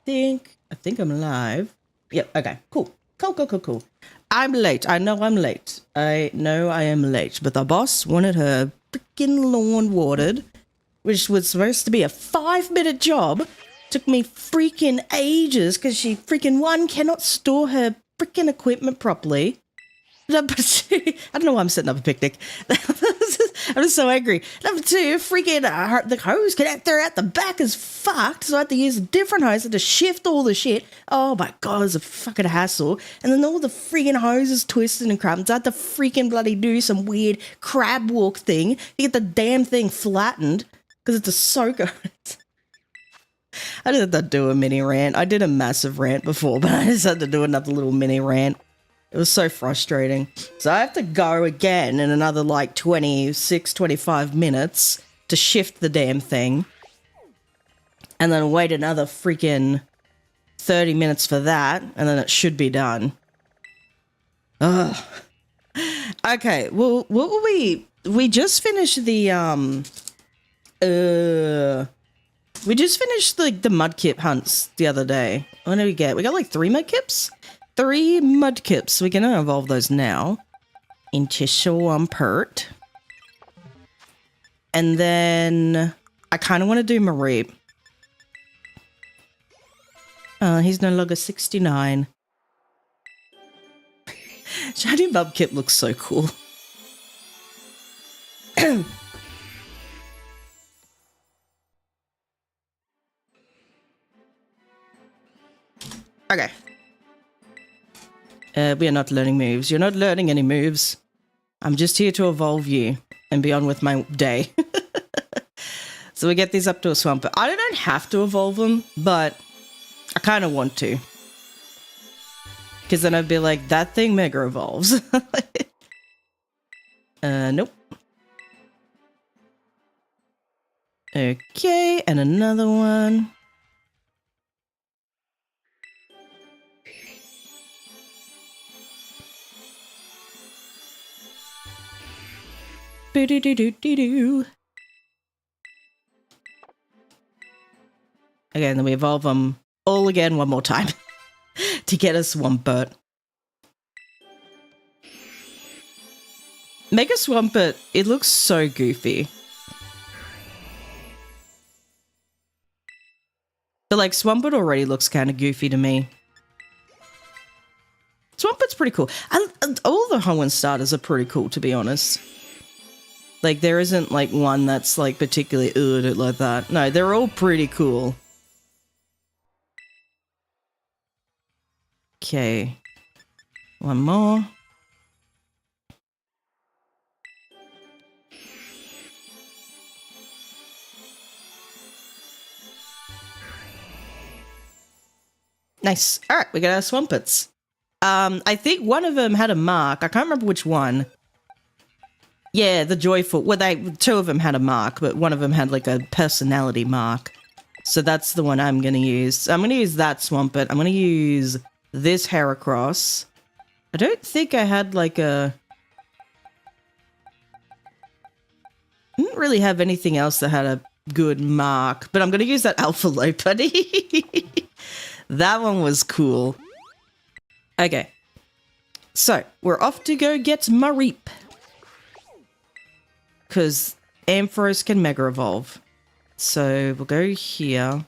think I'm live. Yep, okay, cool. Cool. I'm late. I know I'm late. I know I am late, but the boss wanted her freaking lawn watered, which was supposed to be a 5-minute job. Took me freaking ages because she freaking one cannot store her freaking equipment properly. Number two, I don't know why I'm setting up a picnic. I'm just so angry. Number two, freaking the hose connector at the back is fucked, so I have to use a different hose to shift all the shit. Oh my god, it's a fucking hassle. And then all the freaking hose is twisted and crap. So I have to freaking bloody do some weird crab walk thing to get the damn thing flattened because it's a soaker. I just had to do a mini rant. I did a massive rant before, but I just had to do another little mini rant. It was so frustrating. So I have to go again in another like 25 minutes to shift the damn thing. And then wait another freaking 30 minutes for that. And then it should be done. Ugh. Okay, well, what were we just finished the, we just finished the mudkip hunts the other day. What did we get? We got like 3 mudkips? 3 mudkips. We can evolve those now into Swampert. And then I kind of want to do Mareep. He's no longer 69. Shiny Mudkip looks so cool. Okay. We are not learning moves. You're not learning any moves. I'm just here to evolve you and be on with my day. So we get these up to a Swampert. I don't have to evolve them, but I kind of want to. Because then I'd be like, that thing mega evolves. Nope. Okay, and another one. Boo-doo-doo-doo-doo-doo. Okay, and then we evolve them all again one more time to get us Swampert. Mega Swampert, it looks so goofy. But like Swampert already looks kind of goofy to me. Swampert's pretty cool. All the Hoenn starters are pretty cool, to be honest. Like, there isn't, like, one that's, like, particularly, I don't like that. No, they're all pretty cool. Okay. One more. Nice. All right, we got our Swamperts. I think one of them had a mark. I can't remember which one. Yeah, the joyful. Well, 2 of them had a mark, but one of them had like a personality mark. So that's the one I'm going to use. So I'm going to use that Swampert. I'm going to use this Heracross. I don't think I had like a... I didn't really have anything else that had a good mark, but I'm going to use that Alpha Lopunny. That one was cool. Okay. So, we're off to go get Mareep. Because Ampharos can Mega Evolve. So we'll go here.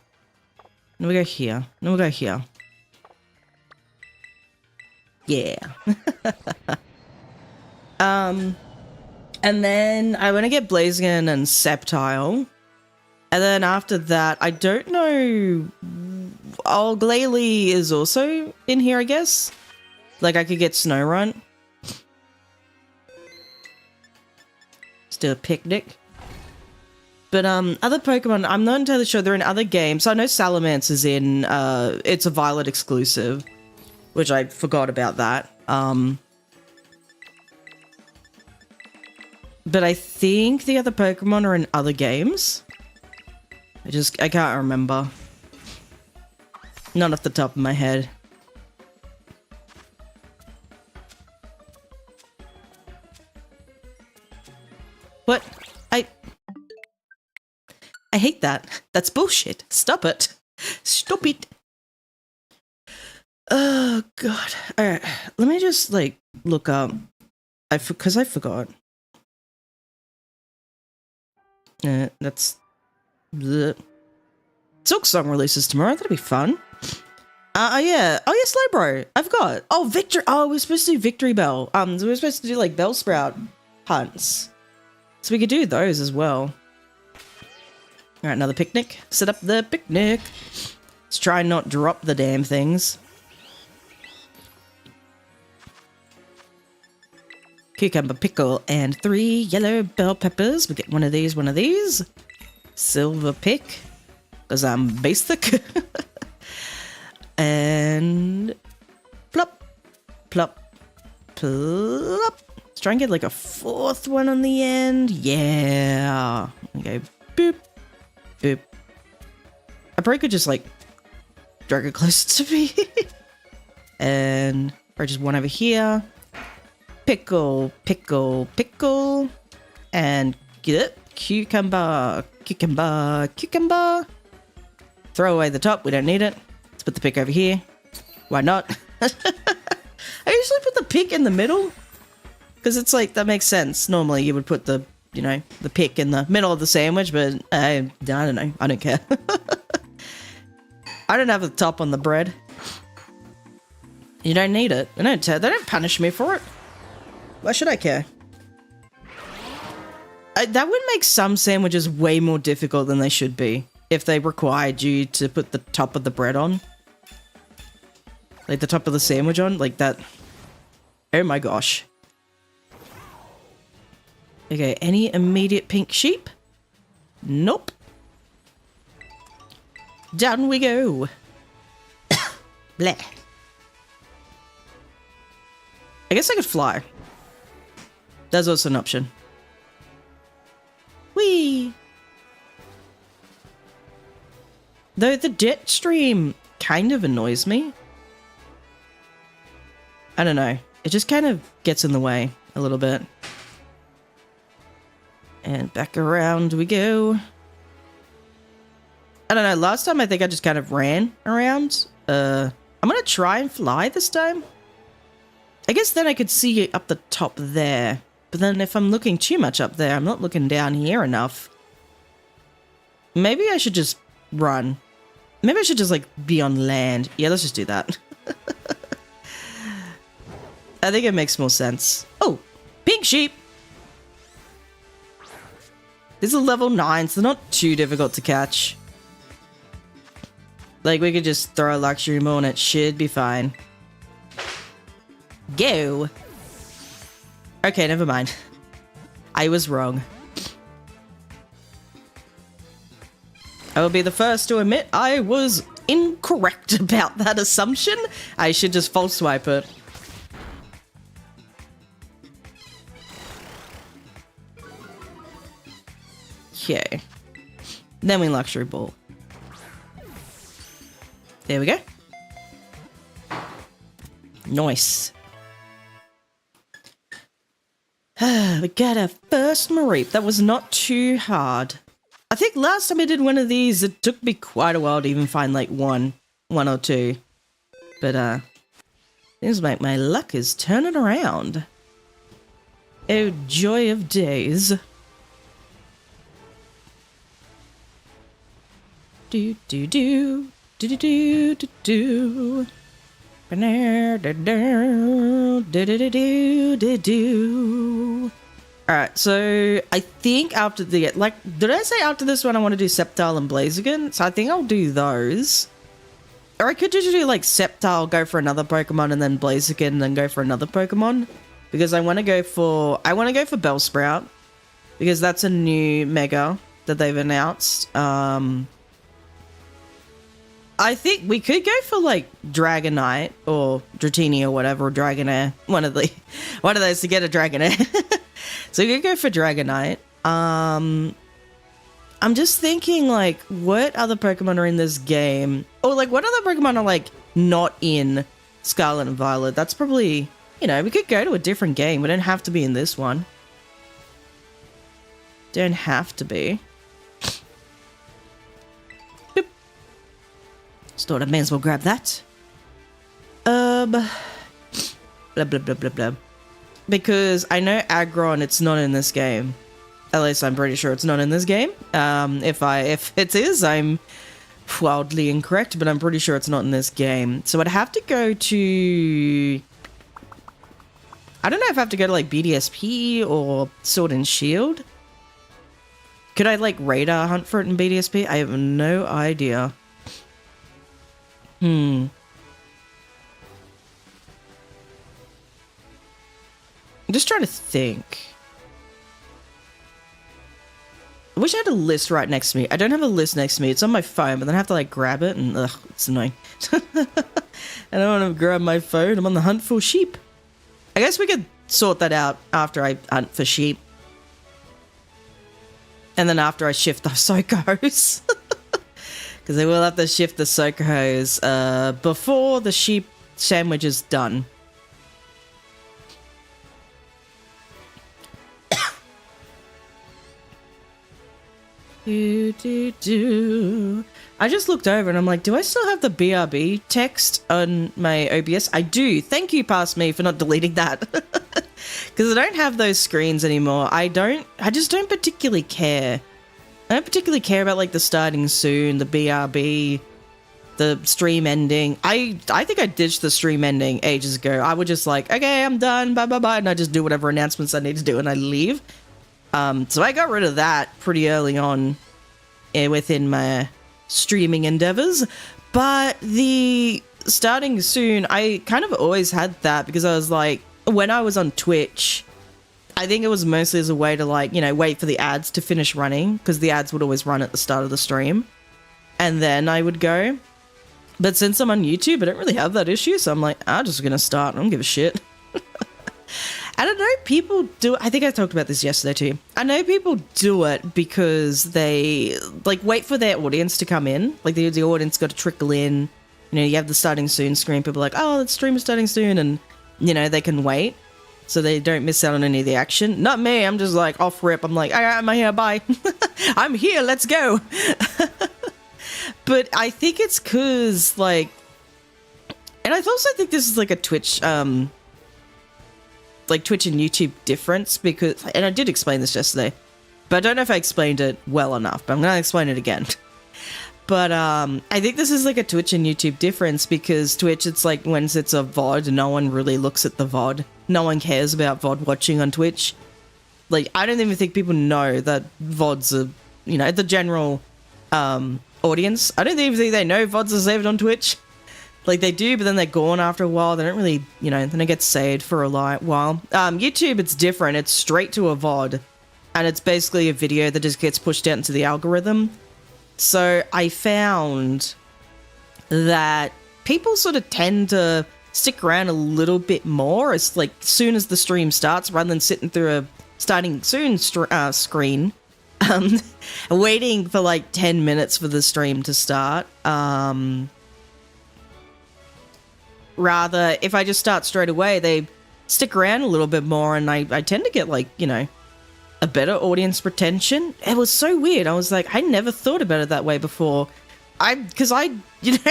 Then we'll go here. Then we'll go here. Yeah. And then I want to get Blaziken and Sceptile. And then after that, I don't know... Oh, Glalie is also in here, I guess. Like, I could get Snorunt. Do a picnic. But other Pokemon, I'm not entirely sure. They're in other games. So I know Salamancer's in, it's a Violet exclusive, which I forgot about that. But I think the other Pokemon are in other games. I can't remember. Not off the top of my head. What? I hate that. That's bullshit. Stop it. Stop it. Oh god. Alright. Let me just like look up. Because I forgot. That's the Silk Song releases tomorrow. That'll be fun. Yeah. Oh yeah, Slowbro. I forgot. Oh, Victory. Oh, we're supposed to do Victory Bell. So we're supposed to do like Bell Sprout hunts. So we could do those as well. Alright, another picnic. Set up the picnic. Let's try and not drop the damn things. Cucumber pickle and 3 yellow bell peppers. We get one of these. Silver pick. Because I'm basic. And plop, plop, plop. Let's try and get like a 4th one on the end. Yeah. Okay. Boop, boop. I probably could just like drag it closer to me. And or just one over here. Pickle, pickle, pickle. And get it. Cucumber, cucumber, cucumber. Throw away the top. We don't need it. Let's put the pick over here. Why not? I usually put the pick in the middle. Because it's like, that makes sense. Normally you would put the, you know, the pick in the middle of the sandwich. But I don't know. I don't care. I don't have the top on the bread. You don't need it. They don't punish me for it. Why should I care? That would make some sandwiches way more difficult than they should be. If they required you to put the top of the bread on. Like the top of the sandwich on. Like that. Oh my gosh. Okay, any immediate pink sheep? Nope. Down we go. Bleh. I guess I could fly. That's also an option. Whee! Though the jet stream kind of annoys me. I don't know. It just kind of gets in the way a little bit. And back around we go. I don't know. Last time I think I just kind of ran around. I'm going to try and fly this time. I guess then I could see up the top there. But then if I'm looking too much up there, I'm not looking down here enough. Maybe I should just run. Maybe I should just, like, be on land. Yeah, let's just do that. I think it makes more sense. Oh, pink sheep. These are level 9s. They're not too difficult to catch. Like, we could just throw a luxury more and it should be fine. Go. Okay, never mind. I was wrong. I will be the first to admit I was incorrect about that assumption. I should just false swipe it. Okay. Then we luxury ball. There we go. Nice. We got our first Mareep. That was not too hard. I think last time I did one of these, it took me quite a while to even find like one or two. But seems like my luck is turning around. Oh, joy of days. Do do do do do do do do. Alright, so I think after the, like, did I say after this one I want to do Sceptile and Blaziken? So I think I'll do those. Or I could just do like Sceptile, go for another Pokemon, and then Blaziken, and then go for another Pokemon. Because I want to go for Bellsprout. Because that's a new Mega that they've announced. I think we could go for like Dragonite or Dratini or whatever, or Dragonair. One of those to get a Dragonair. So we could go for Dragonite. I'm just thinking like what other Pokemon are in this game? Or like what other Pokemon are like not in Scarlet and Violet? That's probably, you know, we could go to a different game. We don't have to be in this one. Don't have to be. Just thought I may as well grab that. Blah, blah, blah, blah, blah. Because I know Agron, it's not in this game. At least I'm pretty sure it's not in this game. If it is, I'm wildly incorrect, but I'm pretty sure it's not in this game. So I'd have to go to... I don't know if I have to go to like BDSP or Sword and Shield. Could I like radar hunt for it in BDSP? I have no idea. I'm just trying to think. I wish I had a list right next to me. I don't have a list next to me. It's on my phone, but then I have to like grab it and ugh, it's annoying. I don't want to grab my phone. I'm on the hunt for sheep. I guess we could sort that out after I hunt for sheep. And then after I shift the Sokos. Because I will have to shift the Sokos before the sheep sandwich is done. I just looked over and I'm like, do I still have the BRB text on my OBS? I do. Thank you, past me, for not deleting that. Because I don't have those screens anymore. I just don't particularly care. I don't particularly care about like the starting soon, the BRB, the stream ending. I think I ditched the stream ending ages ago. I would just like, okay, I'm done, bye bye bye, and I just do whatever announcements I need to do and I leave. So I got rid of that pretty early on within my streaming endeavors. But the starting soon, I kind of always had that because I was like, when I was on Twitch, I think it was mostly as a way to like, you know, wait for the ads to finish running because the ads would always run at the start of the stream. And then I would go. But since I'm on YouTube, I don't really have that issue. So I'm like, I'm just going to start. I don't give a shit. I don't know, people do it. I think I talked about this yesterday too. I know people do it because they like wait for their audience to come in. Like the audience got to trickle in. You know, you have the starting soon screen. People are like, oh, the stream is starting soon. And, you know, they can wait so they don't miss out on any of the action. Not me. I'm just like off rip. I'm like, all right, I'm here. Bye. I'm here. Let's go. But I think it's because like, and I also think this is like a Twitch, like Twitch and YouTube difference because, and I did explain this yesterday, but I don't know if I explained it well enough, but I'm going to explain it again. But I think this is like a Twitch and YouTube difference because Twitch, it's like when it's a VOD, no one really looks at the VOD. No one cares about VOD watching on Twitch. Like, I don't even think people know that VODs are, you know, the general audience. I don't even think they know VODs are saved on Twitch. Like, they do, but then they're gone after a while. They don't really, you know, then it gets saved for a while. YouTube, it's different. It's straight to a VOD. And it's basically a video that just gets pushed out into the algorithm. So I found that people sort of tend to stick around a little bit more as, like, soon as the stream starts, rather than sitting through a starting soon screen. Waiting for, like, 10 minutes for the stream to start. Rather, if I just start straight away, they stick around a little bit more, and I tend to get, like, you know, a better audience retention. It was so weird. I was like, I never thought about it that way before. Because I didn't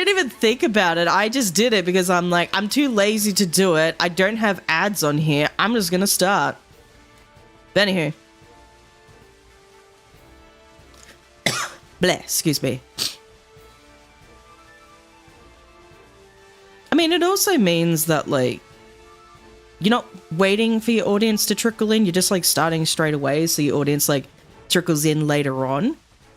even think about it. I just did it because I'm like, I'm too lazy to do it. I don't have ads on here. I'm just going to start. But anywho. Bleh, excuse me. I mean, it also means that, like, you're not waiting for your audience to trickle in. You're just, like, starting straight away so your audience, like, trickles in later on.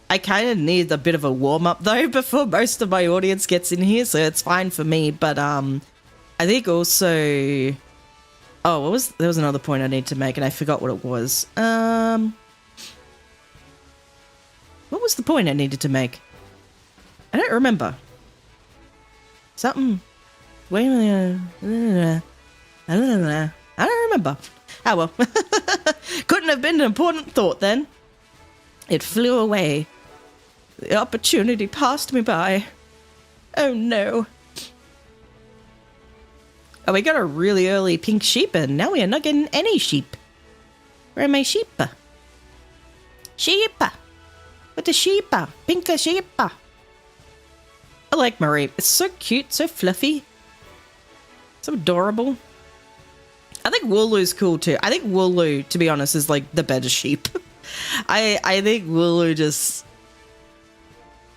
I kind of need a bit of a warm-up, though, before most of my audience gets in here, so it's fine for me. But, I think also... Oh, there was another point I need to make, and I forgot what it was. What was the point I needed to make? I don't remember. Something... Wait a minute. I don't remember. Oh well. Couldn't have been an important thought then. It flew away. The opportunity passed me by. Oh no. Oh, we got a really early pink sheep and now we are not getting any sheep. Where are my sheep? Sheep! What the sheep? Pink sheep! I like Marie. It's so cute, so fluffy. So adorable. I think Wooloo's cool too. I think Wooloo, to be honest, is like the better sheep. I think Wooloo just...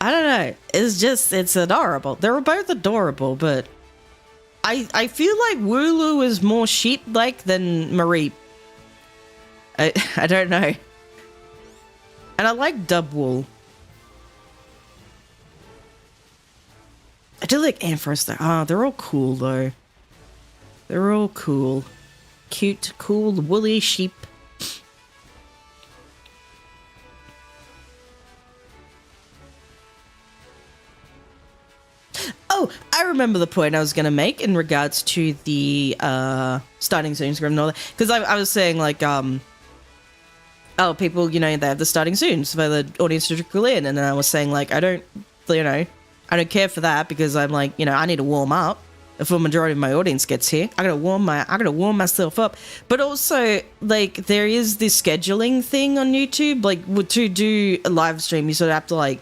I don't know. It's adorable. They're both adorable, but I feel like Wooloo is more sheep-like than Marie. I don't know. And I like Dubwool. I do like Ampharos though. Ah, they're all cool though. They're all cool. Cute, cool, woolly sheep. Oh, I remember the point I was going to make in regards to the starting soon script and all that. Because I was saying, like, oh, people, you know, they have the starting soon for the audience to trickle in. And then I was saying, like, I don't care for that because I'm like, you know, I need to warm up before majority of my audience gets here. I gotta warm myself up. But also, like, there is this scheduling thing on YouTube. Like, to do a live stream, you sort of have to, like,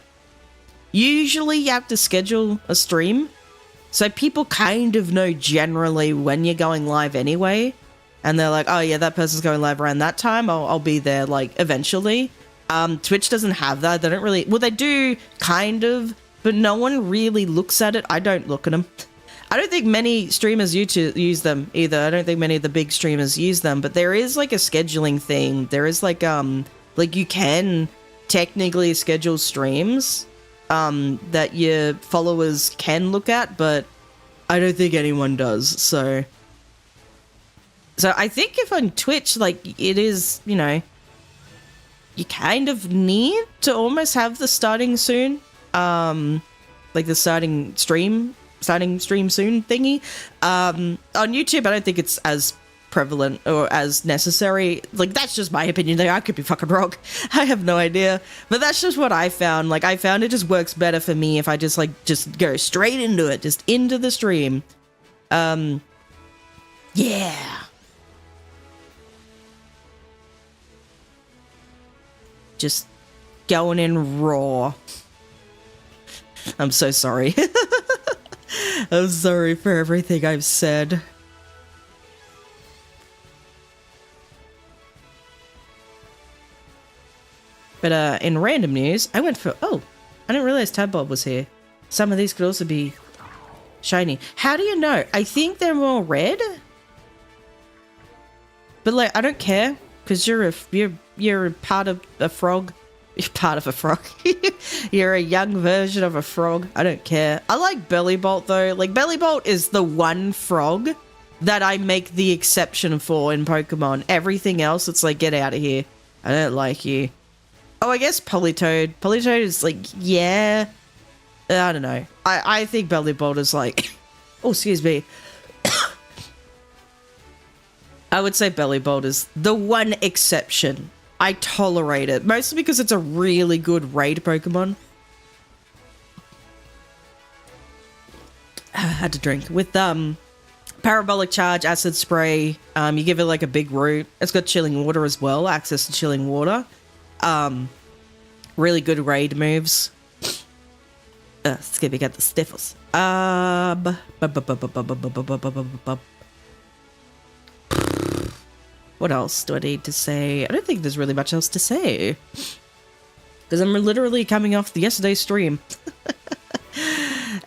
usually you have to schedule a stream. So people kind of know generally when you're going live anyway. And they're like, oh yeah, that person's going live around that time. I'll be there, like, eventually. Twitch doesn't have that. They don't really... Well, they do, kind of, but no one really looks at it. I don't look at them. I don't think many streamers use them either. I don't think many of the big streamers use them, but there is like a scheduling thing. There is like you can technically schedule streams that your followers can look at, but I don't think anyone does. So I think if on Twitch, like, it is, you know, you kind of need to almost have the starting soon, like the starting stream soon thingy. On YouTube, I don't think it's as prevalent or as necessary. Like, that's just my opinion. I could be fucking wrong. I have no idea. But that's just what I found. Like, I found it just works better for me if I just go straight into it, just into the stream. Yeah. Just going in raw. I'm so sorry. I'm sorry for everything I've said. But in random news, I went for... Oh, I didn't realize Tadbob was here. Some of these could also be shiny. How do you know? I think they're more red. But, like, I don't care. Because you're part of a frog. You're part of a frog. You're a young version of a frog. I don't care. I like Bellybolt though. Like, Bellybolt is the one frog that I make the exception for in Pokemon. Everything else, it's like, get out of here. I don't like you. Oh, I guess Politoed. Politoed is like, yeah. I don't know. I think Bellybolt is like... Oh, excuse me. I would say Bellybolt is the one exception. I tolerate it, mostly because it's a really good raid Pokemon. I had to drink. With Parabolic Charge, Acid Spray, you give it like a big root. It's got Chilling Water as well, access to Chilling Water. Really good raid moves. Let's get the stiffles. What else do I need to say? I don't think there's really much else to say. Because I'm literally coming off yesterday's stream.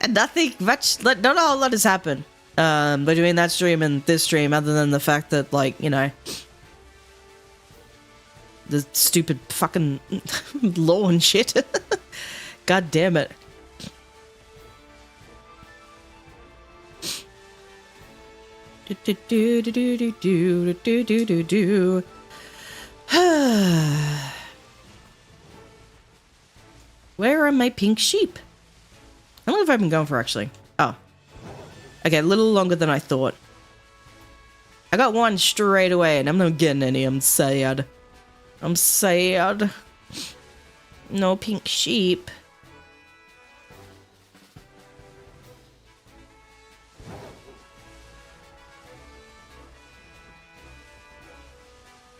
And nothing much, not a whole lot has happened. Between that stream and this stream, other than the fact that, like, you know, the stupid fucking law and shit. God damn it. Where are my pink sheep? How long have I been going for, actually? Oh. Okay, a little longer than I thought. I got one straight away, and I'm not getting any. I'm sad. I'm sad. No pink sheep.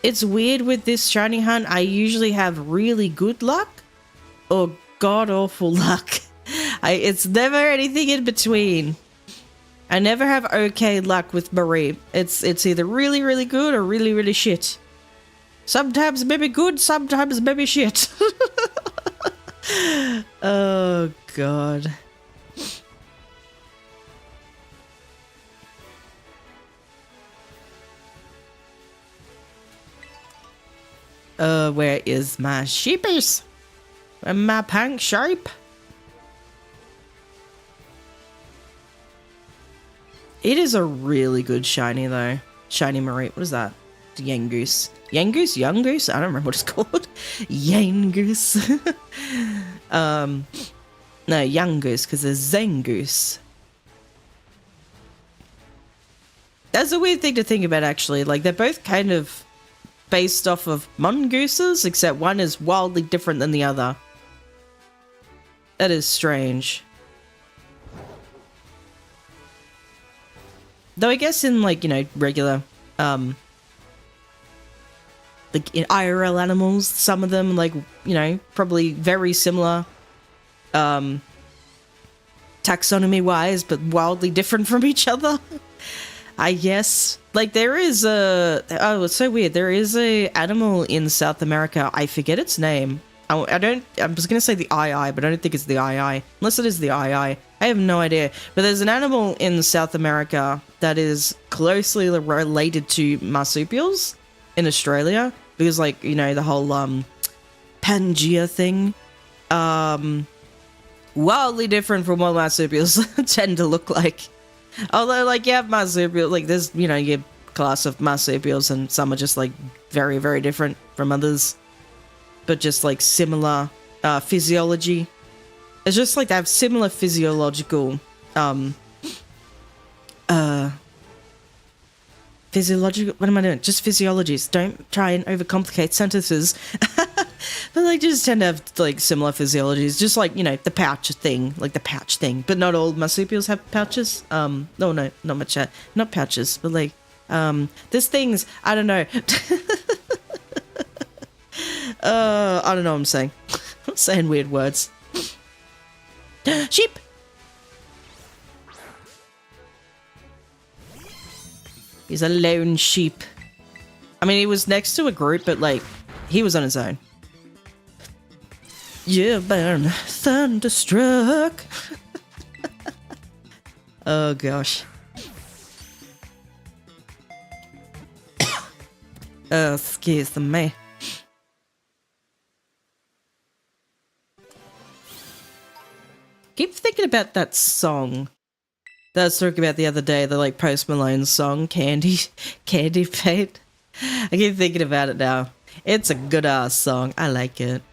It's weird with this shiny hunt. I usually have really good luck or god-awful luck. It's never anything in between. I never have okay luck with Marie. It's either really, really good or really, really shit. Sometimes maybe good, sometimes maybe shit. Oh, God. Where is my sheepies? And my pink sheep? It is a really good shiny, though. Shiny Marie. What is that? Yangoose. Yangoose? Young Goose? I don't remember what it's called. Yangoose. No, Young Goose, because there's Zangoose. That's a weird thing to think about, actually. Like, they're both kind of based off of mongooses, except one is wildly different than the other. That is strange. Though I guess in, like, you know, regular, like, in IRL animals, some of them, like, you know, probably very similar, taxonomy-wise, but wildly different from each other. I guess. Like, there is a... Oh, it's so weird. There is a animal in South America. I forget its name. I was going to say the ii, but I don't think it's the ii. Unless it is the ii. I have no idea. But there's an animal in South America that is closely related to marsupials in Australia. Because, like, you know, the whole Pangea thing. Wildly different from what marsupials tend to look like. Although, like, you have marsupials, like, there's, you know, your class of marsupials, and some are just, like, very, very different from others. But just, like, similar physiology. It's just, like, they have similar physiological, physiological, what am I doing? Just physiologies. Don't try and overcomplicate sentences. But, like, just tend to have, like, similar physiologies. Just like, you know, the pouch thing. Like, the pouch thing. But not all marsupials have pouches. No, not much. Not pouches, but, like, there's things, I don't know. I don't know what I'm saying. I'm saying weird words. Sheep! He's a lone sheep. I mean, he was next to a group, but, like, he was on his own. Yeah, burn, thunderstruck. Oh, gosh. Oh, excuse me. Keep thinking about that song that I was talking about the other day, the, like, Post Malone song, Candy Paint. I keep thinking about it now. It's a good-ass song. I like it.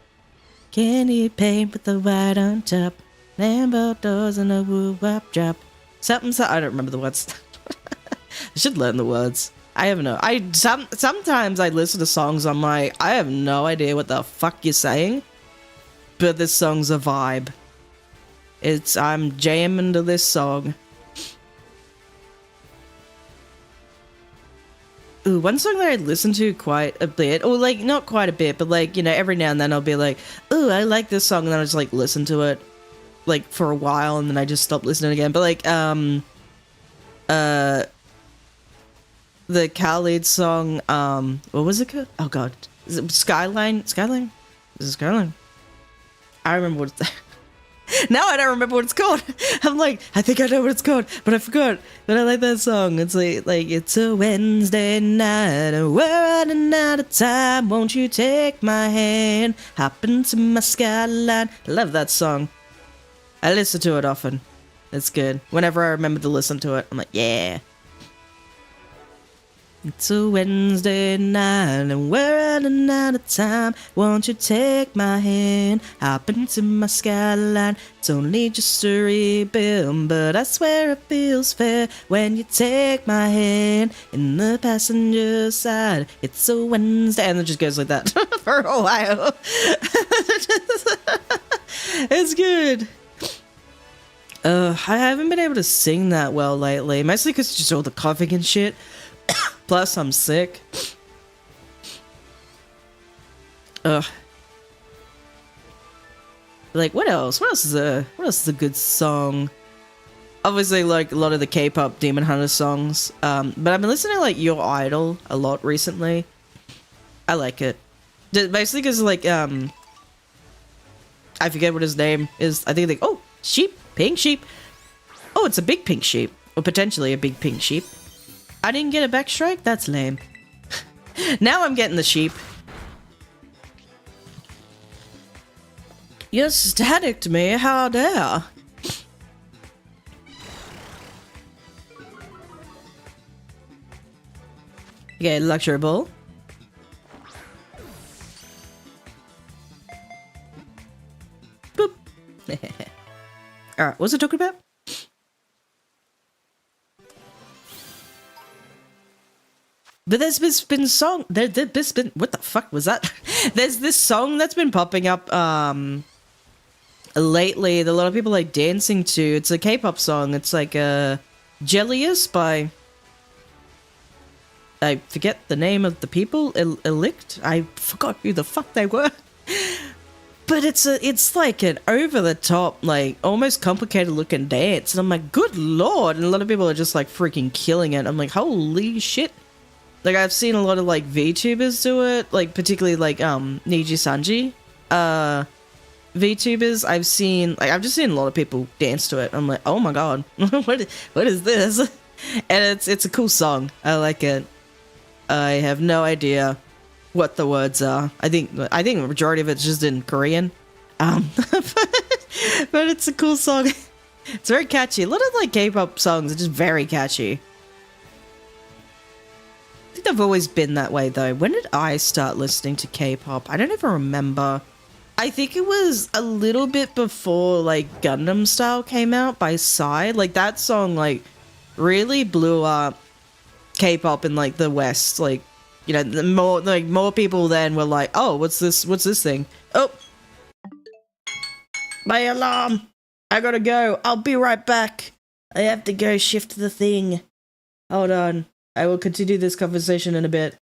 Candy paint with the white on top. Lambo doors and a woo-wop drop. Something, I don't remember the words. I should learn the words. I have no... Sometimes I listen to songs, I'm like, I have no idea what the fuck you're saying. But this song's a vibe. I'm jamming to this song. Ooh, one song that I listen to quite a bit, or, like, not quite a bit, but, like, you know, every now and then I'll be like, ooh, I like this song, and then I just, like, listen to it, like, for a while, and then I just stop listening again. But, like, the Khalid song, what was it called? Oh, God. Is it Skyline? Skyline? Is it Skyline? I remember what it's... Now I don't remember what it's called. I'm like, I think I know what it's called, but I forgot. But I like that song. It's like it's a Wednesday night and we're running out of time. Won't you take my hand? Hop into my skyline. I love that song. I listen to it often. It's good. Whenever I remember to listen to it, I'm like, yeah. It's a Wednesday night and we're running out of time. Won't you take my hand? Hop into my skyline. It's only just a rebuild, but I swear it feels fair when you take my hand in the passenger side. It's a Wednesday, and it just goes like that for a while. It's good. I haven't been able to sing that well lately, mostly because just all the coughing and shit. Plus, I'm sick. Ugh. Like, what else? What else is a good song? Obviously, like a lot of the K-pop Demon Hunter songs. But I've been listening to like Your Idol a lot recently. I like it. Basically, because like I forget what his name is. I think they oh sheep, pink sheep. Oh, it's a big pink sheep, or potentially a big pink sheep. I didn't get a backstrike. That's lame. Now I'm getting the sheep. You staticked me. How dare? Okay, luxury ball. Boop. Alright, what's it talking about? But there's been song there's been what the fuck was that? There's this song that's been popping up lately that a lot of people like dancing to. It's a K-pop song. It's like Jellius by I forget the name of the people. Elict? I forgot who the fuck they were. But it's like an over the top, like almost complicated looking dance. And I'm like, good lord. And a lot of people are just like freaking killing it. I'm like, holy shit. Like I've seen a lot of like VTubers do it, like particularly like Niji Sanji. VTubers I've just seen a lot of people dance to it. I'm like, oh my god. what is this? And it's a cool song. I like it. I have no idea what the words are. I think the majority of it's just in Korean. But it's a cool song. It's very catchy. A lot of like K-pop songs are just very catchy. I think they've always been that way though. When did I start listening to K-pop? I don't even remember. I think it was a little bit before like Gundam Style came out by Psy. Like that song like really blew up K-pop in like the West. Like, you know, the more people then were like, oh, what's this thing? Oh, my alarm. I gotta go. I'll be right back. I have to go shift the thing. Hold on. I will continue this conversation in a bit.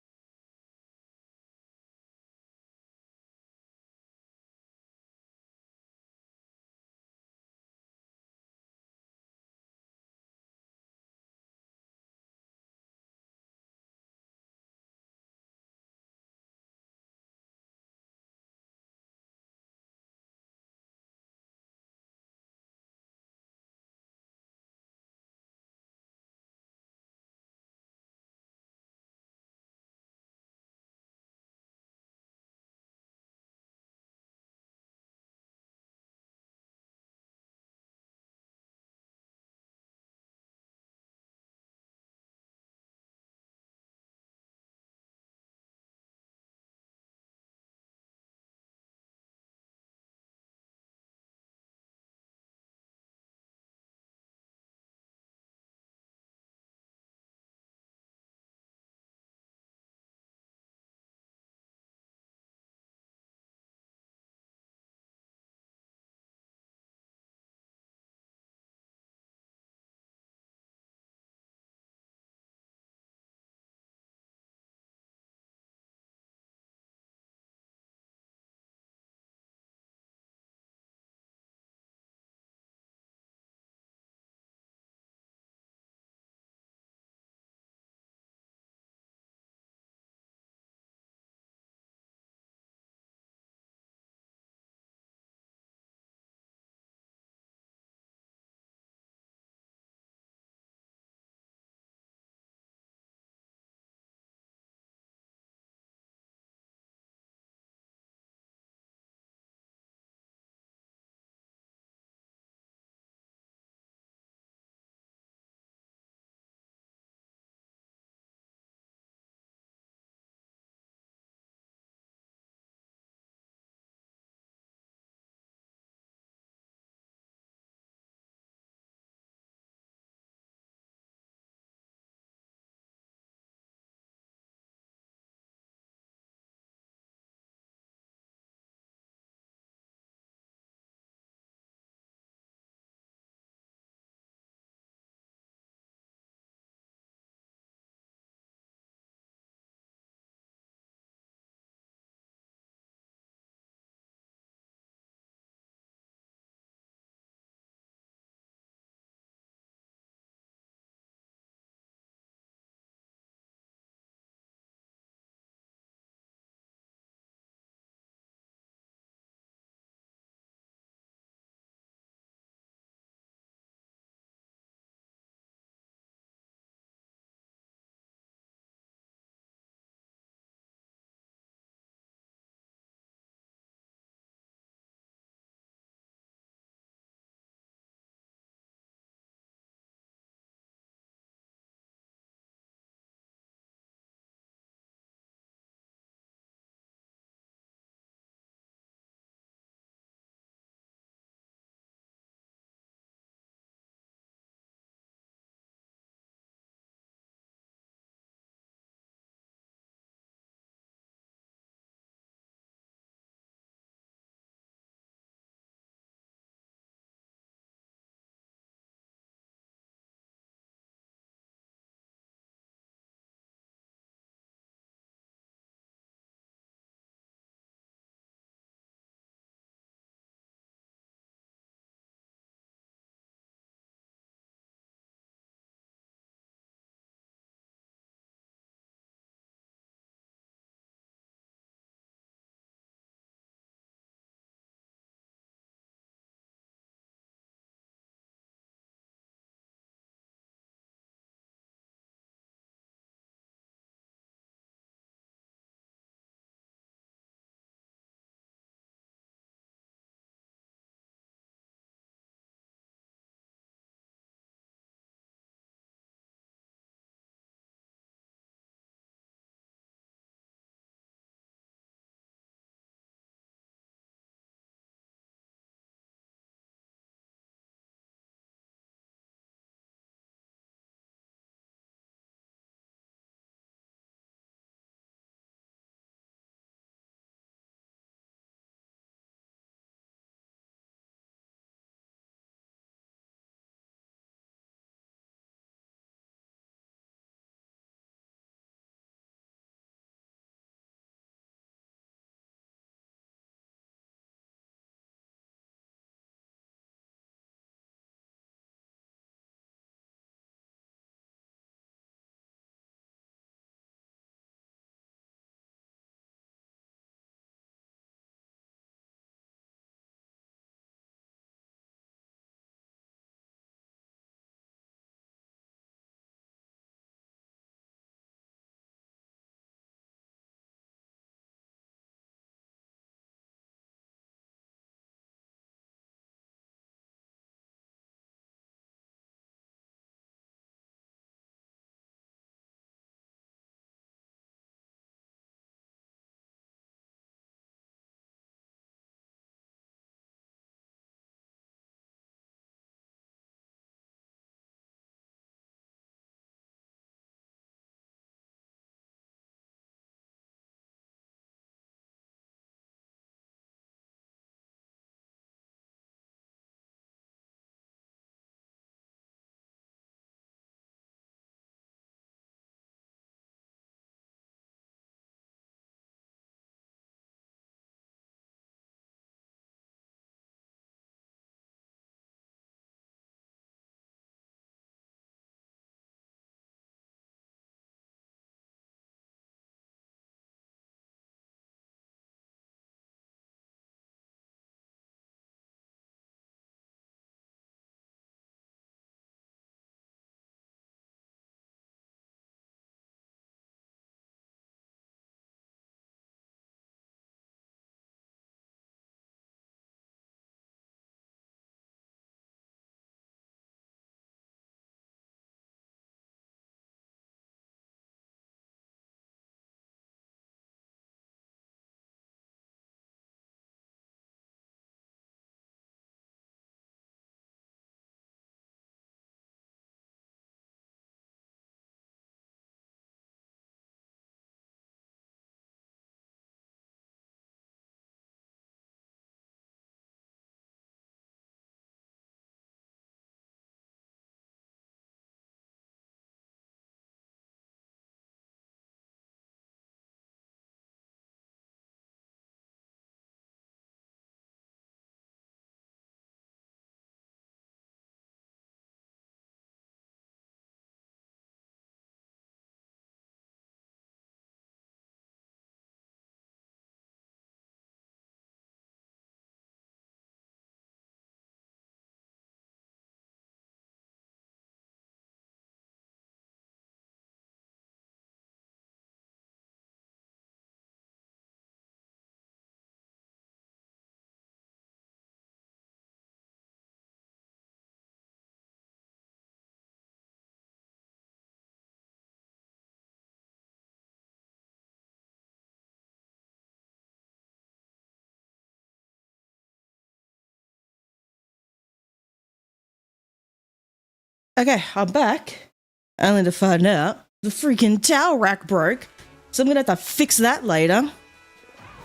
Okay, I'm back. Only to find out the freaking towel rack broke. So I'm gonna have to fix that later.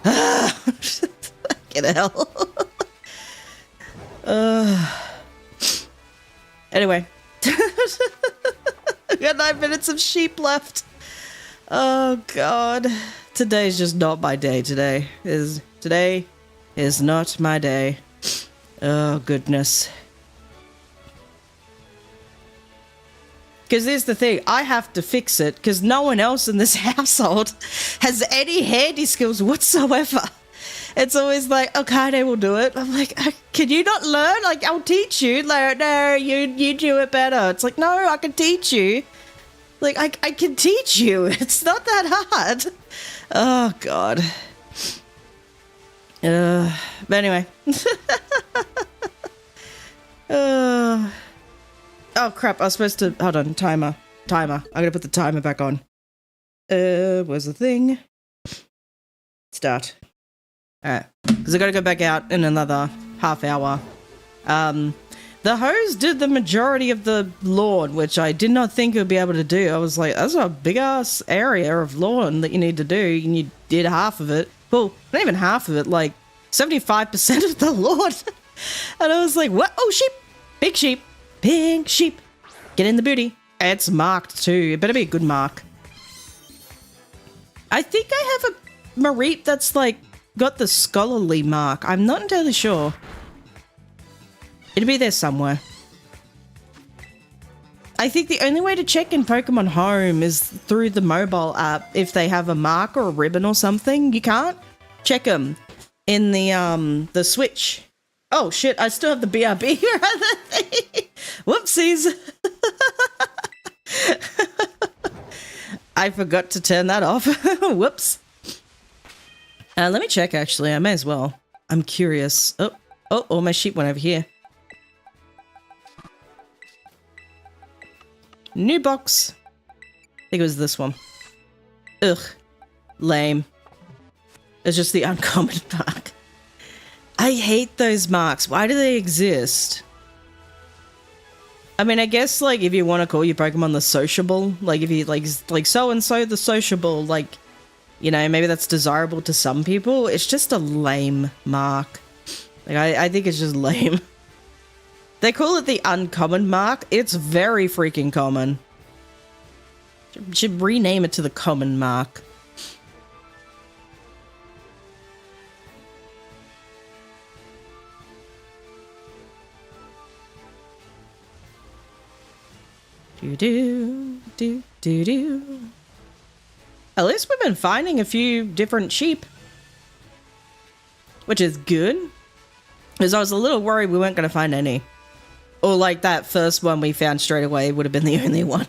Fucking hell. Anyway. We got 9 minutes of sheep left. Oh god. Today's just not my day today. Today is not my day. Oh goodness. Because here's the thing, I have to fix it because no one else in this household has any handy skills whatsoever. It's always like, oh, Kaede will do it. I'm like, can you not learn? Like, I'll teach you. Like, no, you do it better. It's like, no, I can teach you. Like, I can teach you. It's not that hard. Oh, God. But anyway. Oh, crap. I was supposed to... Hold on. Timer. I gotta put the timer back on. Where's the thing? Start. Alright. Because I gotta go back out in another half hour. The hose did the majority of the lawn, which I did not think it would be able to do. I was like, that's a big-ass area of lawn that you need to do, and you did half of it. Well, not even half of it, like 75% of the lawn. And I was like, what? Oh, sheep! Big sheep! Big sheep! Get in the booty. It's marked too. It better be a good mark. I think I have a Mareep that's like got the scholarly mark. I'm not entirely sure. It'll be there somewhere. I think the only way to check in Pokemon Home is through the mobile app. If they have a mark or a ribbon or something, you can't check them in the Switch. Oh shit! I still have the BRB. Whoopsies! I forgot to turn that off. Whoops. Let me check. Actually, I may as well. I'm curious. Oh! My sheep went over here. New box. I think it was this one. Ugh. Lame. It's just the uncommon mark. I hate those marks. Why do they exist? I mean, I guess, like, if you want to call your Pokemon the sociable, like, if you, like so-and-so the sociable, like, you know, maybe that's desirable to some people. It's just a lame mark. Like, I think it's just lame. They call it the uncommon mark. It's very freaking common. Should rename it to the common mark. Do. At least we've been finding a few different sheep, which is good. Because I was a little worried we weren't going to find any. Or like that first one we found straight away would have been the only one.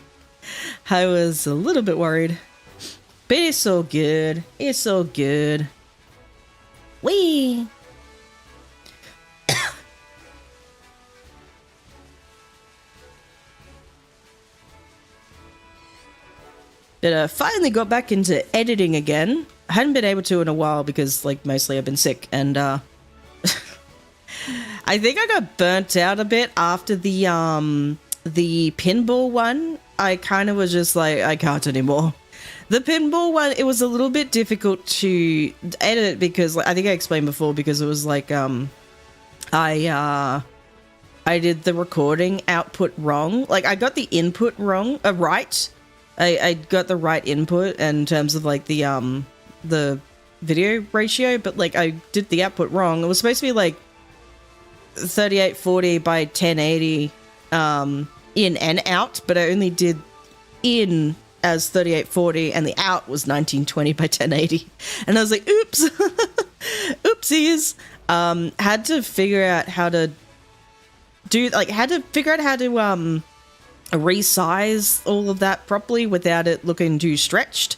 I was a little bit worried. But it's all good. It's all good. Whee! But I finally got back into editing again. I hadn't been able to in a while because, like, mostly I've been sick. And, I think I got burnt out a bit after the pinball one. I kind of was just like, I can't anymore. The pinball one, it was a little bit difficult to edit because, like, I think I explained before, because it was like, I did the recording output wrong. Like, I got the input wrong, right. I got the right input in terms of, like, the video ratio, but, like, I did the output wrong. It was supposed to be, like, 3840 by 1080 in and out, but I only did in as 3840 and the out was 1920 by 1080. And I was like, oops. Oopsies. Had to figure out how to do, like, resize all of that properly without it looking too stretched.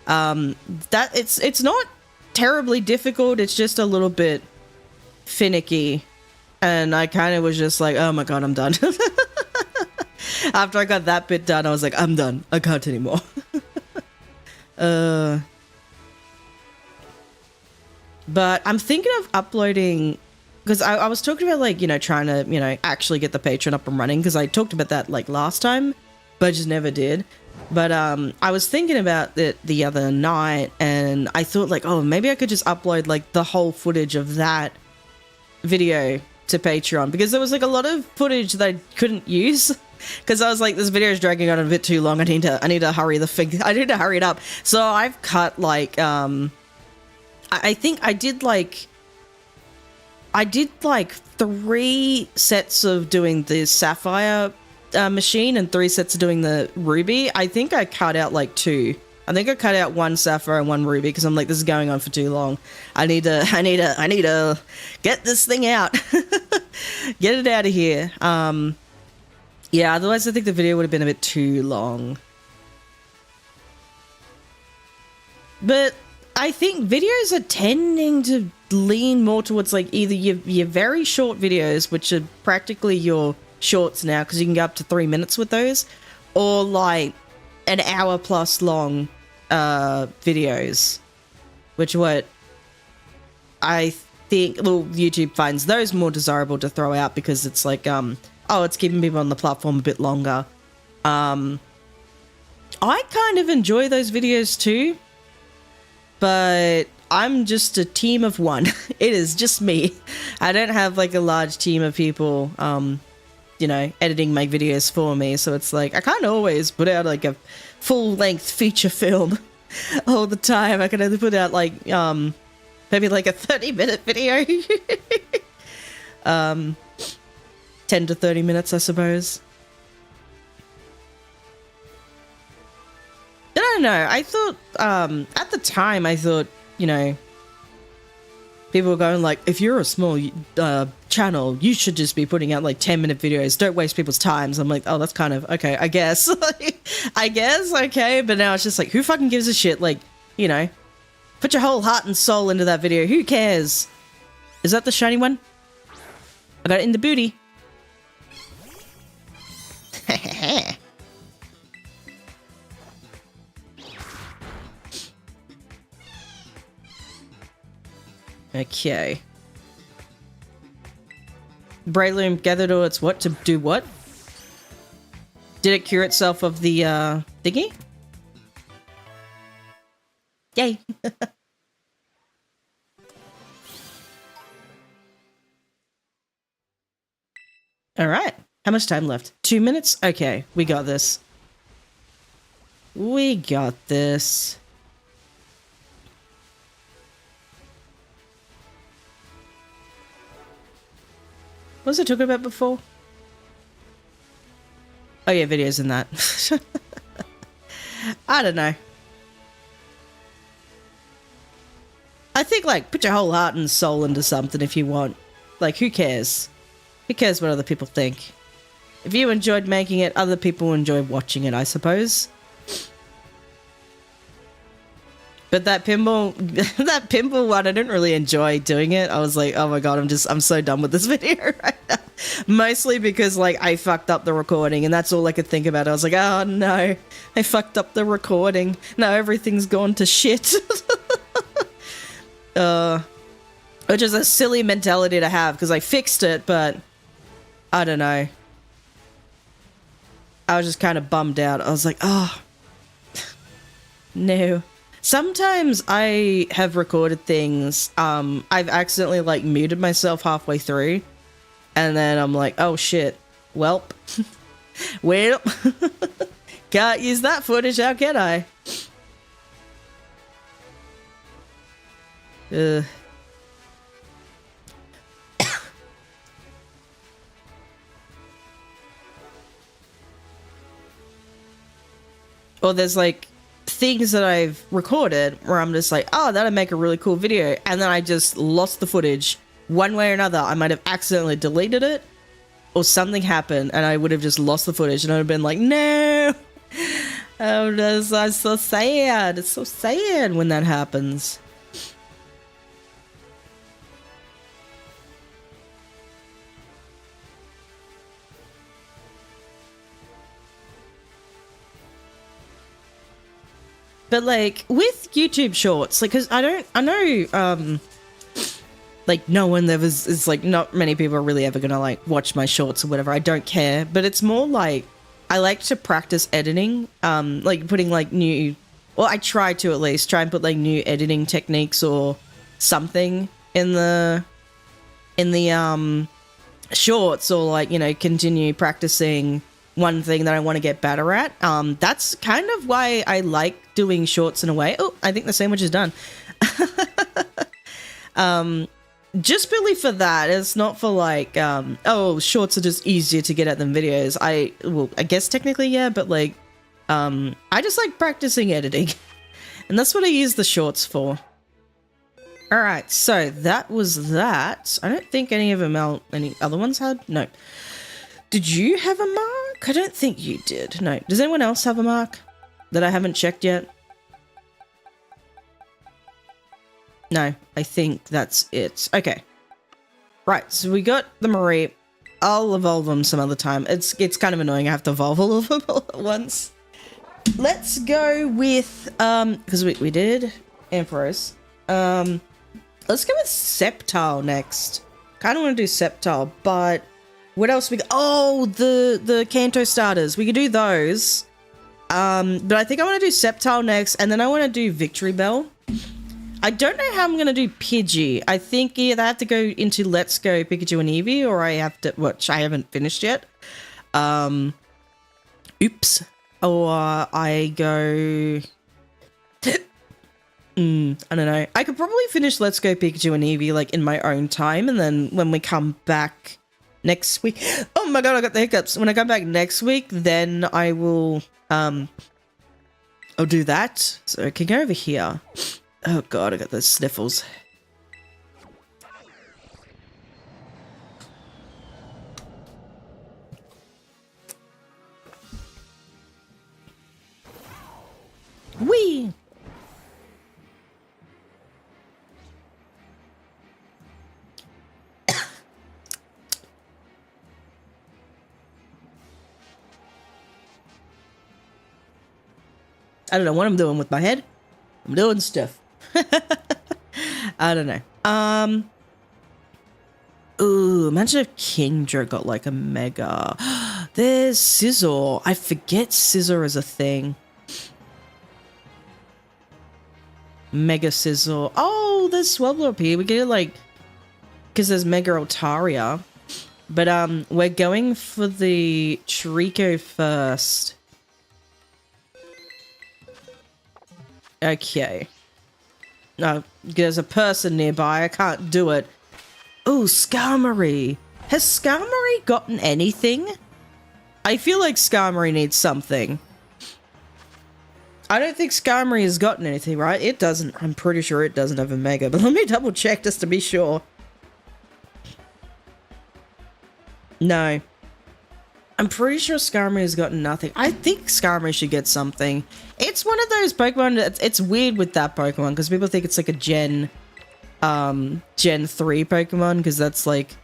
That it's not terribly difficult, it's just a little bit finicky, and I kind of was just like, oh my god, I'm done. After I got that bit done, I was like, I'm done, I can't anymore. But I'm thinking of uploading, because I was talking about like, you know, trying to, you know, actually get the Patreon up and running, because I talked about that like last time, but I just never did. But I was thinking about it the other night, and I thought like, oh, maybe I could just upload like the whole footage of that video to Patreon, because there was like a lot of footage that I couldn't use, because I was like, this video is dragging on a bit too long. I need to hurry I need to hurry it up. So I've cut like I think I did like 3 sets of doing the sapphire machine and 3 sets of doing the ruby. I think I cut out like 2. I think I cut out 1 sapphire and 1 ruby, because I'm like, this is going on for too long. I need to get this thing out. Get it out of here. Yeah, otherwise I think the video would have been a bit too long. But I think videos are tending to lean more towards like either your very short videos, which are practically your shorts now, because you can go up to 3 minutes with those, or like an hour plus long videos, which what I think, well, YouTube finds those more desirable to throw out, because it's like oh, it's keeping people on the platform a bit longer. I kind of enjoy those videos too, but I'm just a team of one. It is just me. I don't have like a large team of people, you know, editing my videos for me. So it's like, I can't always put out like a full-length feature film all the time. I can only put out like, maybe like a 30-minute video. 10 to 30 minutes, I suppose. I don't know. I thought, at the time, I thought, you know, people were going like, if you're a small channel, you should just be putting out like 10-minute videos. Don't waste people's times. I'm like, oh, that's kind of, okay, I guess. I guess, okay. But now it's just like, who fucking gives a shit? Like, you know, put your whole heart and soul into that video. Who cares? Is that the shiny one? I got it in the booty. Okay. Braylloom gathered all its what to do what? Did it cure itself of the thingy? Yay. All right. How much time left? 2 minutes? Okay, we got this. We got this. What was I talking about before? Oh yeah, videos in that. I don't know. I think, like, put your whole heart and soul into something if you want. Like, who cares? Who cares what other people think? If you enjoyed making it, other people enjoy watching it, I suppose. But that pinball, that pinball one, I didn't really enjoy doing it. I was like, oh my god, I'm so done with this video right now. Mostly because, like, I fucked up the recording, and that's all I could think about. I was like, oh no, I fucked up the recording. Now everything's gone to shit. Which is a silly mentality to have, because I fixed it, but I don't know. I was just kind of bummed out. I was like, oh, no. Sometimes I have recorded things, I've accidentally, like, muted myself halfway through, and then I'm like, oh shit, welp. Well, can't use that footage, how can I? Or there's, like, things that I've recorded where I'm just like, oh, that'd make a really cool video, and then I just lost the footage one way or another. I might have accidentally deleted it, or something happened and I would have just lost the footage, and I would have been like, no. Oh, that's so sad. It's so sad when that happens. But, like, with YouTube Shorts, like, because I know, like no one ever is like, not many people are really ever gonna like watch my shorts or whatever. I don't care, but it's more like I like to practice editing, like putting like new, well, I try to at least try and put like new editing techniques or something in the shorts, or like, you know, continue practicing one thing that I want to get better at. That's kind of why I like doing shorts in a way. Oh, I think the sandwich is done. Just purely for that. It's not for like, oh, shorts are just easier to get at than videos. I guess technically, yeah, but like, I just like practicing editing. And that's what I use the shorts for. All right, so that was that. I don't think any of them, any other ones had? No. Did you have a mark? I don't think you did. No. Does anyone else have a mark that I haven't checked yet? No, I think that's it. Okay. Right, so we got the Marie. I'll evolve them some other time. It's kind of annoying. I have to evolve all of them all at once. Let's go with, because we did Empress. Let's go with Sceptile next. Kind of want to do Sceptile, but what else we got? Oh, the Kanto starters. We could do those. But I think I want to do Sceptile next, and then I want to do Victory Bell. I don't know how I'm going to do Pidgey. I think either I have to go into Let's Go Pikachu and Eevee, or I have to, which I haven't finished yet. Oops. Or I go... I don't know. I could probably finish Let's Go Pikachu and Eevee like in my own time, and then when we come back next week... Oh my god, I got the hiccups. When I come back next week, then I will... I'll do that. So I can go over here. Oh god, I got those sniffles. Whee! I don't know what I'm doing with my head. I'm doing stuff. I don't know. Ooh, imagine if Kingdra got like a mega. There's Scizor. I forget Scizor is a thing. Mega Scizor. Oh, there's Swablu up here. We get it like, because there's Mega Altaria. But we're going for the Trico first. Okay. No, there's a person nearby. I can't do it. Oh, Skarmory. Has Skarmory gotten anything? I feel like Skarmory needs something. I don't think Skarmory has gotten anything, right? It doesn't. I'm pretty sure it doesn't have a Mega, but let me double check just to be sure. No. I'm pretty sure Skarmory has gotten nothing. I think Skarmory should get something. It's one of those Pokemon, it's weird with that Pokemon, because people think it's like a Gen 3 Pokemon, because that's like,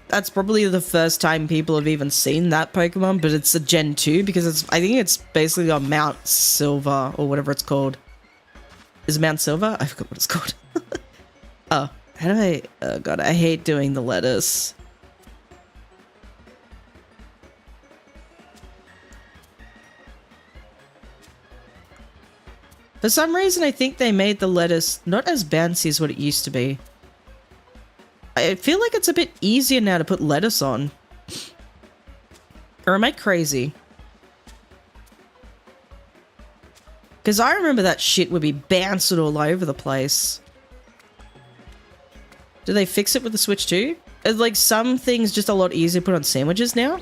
that's probably the first time people have even seen that Pokemon, but it's a Gen 2, because it's, I think it's basically on Mount Silver, or whatever it's called. Is it Mount Silver? I forgot what it's called. Oh, how do I, oh god, I hate doing the letters. For some reason, I think they made the lettuce not as bouncy as what it used to be. I feel like it's a bit easier now to put lettuce on. Or am I crazy? Because I remember that shit would be bouncing all over the place. Do they fix it with the Switch too? Is like some things just a lot easier to put on sandwiches now?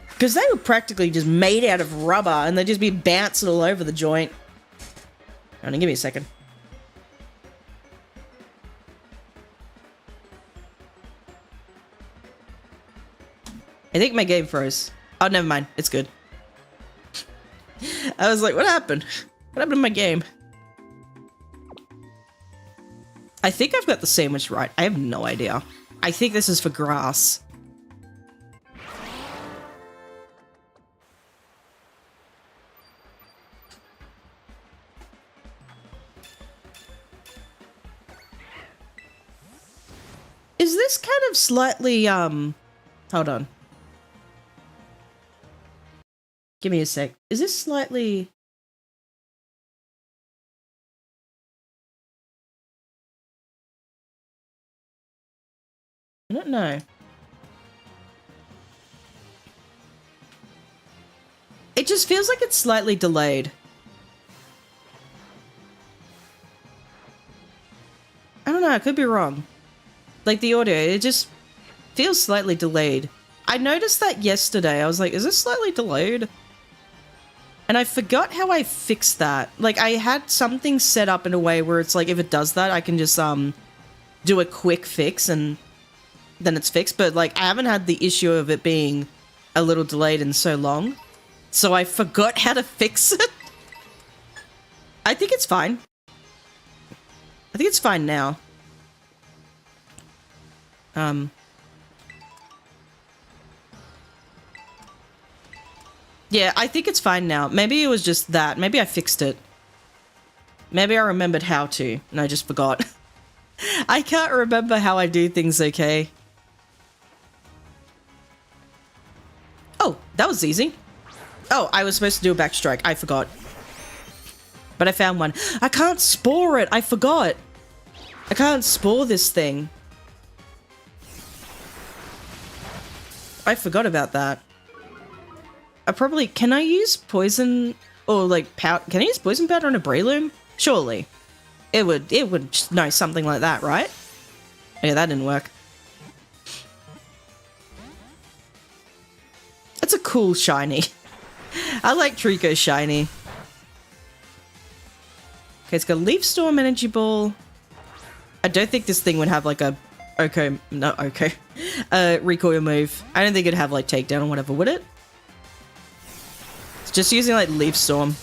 Because they were practically just made out of rubber and they'd just be bouncing all over the joint. Hold on, give me a second. I think my game froze. Oh, never mind. It's good. I was like, what happened? What happened to my game? I think I've got the sandwich right. I have no idea. I think this is for grass. slightly, hold on. Give me a sec. Is this slightly... I don't know. It just feels like it's slightly delayed. I don't know, I could be wrong. Like the audio, it just feels slightly delayed. I noticed that yesterday. I was like, is this slightly delayed? And I forgot how I fixed that. Like I had something set up in a way where it's like, if it does that, I can just do a quick fix and then it's fixed. But like I haven't had the issue of it being a little delayed in so long. So I forgot how to fix it. I think it's fine. I think it's fine now. Yeah, I think it's fine now. Maybe it was just that. Maybe I fixed it. Maybe I remembered how to, and I just forgot. I can't remember how I do things, okay? Oh, that was easy. Oh, I was supposed to do a backstrike. I forgot. But I found one. I can't spore it. I forgot. I can't spore this thing. I forgot about that. I probably... Can I use poison or like powder? Can I use poison powder on a Breloom? Surely. It would know something like that, right? Yeah, that didn't work. That's a cool shiny. I like Trico's shiny. Okay, it's got Leaf Storm, Energy Ball. I don't think this thing would have like a recoil move. I don't think it'd have like takedown or whatever, would it? It's just using like Leaf Storm.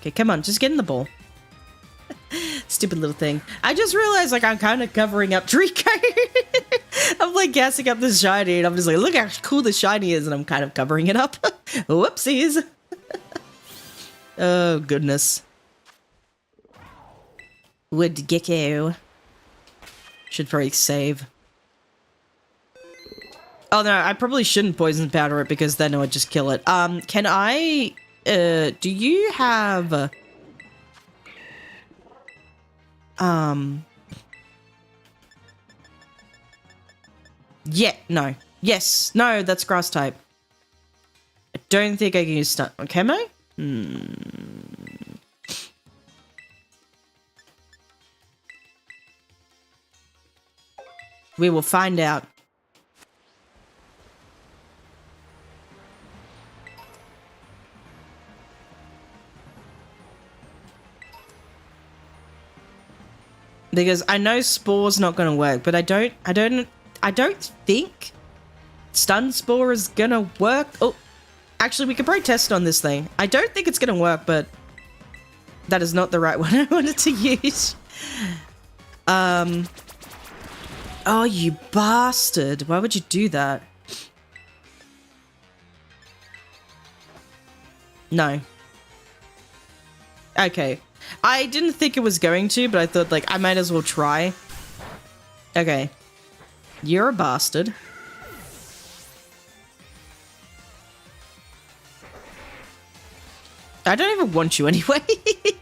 Okay, come on, just get in the ball. Stupid little thing. I just realized like I'm kind of covering up Trico. I'm like gassing up this shiny and I'm just like, look how cool the shiny is, and I'm kind of covering it up. Whoopsies. Oh, goodness. Wood Gecko. Should probably save. Oh, no, I probably shouldn't poison powder it because then it would just kill it. Can I... do you have... Yeah, no. Yes. No, that's grass type. I don't think I can use stun. Can I? We will find out. Because I know Spore's not going to work, but I don't think Stun Spore is going to work. Oh, actually, we could probably test on this thing. I don't think it's going to work, but that is not the right one I wanted to use. Oh, you bastard. Why would you do that? No. Okay. I didn't think it was going to, but I thought, like, I might as well try. Okay. You're a bastard. I don't even want you anyway.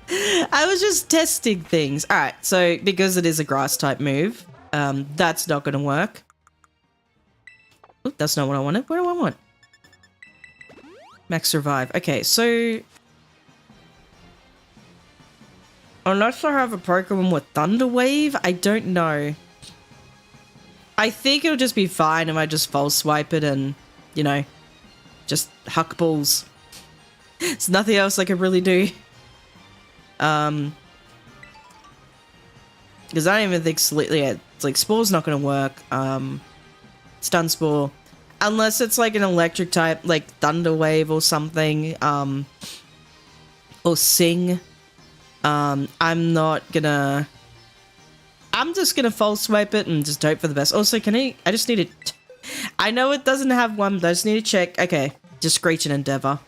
I was just testing things. Alright, so because it is a grass type move, that's not going to work. Ooh, that's not what I wanted. What do I want? Max Survive. Okay, so... Unless I have a Pokemon with Thunder Wave, I don't know. I think it'll just be fine if I just false swipe it and, you know, just huck balls. There's nothing else I can really do. Because I don't even think it's like Spore's not going to work. Stun Spore. Unless it's like an electric type, like Thunder Wave or something. Or Sing. I'm not gonna... I'm just gonna false swipe it and just hope for the best. Also, can I just need to... I know it doesn't have one, but I just need to check. Okay, just Screech and Endeavor.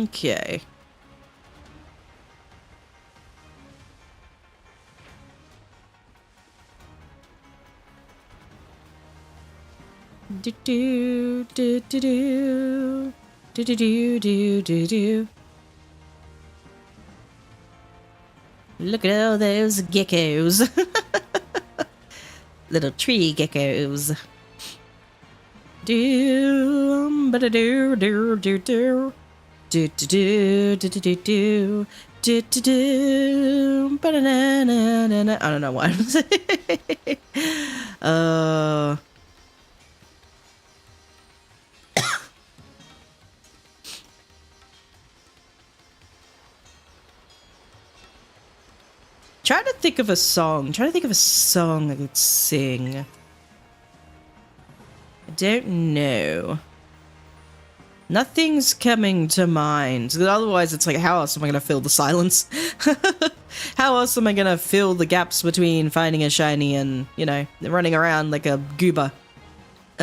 Okay. Do do do do do do do do do do do. Look at all those geckos. Little tree geckos. Do ba do do do do do do do do do do do do do ba na na na na. I don't know what I'm saying. Trying to think of a song. Trying to think of a song I could sing. I don't know. Nothing's coming to mind. Otherwise, it's like, how else am I going to fill the silence? How else am I going to fill the gaps between finding a shiny and, you know, running around like a goober? I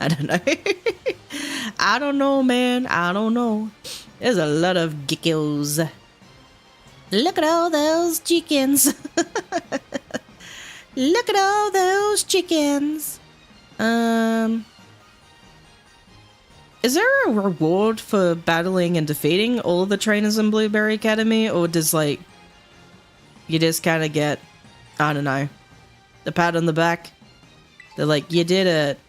don't know. I don't know, man. I don't know. There's a lot of geckos. Look at all those chickens. Look at all those chickens. Is there a reward for battling and defeating all the trainers in Blueberry Academy? Or does, like, you just kind of get, I don't know, the pat on the back? They're like, you did it.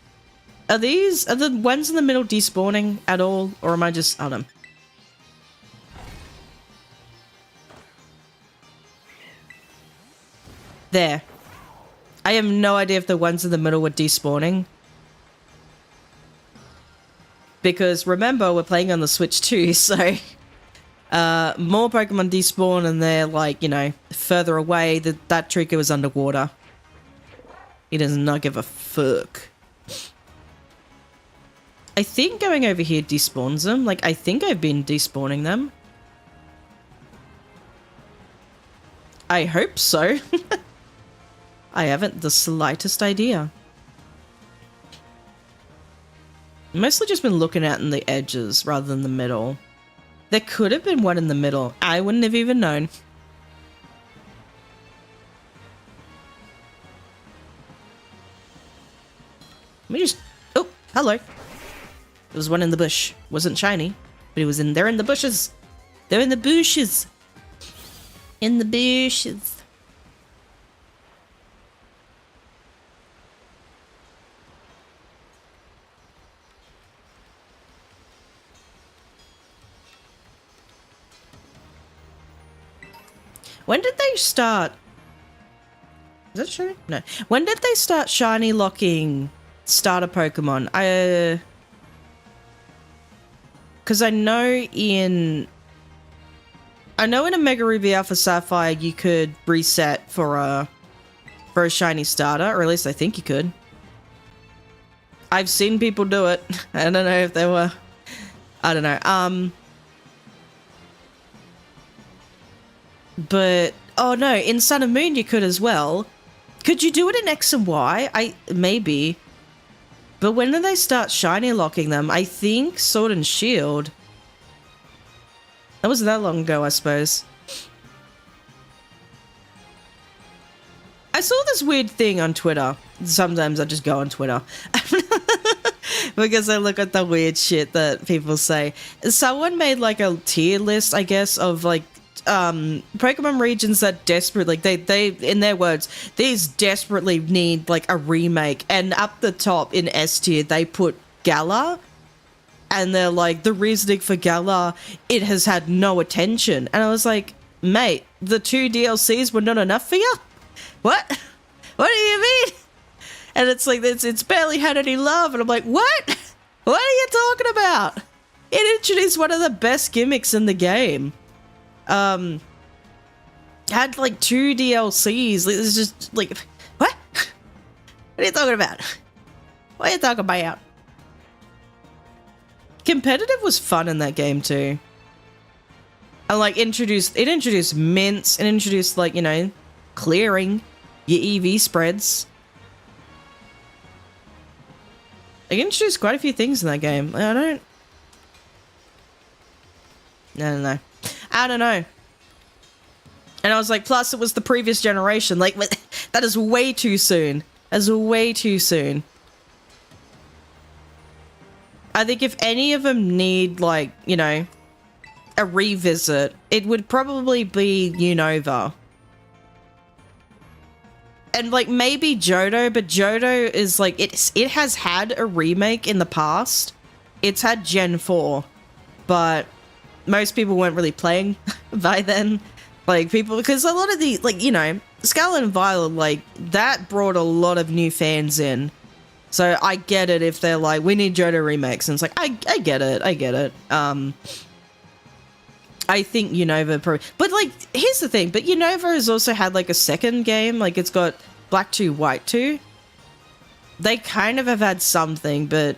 Are the ones in the middle despawning at all? Or am I just, I don't know. There. I have no idea if the ones in the middle were despawning. Because remember, we're playing on the Switch too, so more Pokemon despawn and they're like, you know, further away. That Trico is underwater. He does not give a fuck. I think going over here despawns them. Like, I think I've been despawning them. I hope so. I haven't the slightest idea. Mostly just been looking at in the edges rather than the middle. There could have been one in the middle. I wouldn't have even known. Let me just... Oh, hello. There was one in the bush. Wasn't shiny, but it was in there in the bushes. They're in the bushes. In the bushes. When did they start? Is that shiny? No. When did they start shiny locking starter Pokemon? Because I know in a Mega Ruby Alpha Sapphire you could reset for a shiny starter, or at least I think you could. I've seen people do it. I don't know if they were. I don't know. But oh no, in Sun and Moon you could as well. Could you do it in X and Y? Maybe. But when did they start shiny locking them? I think Sword and Shield. That wasn't that long ago, I suppose. I saw this weird thing on Twitter. Sometimes I just go on Twitter. Because I look at the weird shit that people say. Someone made like a tier list, I guess, of like Pokemon regions that desperately, they in their words, these desperately need like a remake, and up the top in S tier they put Galar, and they're like, the reasoning for Galar, it has had no attention. And I was like, mate, the 2 DLCs were not enough for you? What do you mean? And it's like, it's barely had any love, and I'm like, what are you talking about? It introduced one of the best gimmicks in the game. Had like 2 DLCs. Like, it's just like, what? What are you talking about? What are you talking about? Competitive was fun in that game too. And like introduced mints, and introduced like, you know, clearing your EV spreads. They introduced quite a few things in that game. I don't know. I don't know. And I was like, plus it was the previous generation. Like, that is way too soon. That's way too soon. I think if any of them need, like, you know, a revisit, it would probably be Unova. And, like, maybe Johto, but Johto is, like, it has had a remake in the past. It's had Gen 4, but most people weren't really playing by then. Like, people, because a lot of the, like, you know, Scarlet and Violet, like, that brought a lot of new fans in. So I get it if they're like, we need Johto remakes. And it's like, I get it. I get it. I think Unova but like, here's the thing, but Unova has also had like a second game, like it's got Black 2, White 2. They kind of have had something, but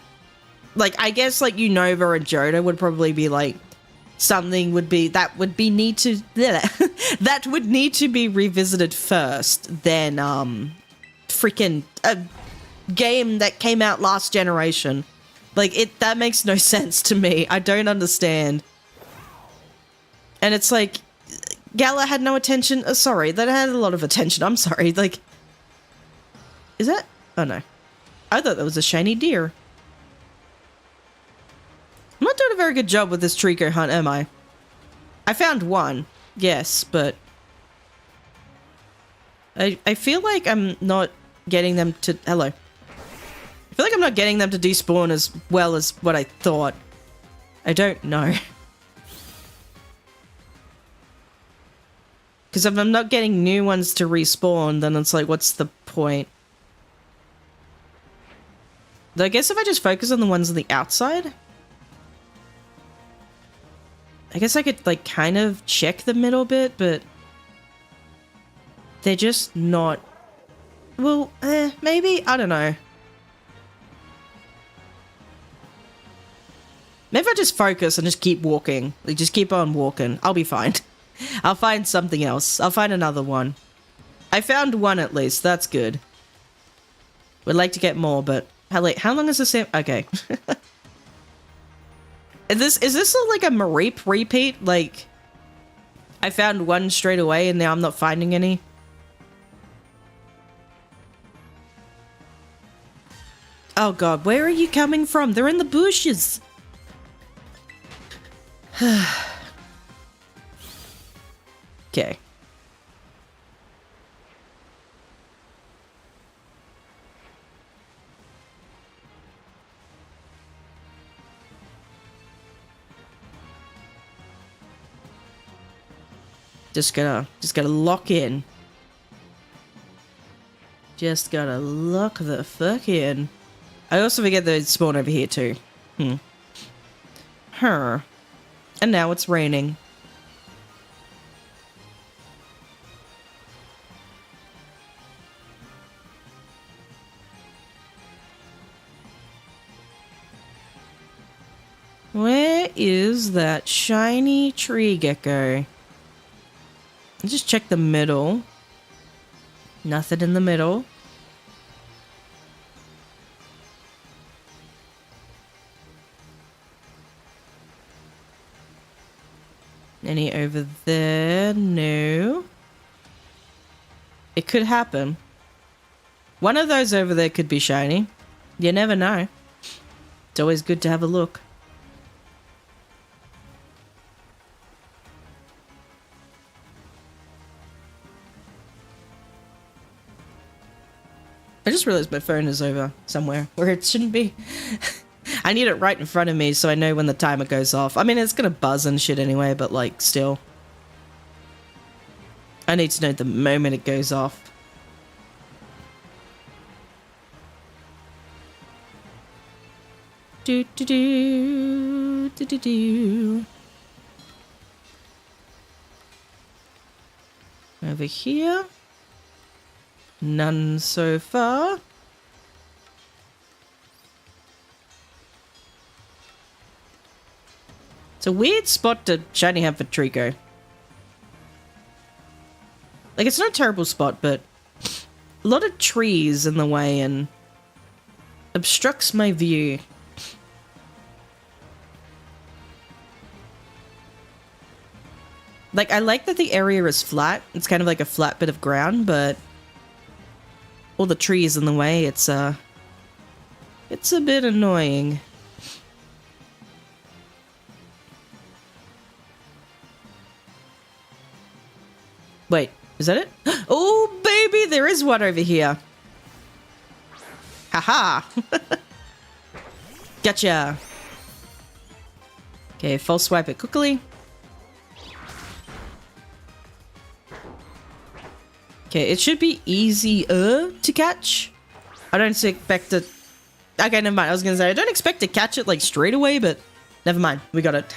like, I guess like Unova and Johto would probably be like, something would be, that would need to be revisited first, then freaking a game that came out last generation. Like, that makes no sense to me. I don't understand. And it's like, Gala had no attention. Sorry, that had a lot of attention. I'm sorry. Like, is that? Oh no. I thought that was a shiny deer. I'm not doing a very good job with this Trico hunt, am I? I found one, yes, but I feel like I'm not getting them to... Hello. I feel like I'm not getting them to despawn as well as what I thought. I don't know. Because if I'm not getting new ones to respawn, then it's like, what's the point? I guess if I just focus on the ones on the outside... I guess I could, like, kind of check the middle bit, but... they're just not... Well, maybe? I don't know. Maybe I just focus and just keep walking. Like, just keep on walking. I'll be fine. I'll find something else. I'll find another one. I found one at least. That's good. Would like to get more, but... How long is this? Okay. Is this like a Mareep repeat? Like, I found one straight away and now I'm not finding any? Oh god, where are you coming from? They're in the bushes. Okay. Just gotta lock in. Just gotta lock the fuck in. I also forget that it's spawn over here too. And now it's raining. Where is that shiny tree gecko? Just check the middle. Nothing in the middle. Any over there? No. It could happen. One of those over there could be shiny. You never know. It's always good to have a look. I just realized my phone is over somewhere where it shouldn't be. I need it right in front of me so I know when the timer goes off. I mean, it's gonna buzz and shit anyway, but like, still. I need to know the moment it goes off. Do do do do do do. Over here. None so far. It's a weird spot to shiny hunt for Trico. Like, it's not a terrible spot, but a lot of trees in the way and obstructs my view. Like, I like that the area is flat. It's kind of like a flat bit of ground, but all the trees in the way, it's a bit annoying. Wait, is that it? Oh, baby, there is one over here. Haha. Gotcha. Okay, false swipe it quickly. Okay, it should be easier to catch. I don't expect it. Okay, never mind. I was gonna say I don't expect to catch it like straight away, but never mind. We got it.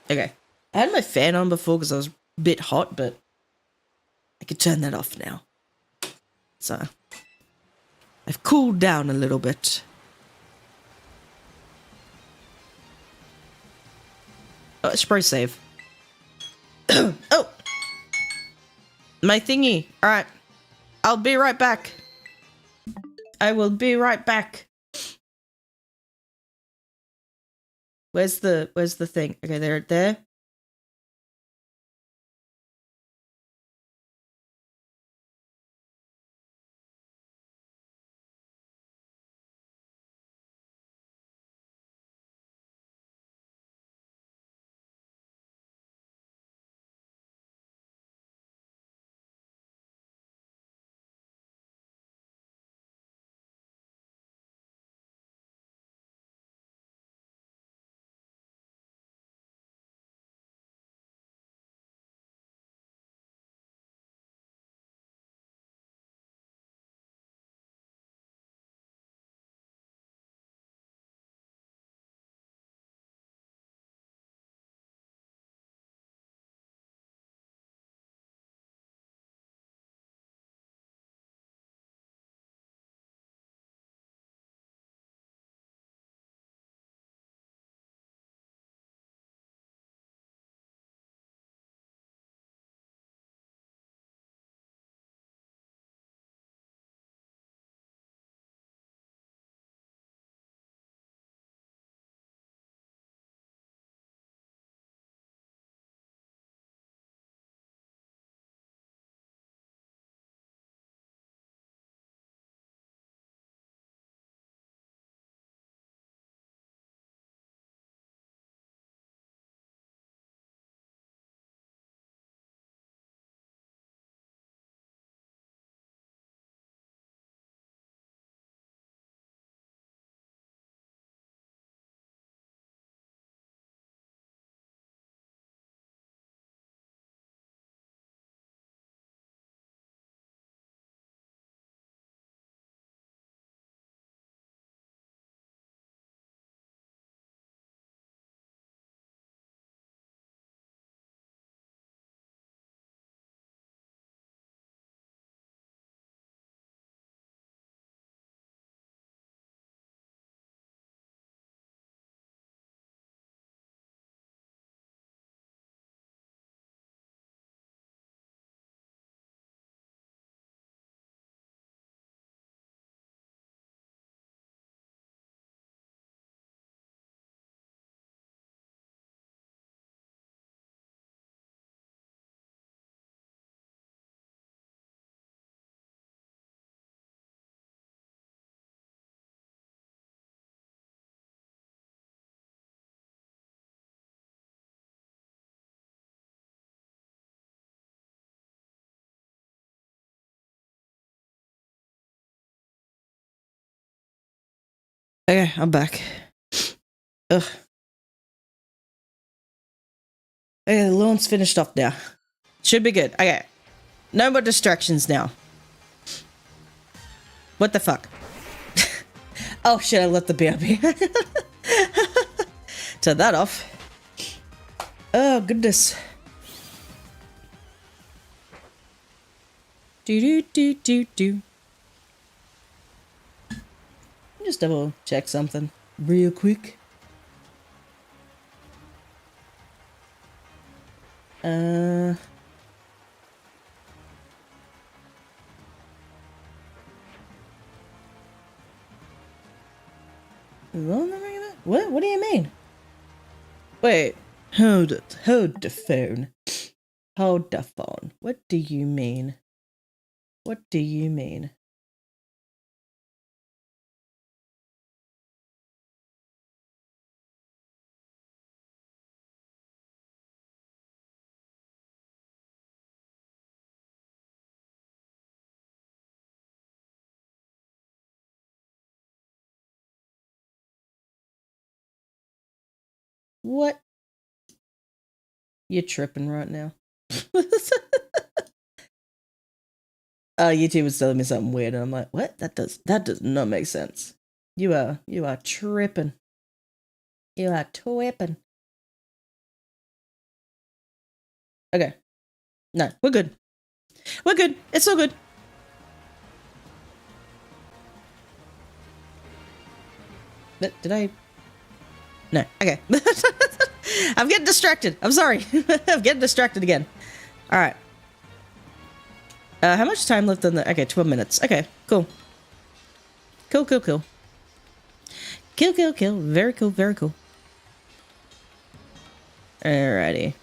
Okay. I had my fan on before because I was a bit hot, but I could turn that off now. So I've cooled down a little bit. Oh, spray save. Oh! My thingy. Alright. I'll be right back. I will be right back. Where's the thing? Okay, there. Okay, I'm back. Ugh. Okay, the lawn's finished off now. Should be good. Okay. No more distractions now. What the fuck? Oh shit, I let the beer be. Turn that off. Oh goodness. Do. Just double check something real quick. What? What do you mean? Wait. Hold it. Hold the phone. Hold the phone. What do you mean? What do you mean? What? You're tripping right now. YouTube was telling me something weird, and I'm like, what? That does not make sense. You are tripping. You are tripping. Okay. No, we're good. We're good. It's all good. But did I? No. Okay. I'm getting distracted. I'm sorry. I'm getting distracted again. All right. How much time left on the? Okay, 12 minutes. Okay, cool. Cool. Kill. Very cool. Very cool. Alrighty.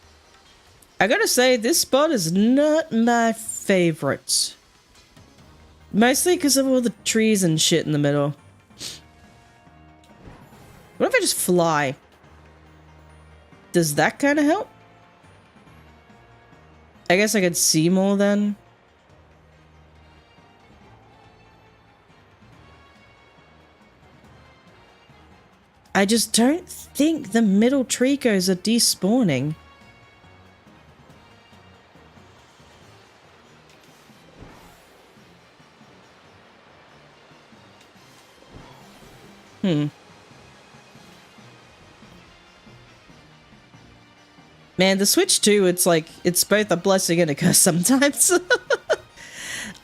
I gotta say, this spot is not my favorite. Mostly because of all the trees and shit in the middle. What if I just fly? Does that kind of help? I guess I could see more then. I just don't think the middle tricos are despawning. Man, the Switch 2, it's like, it's both a blessing and a curse sometimes.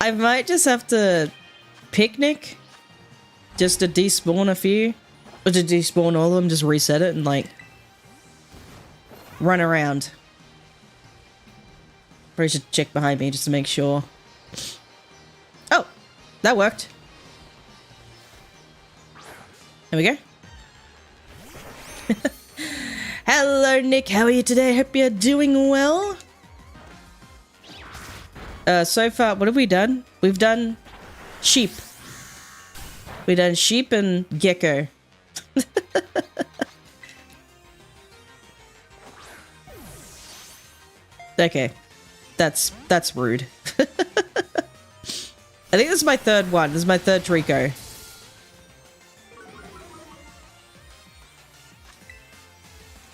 I might just have to picnic just to despawn a few. Or to despawn all of them, just reset it and like run around. Probably should check behind me just to make sure. Oh, that worked. There we go. Hello, Nick. How are you today? Hope you're doing well. So far, what have we done? We've done sheep. We've done sheep and gecko. Okay. That's rude. I think this is my third one. This is my third Trico.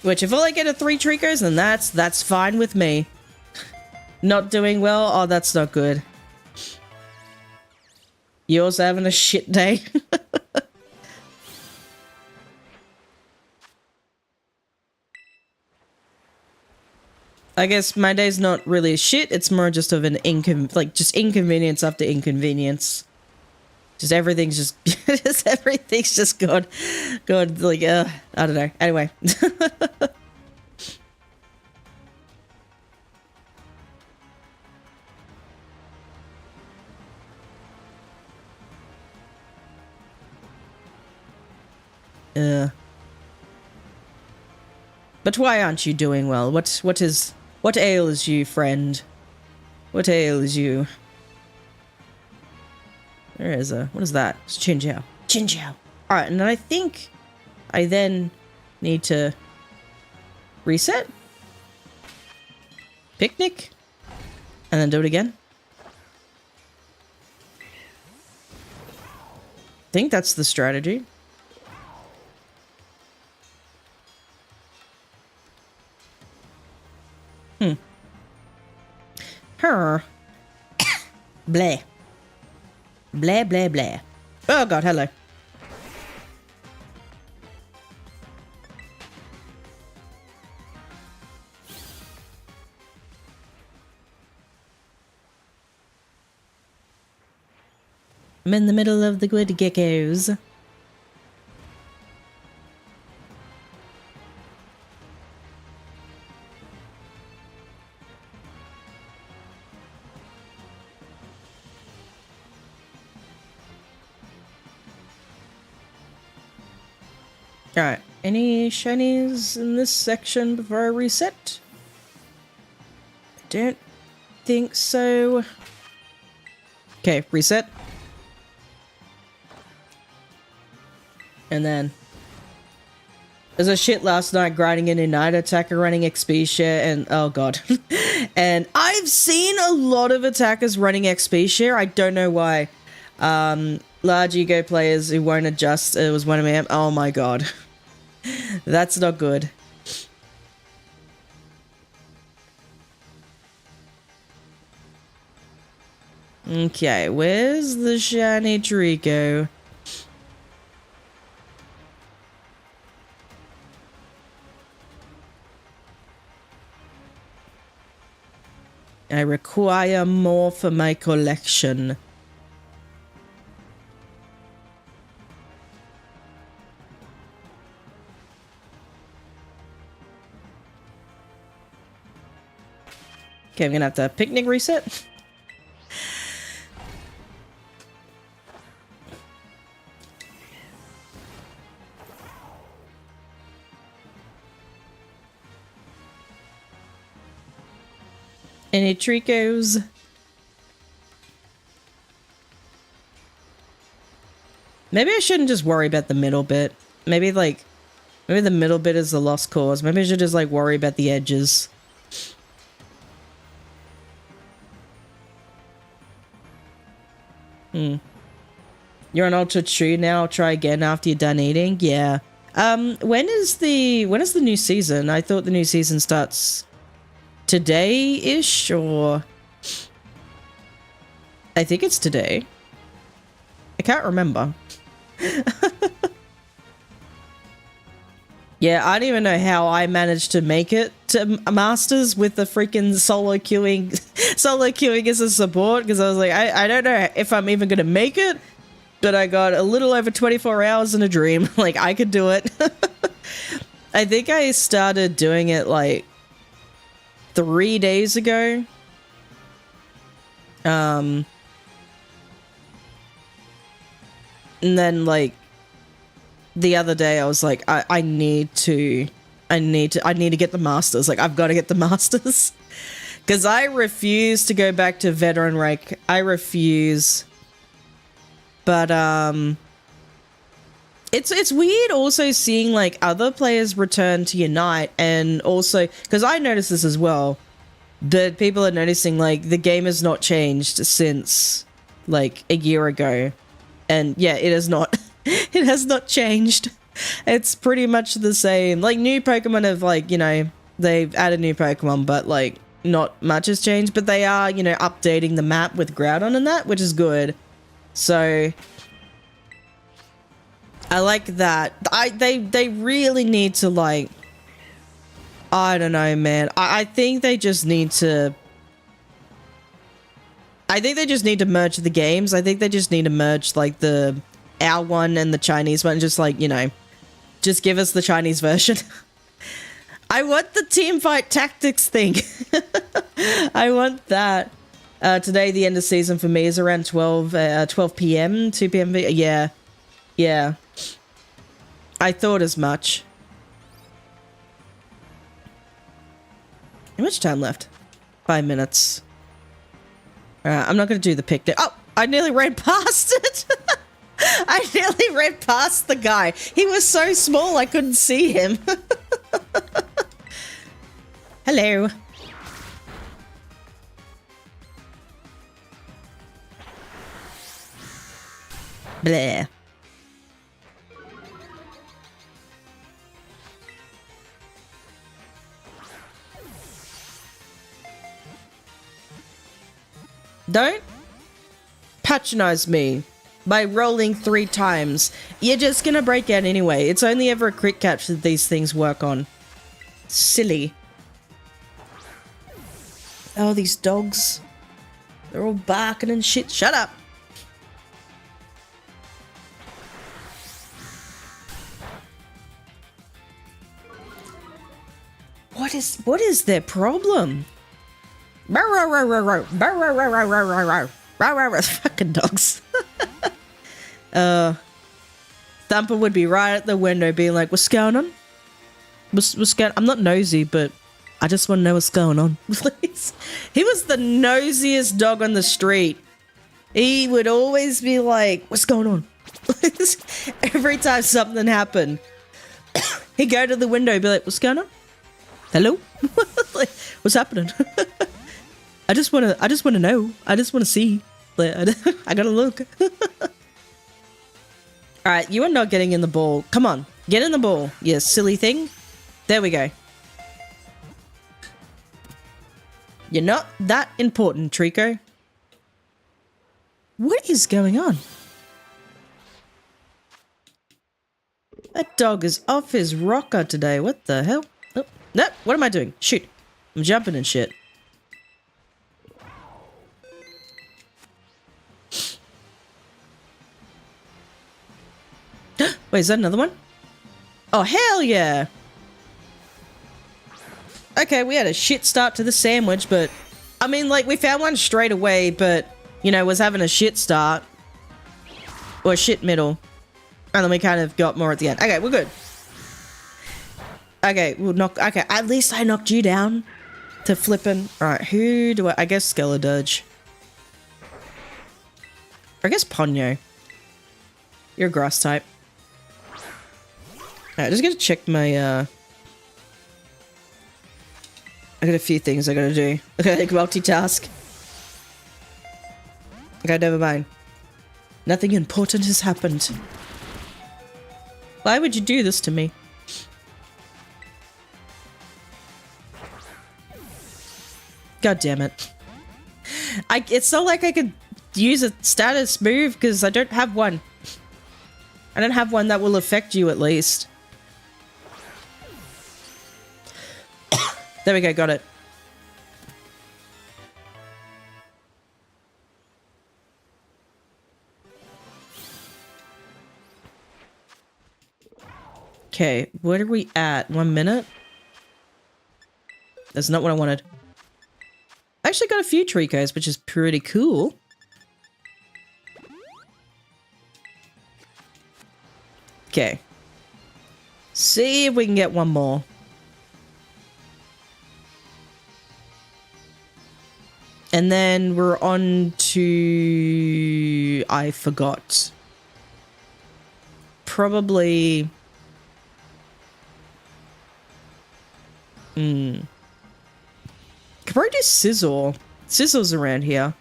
Which, if all I get are 3 Tricos, then that's fine with me. Not doing well? Oh, that's not good. You also having a shit day? I guess my day's not really shit. It's more just of an inconvenience after inconvenience. Just everything's just everything's just gone like I don't know. Anyway. But why aren't you doing well? What ails you, friend? What ails you? There is what is that? It's Chinjiao. Chinjiao. Alright, and I think I then need to reset? Picnic? And then do it again? I think that's the strategy. Her. Blah. Blah, blah, blah. Oh god, hello. I'm in the middle of the good geckos. Alright, any shinies in this section before I reset? I don't think so. Okay, reset. And then there's a shit last night grinding in Ignite attacker running XP share and oh god. And I've seen a lot of attackers running XP share. I don't know why. Large ego players who won't adjust. It was one of them. Oh my god. That's not good. Okay, where's the shiny Trico? I require more for my collection. Okay, I'm gonna have to picnic reset. Any Tricos? Maybe I shouldn't just worry about the middle bit. Maybe the middle bit is the lost cause. Maybe I should just like worry about the edges. You're on Ultra True now. I'll try again after you're done eating. Yeah. When is the new season? I thought the new season starts today-ish, or I think it's today. I can't remember. Yeah, I don't even know how I managed to make it to Masters with the freaking solo queuing as a support, because I was like, I don't know if I'm even gonna make it, but I got a little over 24 hours in a dream. Like, I could do it. I think I started doing it like 3 days ago. And then like the other day I was like, I need to get the Masters. Like, I've got to get the Masters. Because I refuse to go back to veteran rank. I refuse. But it's weird also seeing like other players return to Unite, and also because I noticed this as well, that people are noticing like the game has not changed since like a year ago. And yeah, it has not. It has not changed. It's pretty much the same. Like, new Pokemon have, like, you know, they've added new Pokemon, but like not much has changed. But they are, you know, updating the map with Groudon and that, which is good. So I like that. They really need to, like, I don't know, man. I think they just need to. I think they just need to merge the games. I think they just need to merge like our one and the Chinese one. Just like, you know, just give us the Chinese version. I want the team fight tactics thing. I want that. Today, the end of season for me is around 12 p.m., 2 p.m. Yeah. Yeah. I thought as much. How much time left? 5 minutes. I'm not going to do the picnic. Oh, I nearly ran past it. I nearly ran past the guy. He was so small I couldn't see him. Hello. Bleh. Don't patronize me by rolling 3 times. You're just gonna break out anyway. It's only ever a crit catch that these things work on. Silly. Oh, these dogs. They're all barking and shit. Shut up. What is their problem? Fucking dogs. Thumper would be right at the window being like, what's going on? What's going on? I'm not nosy, but I just want to know what's going on. Please. He was the nosiest dog on the street. He would always be like, what's going on? Every time something happened, he'd go to the window and be like, what's going on? Hello? Like, what's happening? I just want to know. I just want to see. Like, I gotta look. Alright, you are not getting in the ball. Come on, get in the ball, you silly thing. There we go. You're not that important, Trico. What is going on? That dog is off his rocker today. What the hell? Oh, no, what am I doing? Shoot. I'm jumping and shit. Wait, is that another one? Oh, hell yeah! Okay, we had a shit start to the sandwich, but... I mean, like, we found one straight away, but... You know, was having a shit start. Or a shit middle. And then we kind of got more at the end. Okay, we're good. Okay, we'll knock... Okay, at least I knocked you down. To flipping... Alright, who do I guess Skeledurge. I guess Ponyo. You're a grass type. Alright, just gonna check my, I got a few things I gotta do. Okay, multitask. Okay, never mind. Nothing important has happened. Why would you do this to me? God damn it. It's not like I could use a status move because I don't have one. I don't have one that will affect you at least. There we go, got it. Okay, what are we at? 1 minute? That's not what I wanted. I actually got a few Tricos, which is pretty cool. Okay. See if we can get one more. And then we're on to... I forgot. Probably... Could probably do Sizzle. Sizzle's around here.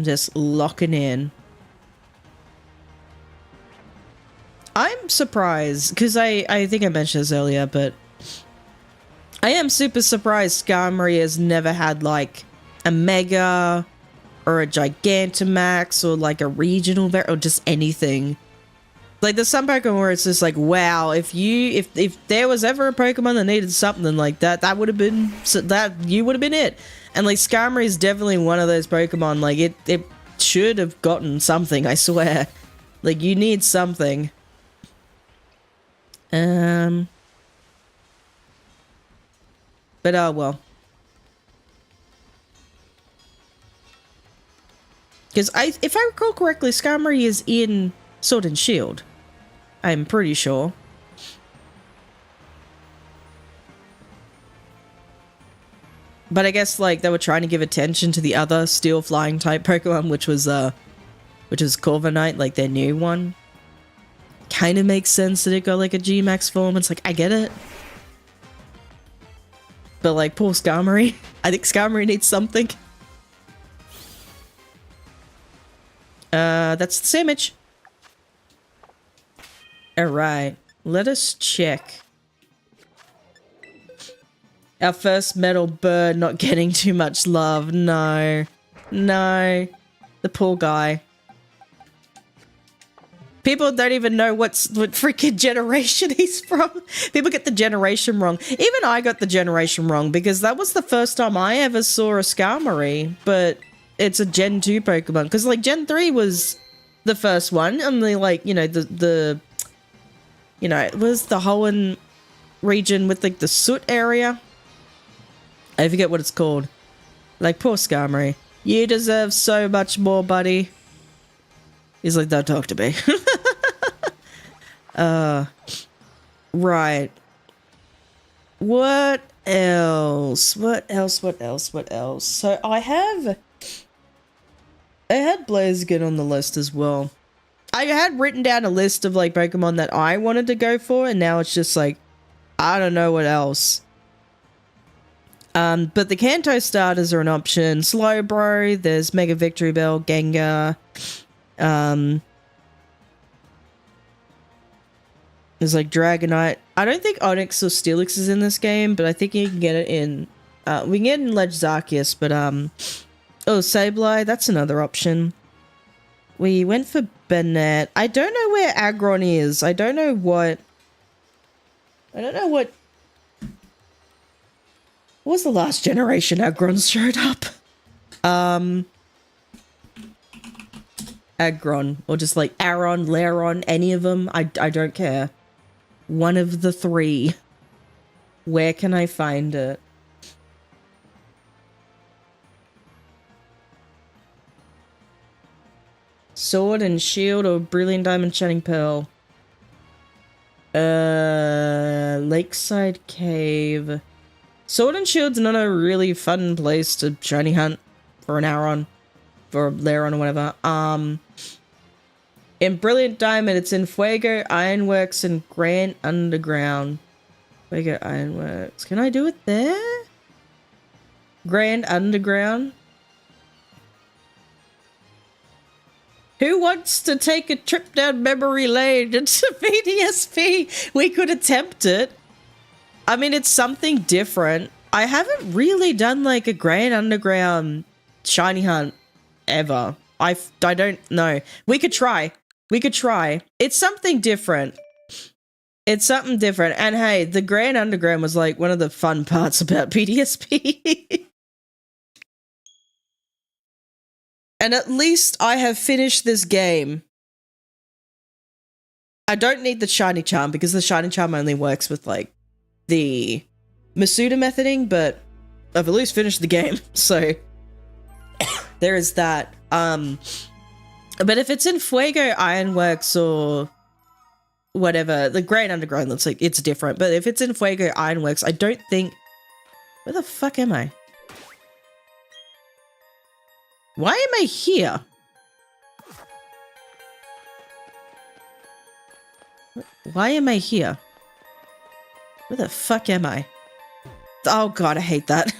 Just locking in. I'm surprised, because I think I mentioned this earlier, but I am super surprised Skarmory has never had, like, a Mega, or a Gigantamax, or, like, a regional, or just anything. Like, there's some Pokemon where it's just like, wow, if there was ever a Pokemon that needed something like that, that would have been, you would have been it. And, like, Skarmory is definitely one of those Pokemon, like, it should have gotten something, I swear. Like, you need something. But, oh, well. Because if I recall correctly, Skarmory is in Sword and Shield. I'm pretty sure. But I guess, like, they were trying to give attention to the other steel flying type Pokemon, which was Corviknight, like their new one. Kind of makes sense that it got, like, a G-Max form. It's like, I get it. But, like, poor Skarmory. I think Skarmory needs something. That's the sandwich. Alright, let us check. Our first metal bird not getting too much love. No. No. The poor guy. People don't even know what freaking generation he's from. People get the generation wrong. Even I got the generation wrong because that was the first time I ever saw a Skarmory. But it's a Gen 2 Pokemon. Because, like, Gen 3 was the first one. And, like, you know, You know, it was the Hoenn region with like the soot area. I forget what it's called. Like, poor Skarmory. You deserve so much more, buddy. He's like, don't talk to me. Right. What else? What else? So I had Blaziken on the list as well. I had written down a list of like Pokemon that I wanted to go for, and now it's just like, I don't know what else. But the Kanto starters are an option. Slowbro, there's Mega Victory Bell, Gengar. There's like Dragonite. I don't think Onix or Steelix is in this game, but I think you can get it in. We can get it in Ledge Zarkius, but oh, Sableye, that's another option. We went for Bennett. I don't know where Aggron is. I don't know what. What was the last generation Aggron showed up? Aggron, or just like Aron, Laron, any of them. I don't care. One of the three. Where can I find it? Sword and Shield or Brilliant Diamond Shining Pearl? Lakeside Cave. Sword and Shield's not a really fun place to shiny hunt for an Aron. For a Laron or whatever. In Brilliant Diamond, it's in Fuego, Ironworks, and Grand Underground. Fuego, Ironworks. Can I do it there? Grand Underground? Who wants to take a trip down memory lane into VDSP? We could attempt it. I mean, it's something different. I haven't really done like a Grand Underground shiny hunt ever. I don't know. We could try. It's something different. And hey, the Grand Underground was like one of the fun parts about PDSP. And at least I have finished this game. I don't need the shiny charm because the shiny charm only works with like the Masuda methoding, but I've at least finished the game. So there is that. But if it's in Fuego, Ironworks, or whatever, the Grand Underground looks like it's different. But if it's in Fuego, Ironworks, I don't think... Where the fuck am I? Why am I here? Why am I here? Where the fuck am I? Oh god, I hate that.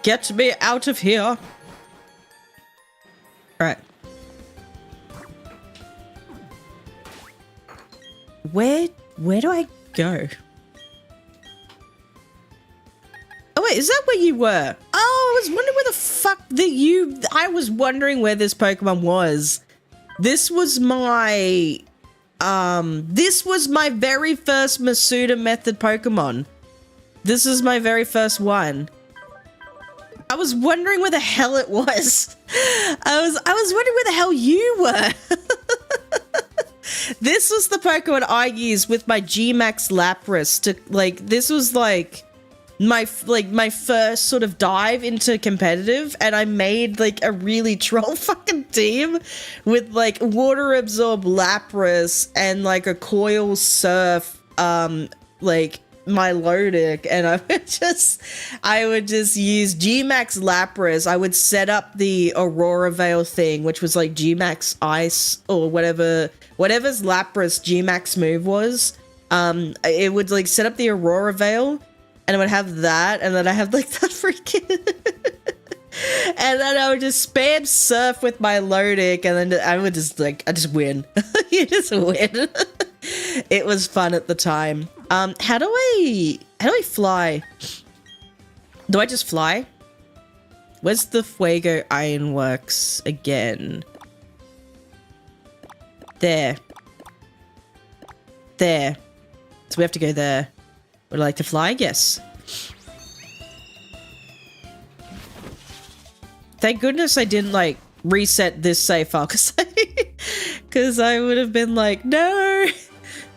Get me out of here. Alright. Where do I go? Oh wait, is that where you were? Oh, I was wondering where the fuck I was wondering where this Pokemon was. This was my very first Masuda method Pokemon. This is my very first one. I was wondering where the hell it was. I was wondering where the hell you were. This was the Pokemon I used with my G-Max Lapras to like, this was like my first sort of dive into competitive, and I made like a really troll fucking team with like water absorb Lapras and like a coil surf like Milotic, and I would just use G-Max Lapras. I would set up the Aurora Veil thing, which was like G-Max Ice or whatever's Lapras G-Max move was. It would like set up the Aurora Veil, and I would have that, and then I have like that freaking and then I would just spam surf with my Milotic, and then I would just like, I just win. You just win. It was fun at the time. How do I fly? Do I just fly? Where's the Fuego Ironworks again? There. So we have to go there. Would I like to fly? Yes. Thank goodness I didn't like reset this save file, because Because I would have been like, no!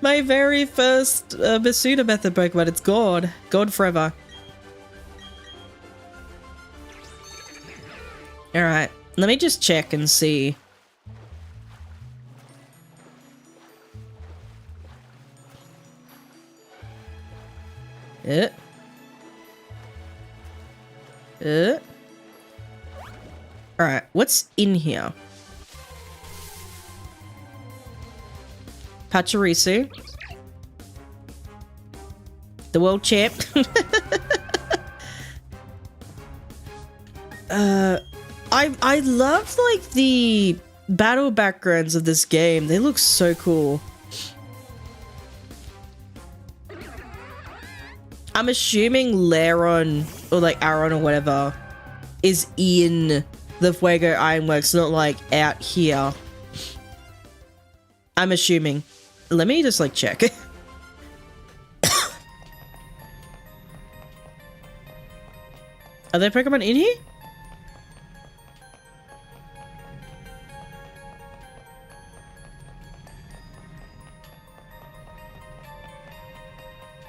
My very first Masuda method Pokemon, it's gone. Gone forever. Alright, let me just check and see. Alright, what's in here? Pachirisu. The world champ. I love like the battle backgrounds of this game. They look so cool. I'm assuming Lairon or like Aron or whatever is in the Fuego Ironworks, not like out here. I'm assuming. Let me just like check. Are there Pokemon in here?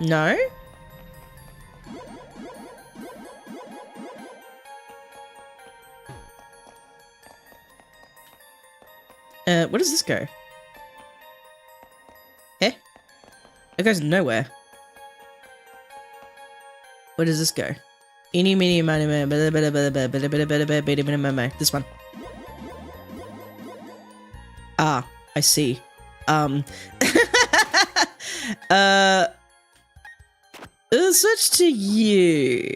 No? Where does this go? Eh? It goes nowhere. Where does this go? Eeny, meeny, miny, this one. Ah, I see. Switch to you.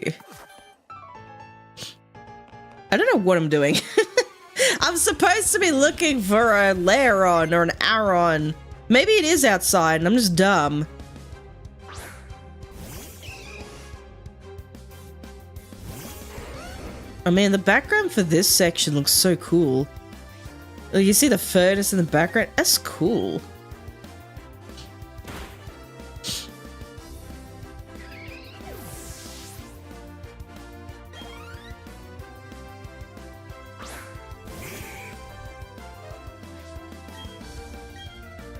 I don't know what I'm doing. I'm supposed to be looking for a Lairon or an Aron. Maybe it is outside and I'm just dumb. Oh man, the background for this section looks so cool. Oh, you see the furnace in the background? That's cool.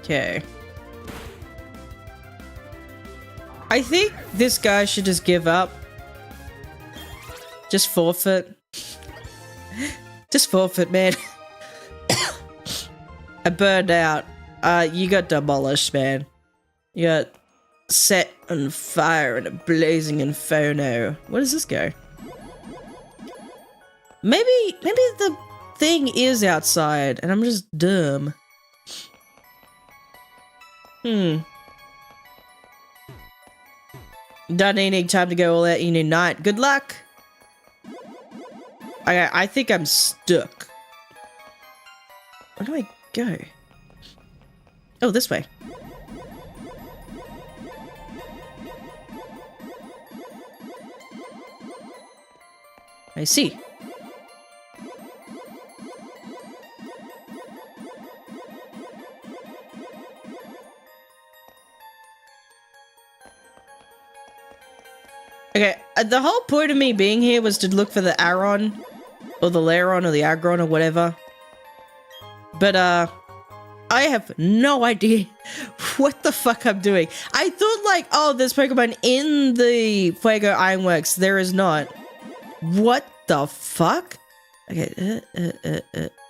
Okay. I think this guy should just give up. Just forfeit. Just forfeit, man. I burned out. You got demolished, man. You got set on fire in a blazing inferno. Where does this go? Maybe the thing is outside and I'm just dumb. Don't need time to go all out in a night. Good luck. I think I'm stuck. Where do I go? Oh, this way. I see. Okay, the whole point of me being here was to look for the Aron, or the Lairon, or the Agron, or whatever. But, I have no idea what the fuck I'm doing. I thought, like, oh, there's Pokemon in the Fuego Ironworks. There is not. What the fuck? Okay, no.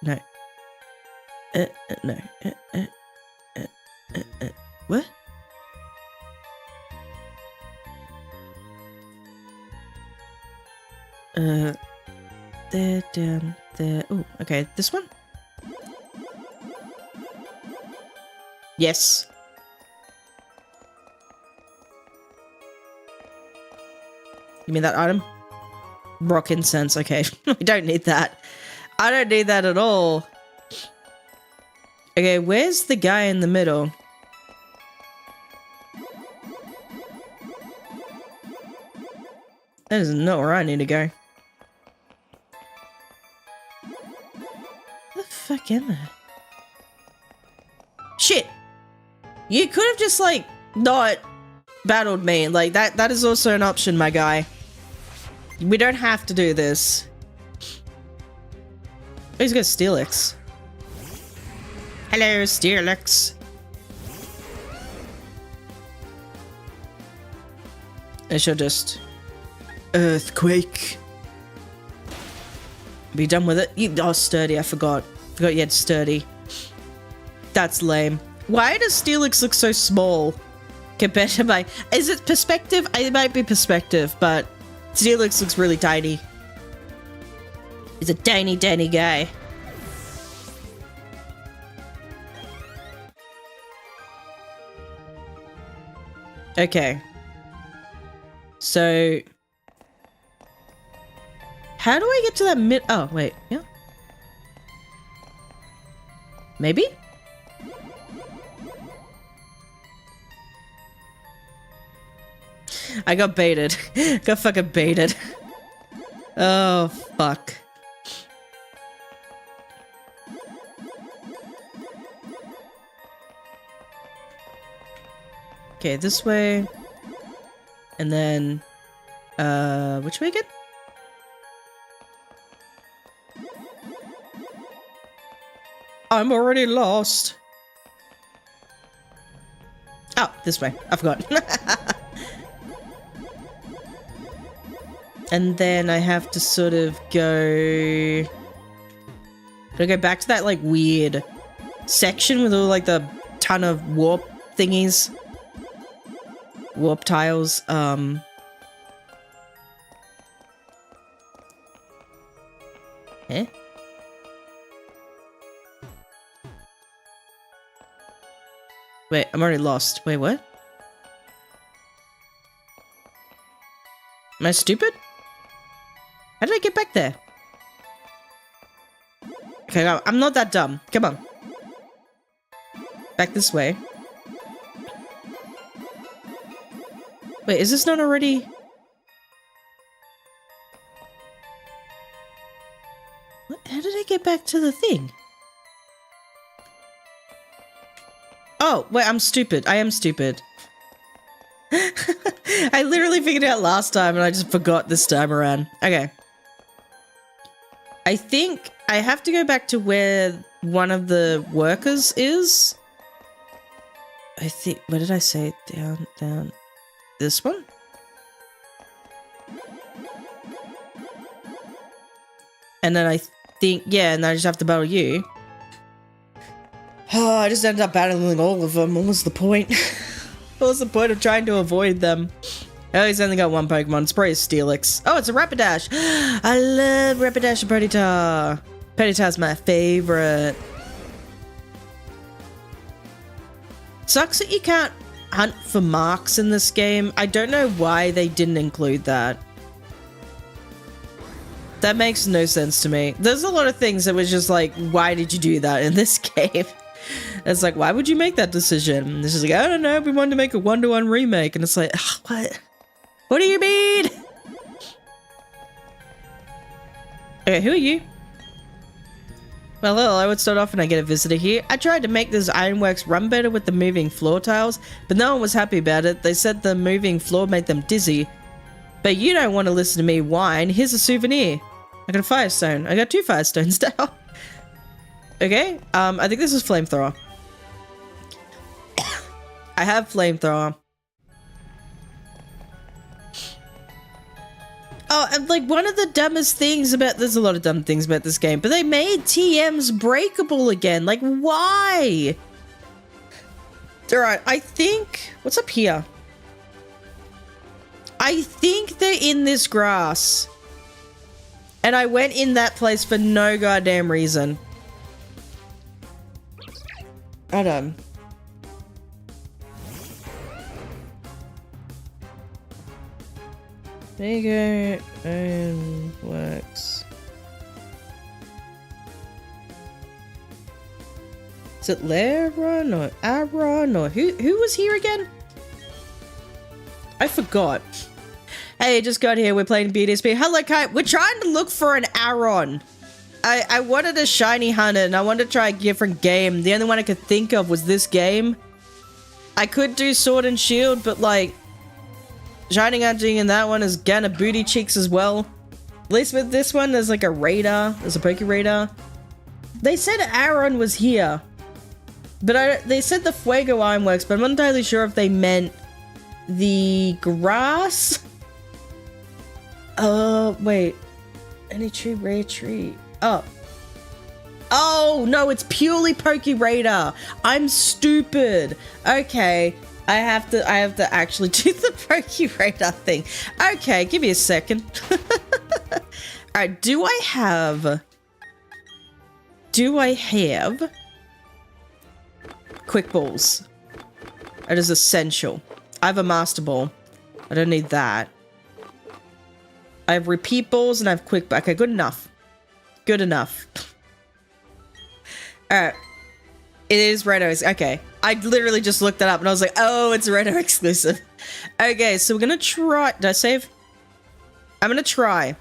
No. What? There, down there. Oh, okay, this one? Yes. Give me that item. Rock incense, okay. I don't need that. I don't need that at all. Okay, where's the guy in the middle? That is not where I need to go. Where the fuck am I? Shit! You could have just, like, not battled me. Like, that is also an option, my guy. We don't have to do this. Oh, he's got Steelix. Hello, Steelix. I shall just earthquake. Be done with it. Oh, sturdy. I forgot. Forgot you had sturdy. That's lame. Why does Steelix look so small compared to my... Is it perspective? It might be perspective, but Steelix looks really tiny. He's a tiny guy. Okay. So... How do I get to that mid... Oh, wait. Yeah. Maybe? I got baited. Got fucking baited. Oh, fuck. Okay, this way. And then... which way again? I'm already lost. Oh, this way. I forgot. And then I have to sort of go... Do I go back to that, like, weird section with all, like, the ton of warp thingies? Warp tiles. Eh? Wait, I'm already lost. Wait, what? Am I stupid? How did I get back there? Okay, I'm not that dumb. Come on. Back this way. Wait, is this not already... What? How did I get back to the thing? Oh, wait, I'm stupid. I am stupid. I literally figured it out last time and I just forgot this time around. Okay. I think I have to go back to where one of the workers is. I think... What did I say? Down... This one? And then I think... Yeah, and I just have to battle you. Oh, I just ended up battling all of them. What was the point? What was the point of trying to avoid them? Oh, he's only got one Pokemon. It's probably a Steelix. Oh, it's a Rapidash. I love Rapidash and Ponyta. Ponyta's my favorite. Sucks that you can't hunt for marks in this game. I don't know why they didn't include that. That makes no sense to me. There's a lot of things that was just like, why did you do that in this game? It's like, why would you make that decision? And it's just like, I don't know, we wanted to make a 1-to-1 remake. And it's like, what? What do you mean? Okay, who are you? Well, hello, I would start off and I get a visitor here. I tried to make this ironworks run better with the moving floor tiles, but no one was happy about it. They said the moving floor made them dizzy. But you don't want to listen to me whine. Here's a souvenir. I got a firestone. I got 2 firestones now. Okay, I think this is flamethrower. I have flamethrower. Oh, and like one of the dumbest things about... There's a lot of dumb things about this game, but they made TMs breakable again. Like, why? Alright, I think... What's up here? I think they're in this grass. And I went in that place for no goddamn reason. Hold on. There you go. And works. Is it Laron or Aaron or who was here again? I forgot. Hey, just got here. We're playing BDSP. Hello, Kai. We're trying to look for an Aaron. I wanted a shiny hunter and I wanted to try a different game. The only one I could think of was this game. I could do Sword and Shield, but like shiny hunting in that one is kind of booty cheeks as well. At least with this one, there's like a radar. There's a Poke Radar. They said Aaron was here. But they said the Fuego Ironworks, but I'm not entirely sure if they meant the grass. Wait. Any tree, rare tree. Oh. Oh, no, it's purely Poke Radar. I'm stupid. Okay. I have to actually do the Poke Radar thing. Okay, give me a second. Alright, do I have quick balls? That is essential. I have a master ball. I don't need that. I have repeat balls and I have quick. Okay, good enough. Good enough. Alright. It is Redo. Okay. I literally just looked that up and I was like, oh, it's Redo exclusive. Okay, so we're gonna try. Did I save? I'm gonna try.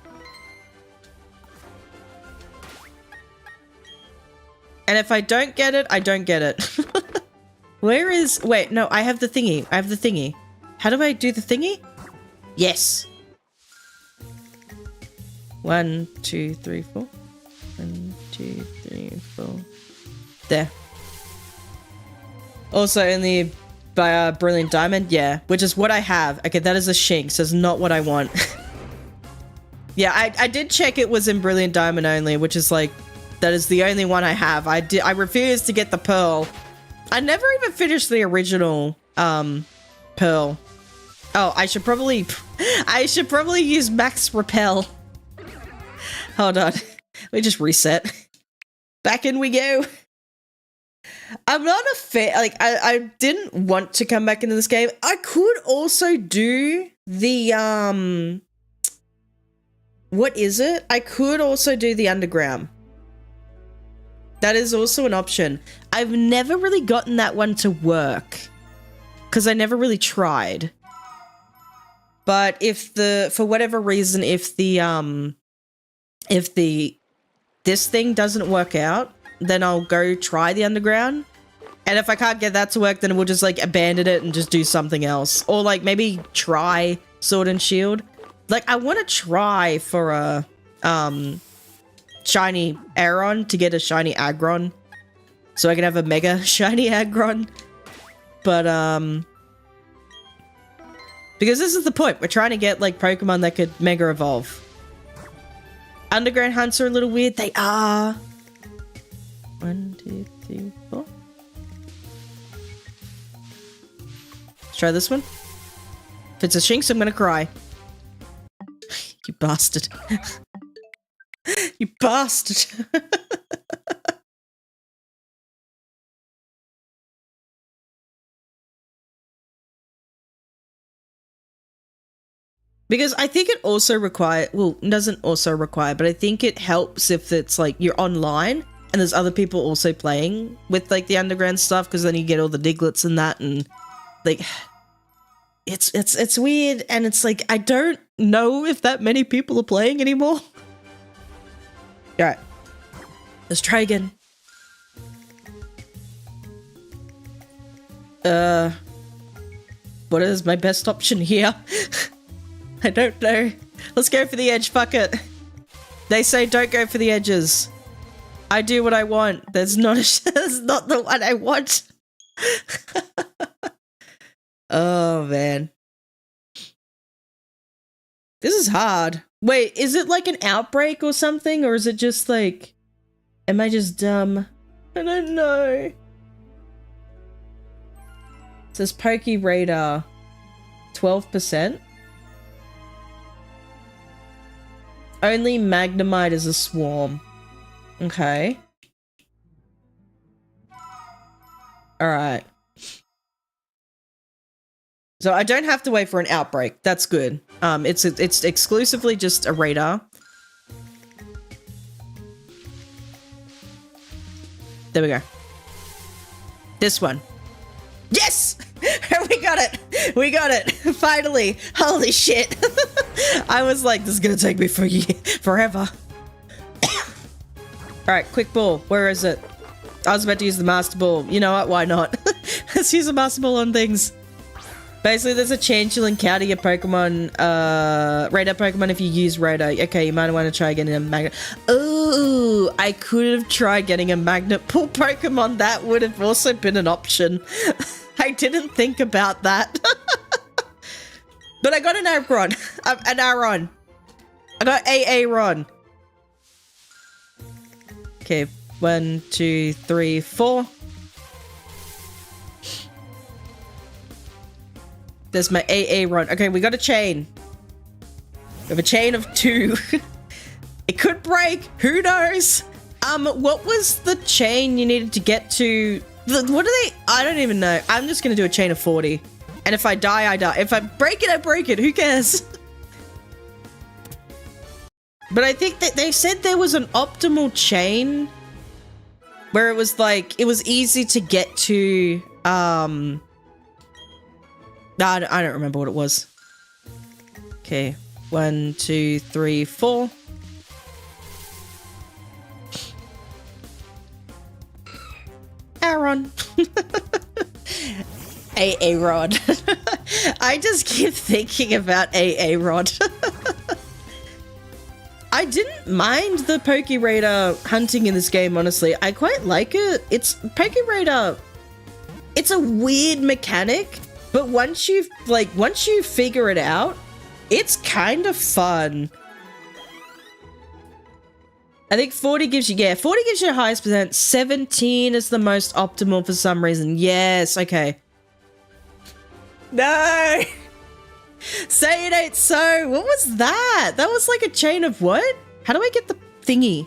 And if I don't get it, I don't get it. Where is... Wait, no, I have the thingy. I have the thingy. How do I do the thingy? Yes. 1, 2, 3, 4. 1, 2, 3, 4. There. Also in the Brilliant Diamond, yeah, which is what I have. Okay, that is a Shinx, so it's not what I want. Yeah, I did check it was in Brilliant Diamond only, which is like, that is the only one I have. I refused to get the Pearl. I never even finished the original Pearl. Oh, I should probably use Max Repel. Hold on. Let me just reset. Back in we go. I'm not a fan. Like, I didn't want to come back into this game. I could also do the, what is it? I could also do the underground. That is also an option. I've never really gotten that one to work because I never really tried. But if for whatever reason, if this thing doesn't work out, then I'll go try the underground. And if I can't get that to work, then we'll just like abandon it and just do something else. Or like maybe try Sword and Shield. Like I want to try for a shiny Aeron to get a shiny Aggron. So I can have a mega shiny Aggron. But because this is the point. We're trying to get like Pokemon that could mega evolve. Underground hunts are a little weird. They are. 1, 2, 3, 4. Let's try this one. If it's a Shinx, I'm gonna cry. You bastard. You bastard. Because I think it also require, well, it doesn't also require, but I think it helps if it's like you're online and there's other people also playing with like the underground stuff, because then you get all the Digletts and that, and like it's weird, and it's like I don't know if that many people are playing anymore. All right, let's try again. What is my best option here? I don't know. Let's go for the edge. Fuck it. They say don't go for the edges. I do what I want. That's not the one I want. Oh, man. This is hard. Wait, is it like an outbreak or something? Or is it just like... Am I just dumb? I don't know. It says Poke Radar. 12%. Only Magnemite is a swarm. Okay. Alright. So I don't have to wait for an outbreak. That's good. It's exclusively just a radar. There we go. This one. Yes! We got it! We got it! Finally! Holy shit! I was like, this is gonna take me forever. Alright, quick ball. Where is it? I was about to use the master ball. You know what? Why not? Let's use the master ball on things. Basically, there's a chance you'll encounter your Pokemon, radar Pokemon if you use radar. Okay, you might want to try getting a magnet. Oh, I could have tried getting a magnet pull Pokemon. That would have also been an option. I didn't think about that. But I got an Aron. An Aron. I got a Ron. Okay, 1, 2, 3, 4. There's my AA run. Okay, we got a chain. We have a chain of 2. It could break. Who knows? What was the chain you needed to get to? What are they? I don't even know. I'm just going to do a chain of 40. And if I die, I die. If I break it, I break it. Who cares? But I think that they said there was an optimal chain where it was like, it was easy to get to, I don't remember what it was. Okay, 1, 2, 3, 4. Aaron. AA Rod. I just keep thinking about AA Rod. I didn't mind the Pokeraider hunting in this game, honestly. I quite like it. It's Pokeraider. It's a weird mechanic, but once you figure it out, it's kind of fun. I think 40 gives you, 40 gives you the highest percent. 17 is the most optimal for some reason. Yes, okay. No! Say it ain't so. What was that? That was like a chain of what? How do I get the thingy?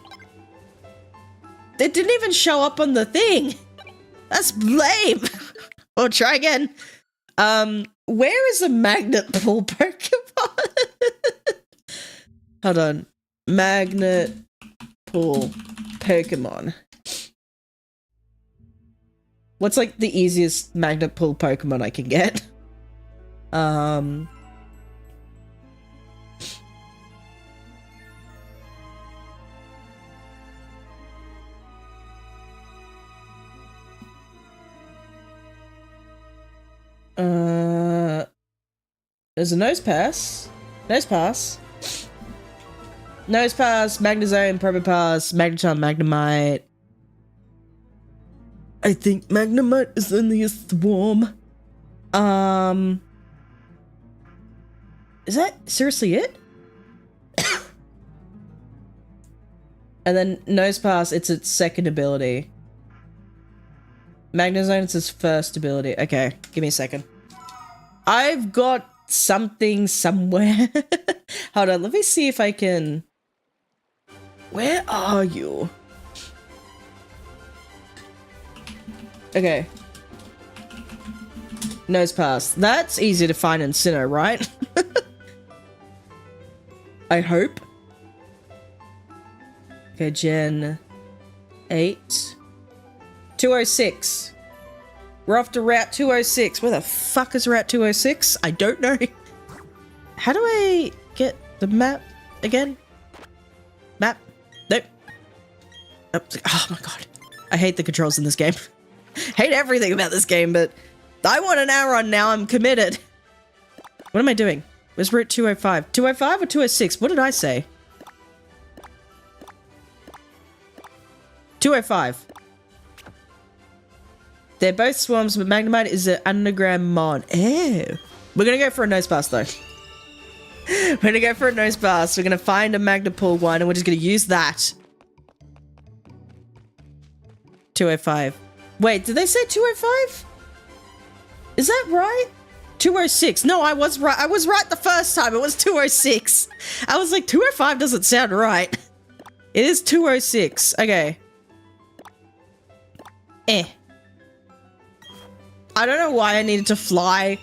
It didn't even show up on the thing. That's lame. We'll try again. Where is a magnet pull Pokemon? Hold on. Magnet pull Pokemon. What's like the easiest magnet pull Pokemon I can get? There's a Nose Pass. Nose Pass. Nose Pass, Magnezone, Probopass, Magneton, Magnemite. I think Magnemite is only a Swarm. Is that seriously it? And then Nose Pass, it's its second ability. Magnezone, it's its first ability. Okay, give me a second. I've got something somewhere. Hold on, let me see if I can... Where are you? Okay. Nose Pass. That's easy to find in Sinnoh, right? I hope. Okay, Gen 8. 206. We're off to Route 206. Where the fuck is Route 206? I don't know. How do I get the map again? Map? Nope. Oh my god. I hate the controls in this game. Hate everything about this game, but I want an Aron now. I'm committed. What am I doing? Where's Route 205? 205 or 206? What did I say? 205. They're both swarms, but Magnemite is an underground mon. Ew. We're gonna go for a Nose Pass, though. We're gonna go for a Nose Pass. We're gonna find a Magnepool one, and we're just gonna use that. 205. Wait, did they say 205? Is that right? 206. No, I was right. I was right the first time. It was 206. I was like, 205 doesn't sound right. It is 206. Okay. I don't know why I needed to fly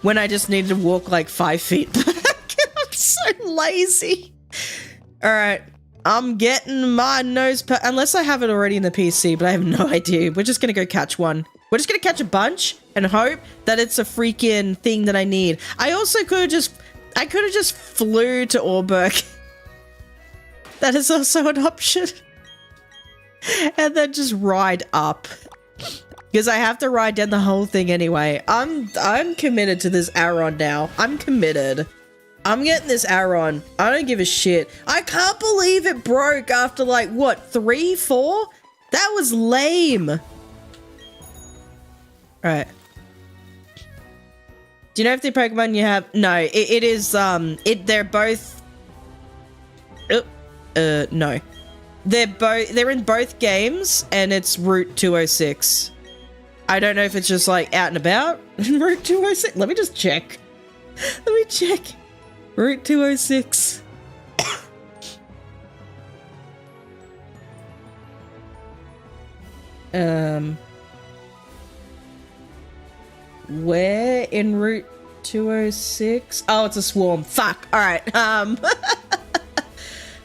when I just needed to walk like 5 feet back. I'm so lazy. Alright. I'm getting my Nose Pass. Unless I have it already in the PC, but I have no idea. We're just gonna go catch one. We're just gonna catch a bunch and hope that it's a freaking thing that I need. I also could have just flew to Orberg. That is also an option. And then just ride up. Because I have to ride down the whole thing anyway. I'm committed to this Aron now. I'm committed. I'm getting this Aron. I don't give a shit. I can't believe it broke after like, what, 3, 4? That was lame. Alright. Do you know if the Pokemon you have? No, it is, they're both... no. They're in both games, and it's Route 206. I don't know if it's just like out and about in Route 206. Let me just check. Let me check. Route 206. Where in Route 206? Oh, it's a swarm. Fuck. All right.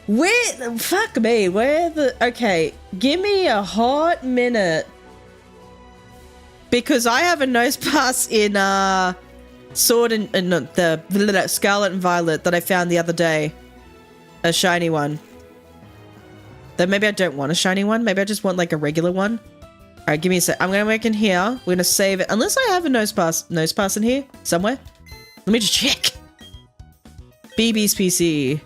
Where? Fuck me. Where the? Okay, give me a hot minute. Because I have a nose pass in Sword and not the Scarlet and Violet that I found the other day. A shiny one. Then maybe I don't want a shiny one. Maybe I just want like a regular one. All right, give me a sec. I'm gonna work in here. We're gonna save it. Unless I have a nose pass in here somewhere. Let me just check. BB's PC.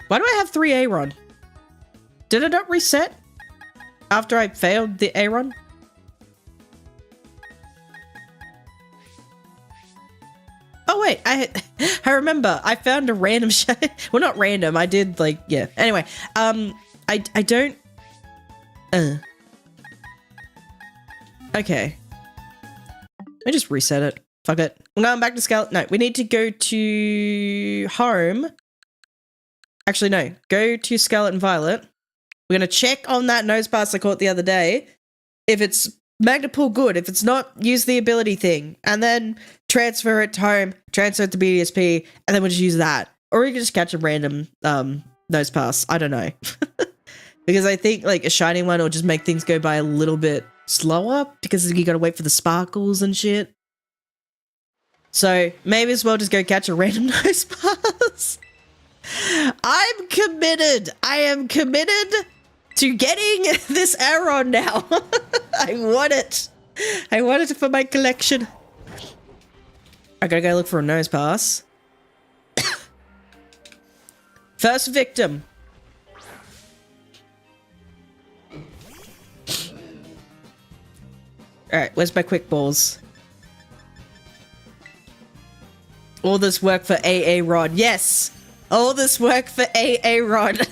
Why do I have 3 Aron? Did it not reset after I failed the Aron? Oh wait, I remember. I found a random well, not random. I did like, yeah. Anyway, I don't. Okay. Let me just reset it. Fuck it. I'm going back to Scarlet. No, we need to go to home. Actually, no. Go to Scarlet and Violet. We're going to check on that nose pass I caught the other day. If it's Magnet Pull, good. If it's not, use the ability thing. And then transfer it to home, transfer it to BDSP, and then we'll just use that. Or we can just catch a random nose pass. I don't know. Because I think like a shiny one will just make things go by a little bit slower because you got to wait for the sparkles and shit. So maybe as well just go catch a random nose pass. I'm committed. I am committed to getting this Aron now. I want it. I want it for my collection. I gotta go look for a nose pass. First victim. Alright, where's my quick balls? All this work for AA Rod. Yes! All this work for AA Rod.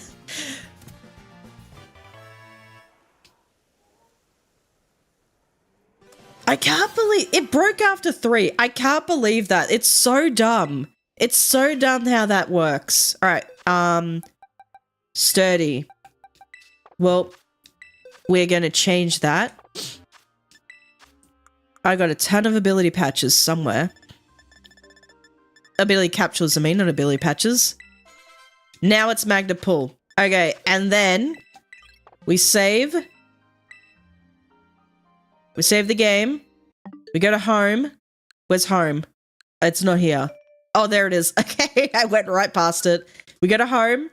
I can't believe it broke after 3. I can't believe that. It's so dumb. It's so dumb how that works. All right. Sturdy. Well, we're going to change that. I got a ton of ability patches somewhere. Ability capsules, I mean, not ability patches. Now it's Magnet Pull. Okay, and then we save. We save the game. We go to home. Where's home? It's not here. Oh, there it is. Okay, I went right past it. We go to home.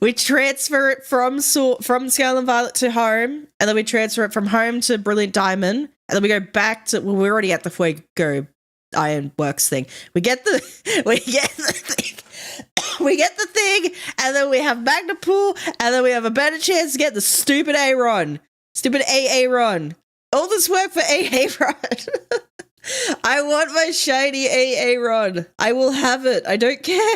We transfer it from Scarlet and Violet to home, and then we transfer it from home to Brilliant Diamond, and then we go back to, well, we're already at the Fuego Ironworks thing. We get the thing. We get the thing, and then we have Magnet Pull, and then we have a better chance to get the stupid Aron. Stupid AA Ron. All this work for AA Ron. I want my shiny AA Ron. I will have it. I don't care.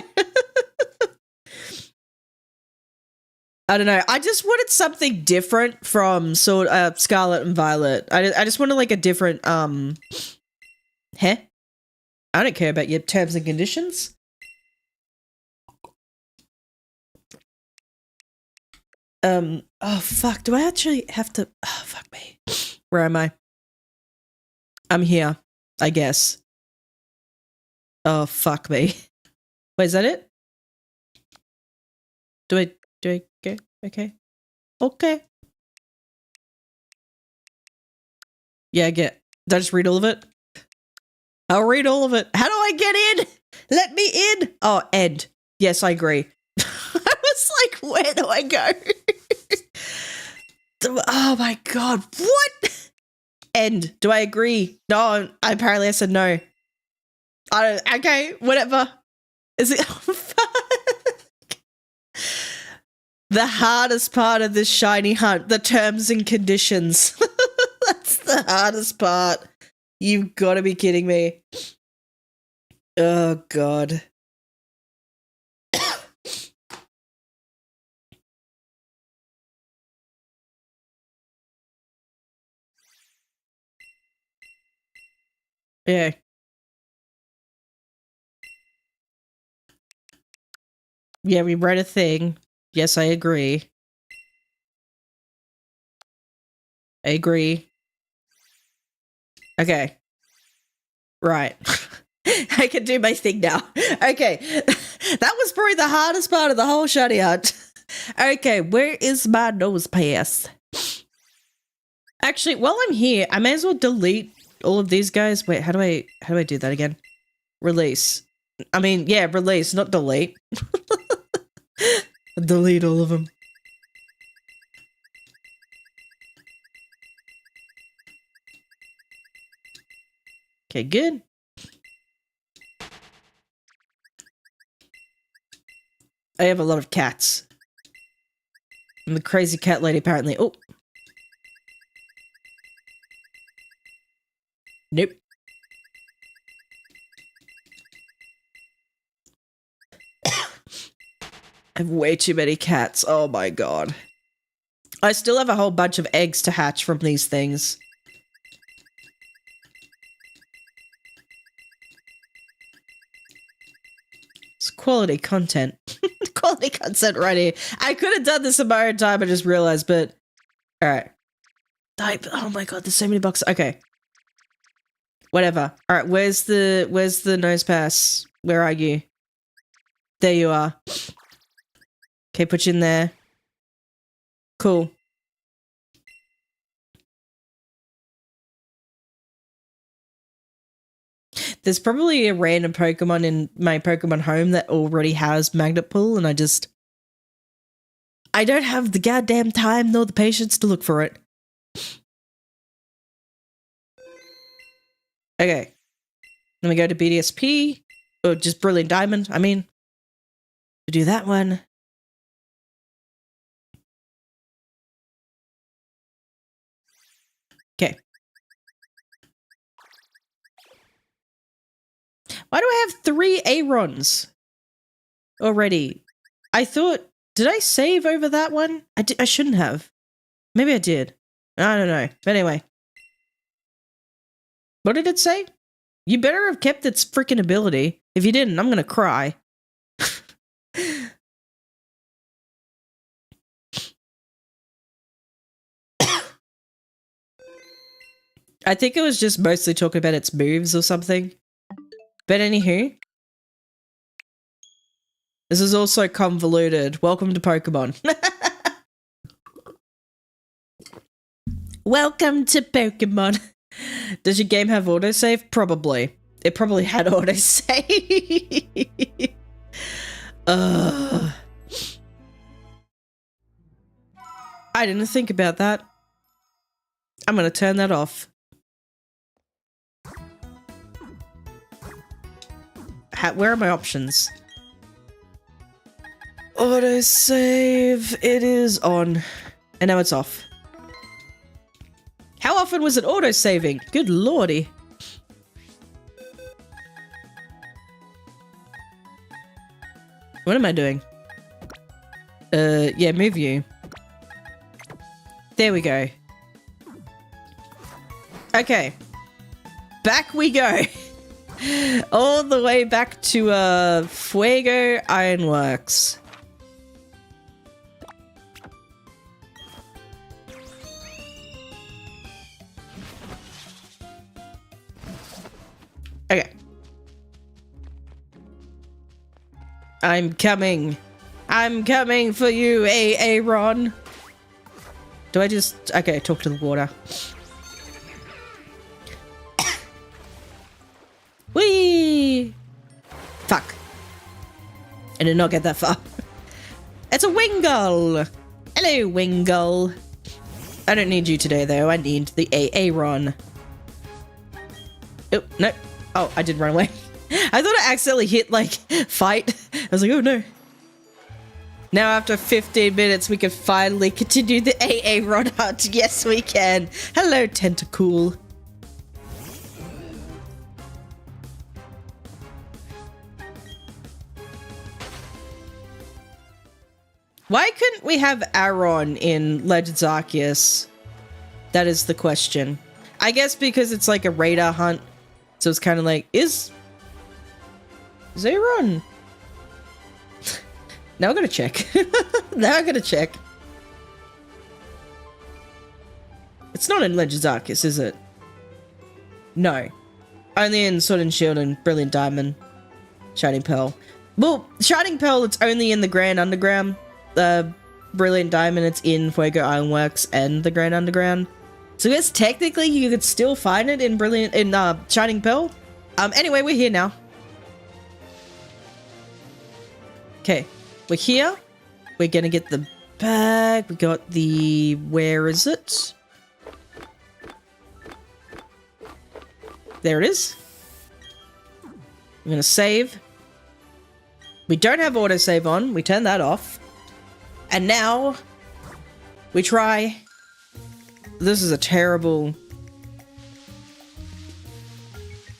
I don't know. I just wanted something different from Scarlet and Violet. I just wanted like a different I don't care about your terms and conditions. Oh fuck, do I actually have to, oh fuck me. Where am I? I'm here, I guess. Oh fuck me. Wait, is that it? Do I go? Okay. Okay. Yeah, did I just read all of it? I'll read all of it. How do I get in? Let me in. Oh, end. Yes, I agree. I was like, where do I go? Oh my god, what? End. Do I agree? No, apparently I said no. I don't, okay, whatever. Is it? Oh, fuck. The hardest part of this shiny hunt, the terms and conditions. That's the hardest part. You've got to be kidding me. Oh, God. Yeah. Yeah, we read a thing. Yes, I agree. I agree. Okay. Right. I can do my thing now. Okay. That was probably the hardest part of the whole shiny hunt. Okay, where is my nose pass? Actually, while I'm here, I may as well delete all of these guys. Wait, how do I do that again? Release. I mean, yeah, release, not delete. Delete all of them. Okay, good. I have a lot of cats. I'm the crazy cat lady, apparently. Oh. Nope. I have way too many cats. Oh my god. I still have a whole bunch of eggs to hatch from these things. It's quality content. Quality content right here. I could have done this in my own time, I just realized, but... Alright. Oh my god, there's so many boxes. Okay. Whatever. Alright, where's the nose pass? Where are you? There you are. Okay, put you in there. Cool. There's probably a random Pokemon in my Pokemon home that already has Magnet Pull, and I don't have the goddamn time nor the patience to look for it. Okay. Let me go to BDSP. Or just Brilliant Diamond, I mean. To do that one. Okay. Why do I have 3 Arons already? I thought... Did I save over that one? I shouldn't have. Maybe I did. I don't know. But anyway. What did it say? You better have kept its freaking ability. If you didn't, I'm gonna cry. I think it was just mostly talking about its moves or something. But anywho. This is also convoluted. Welcome to Pokemon. Welcome to Pokemon. Does your game have autosave? Probably. It probably had autosave. I didn't think about that. I'm gonna turn that off. Where are my options? Autosave. It is on. And now it's off. How often was it auto-saving? Good lordy. What am I doing? Yeah, move you. There we go. Okay. Back we go. All the way back to, Fuego Ironworks. Okay. I'm coming. I'm coming for you, Aaron. Do I just... Okay, talk to the water. Whee! Fuck. I did not get that far. It's a Wingull! Hello, Wingull. I don't need you today, though. I need the AA run. Oh, no. Oh, I did run away. I thought I accidentally hit, like, fight. I was like, oh, no. Now, after 15 minutes, we can finally continue the AA run hunt. Yes, we can. Hello, Tentacool. Why couldn't we have Aaron in Legends Arceus? That is the question. I guess because it's like a radar hunt. So it's kind of like, is Aaron? Now I gotta check. Now I gotta check. It's not in Legends Arceus, is it? No. Only in Sword and Shield and Brilliant Diamond. Shining Pearl. Well, Shining Pearl, it's only in the Grand Underground. Brilliant Diamond, it's in Fuego Ironworks and the Grand Underground. So I guess technically you could still find it in Shining Pearl. Anyway, we're here now. Okay, we're here. We're gonna get the bag. We got the... Where is it? There it is. We're gonna save. We don't have autosave on. We turn that off. And now, we try. This is a terrible...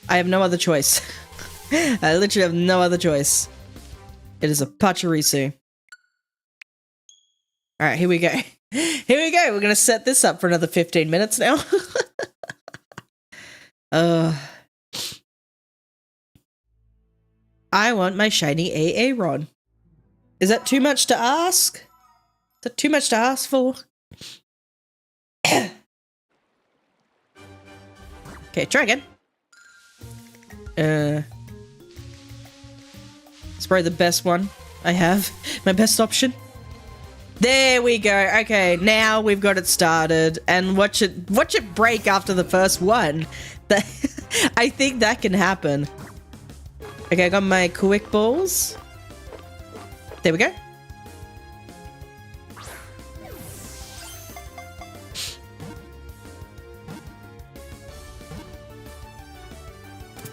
I have no other choice. I literally have no other choice. It is a Pachirisu. Alright, here we go. Here we go. We're gonna set this up for another 15 minutes now. I want my shiny AA rod. Is that too much to ask? Is that too much to ask for? Okay, try again. It's probably the best one I have. My best option. There we go. Okay, now we've got it started. And watch it break after the first one. I think that can happen. Okay, I got my quick balls. There we go.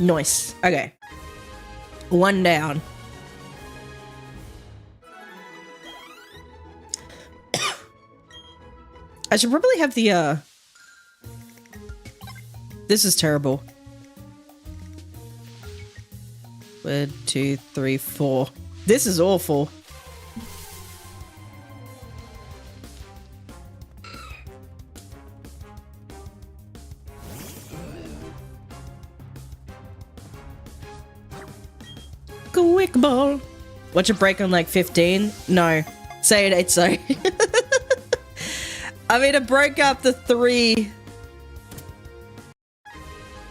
Nice. Okay. One down. I should probably have the, This is terrible. 1, 2, 3, 4. This is awful. Quick ball. Watch it break on like 15? No. Say it ain't so. I mean, it broke up the 3.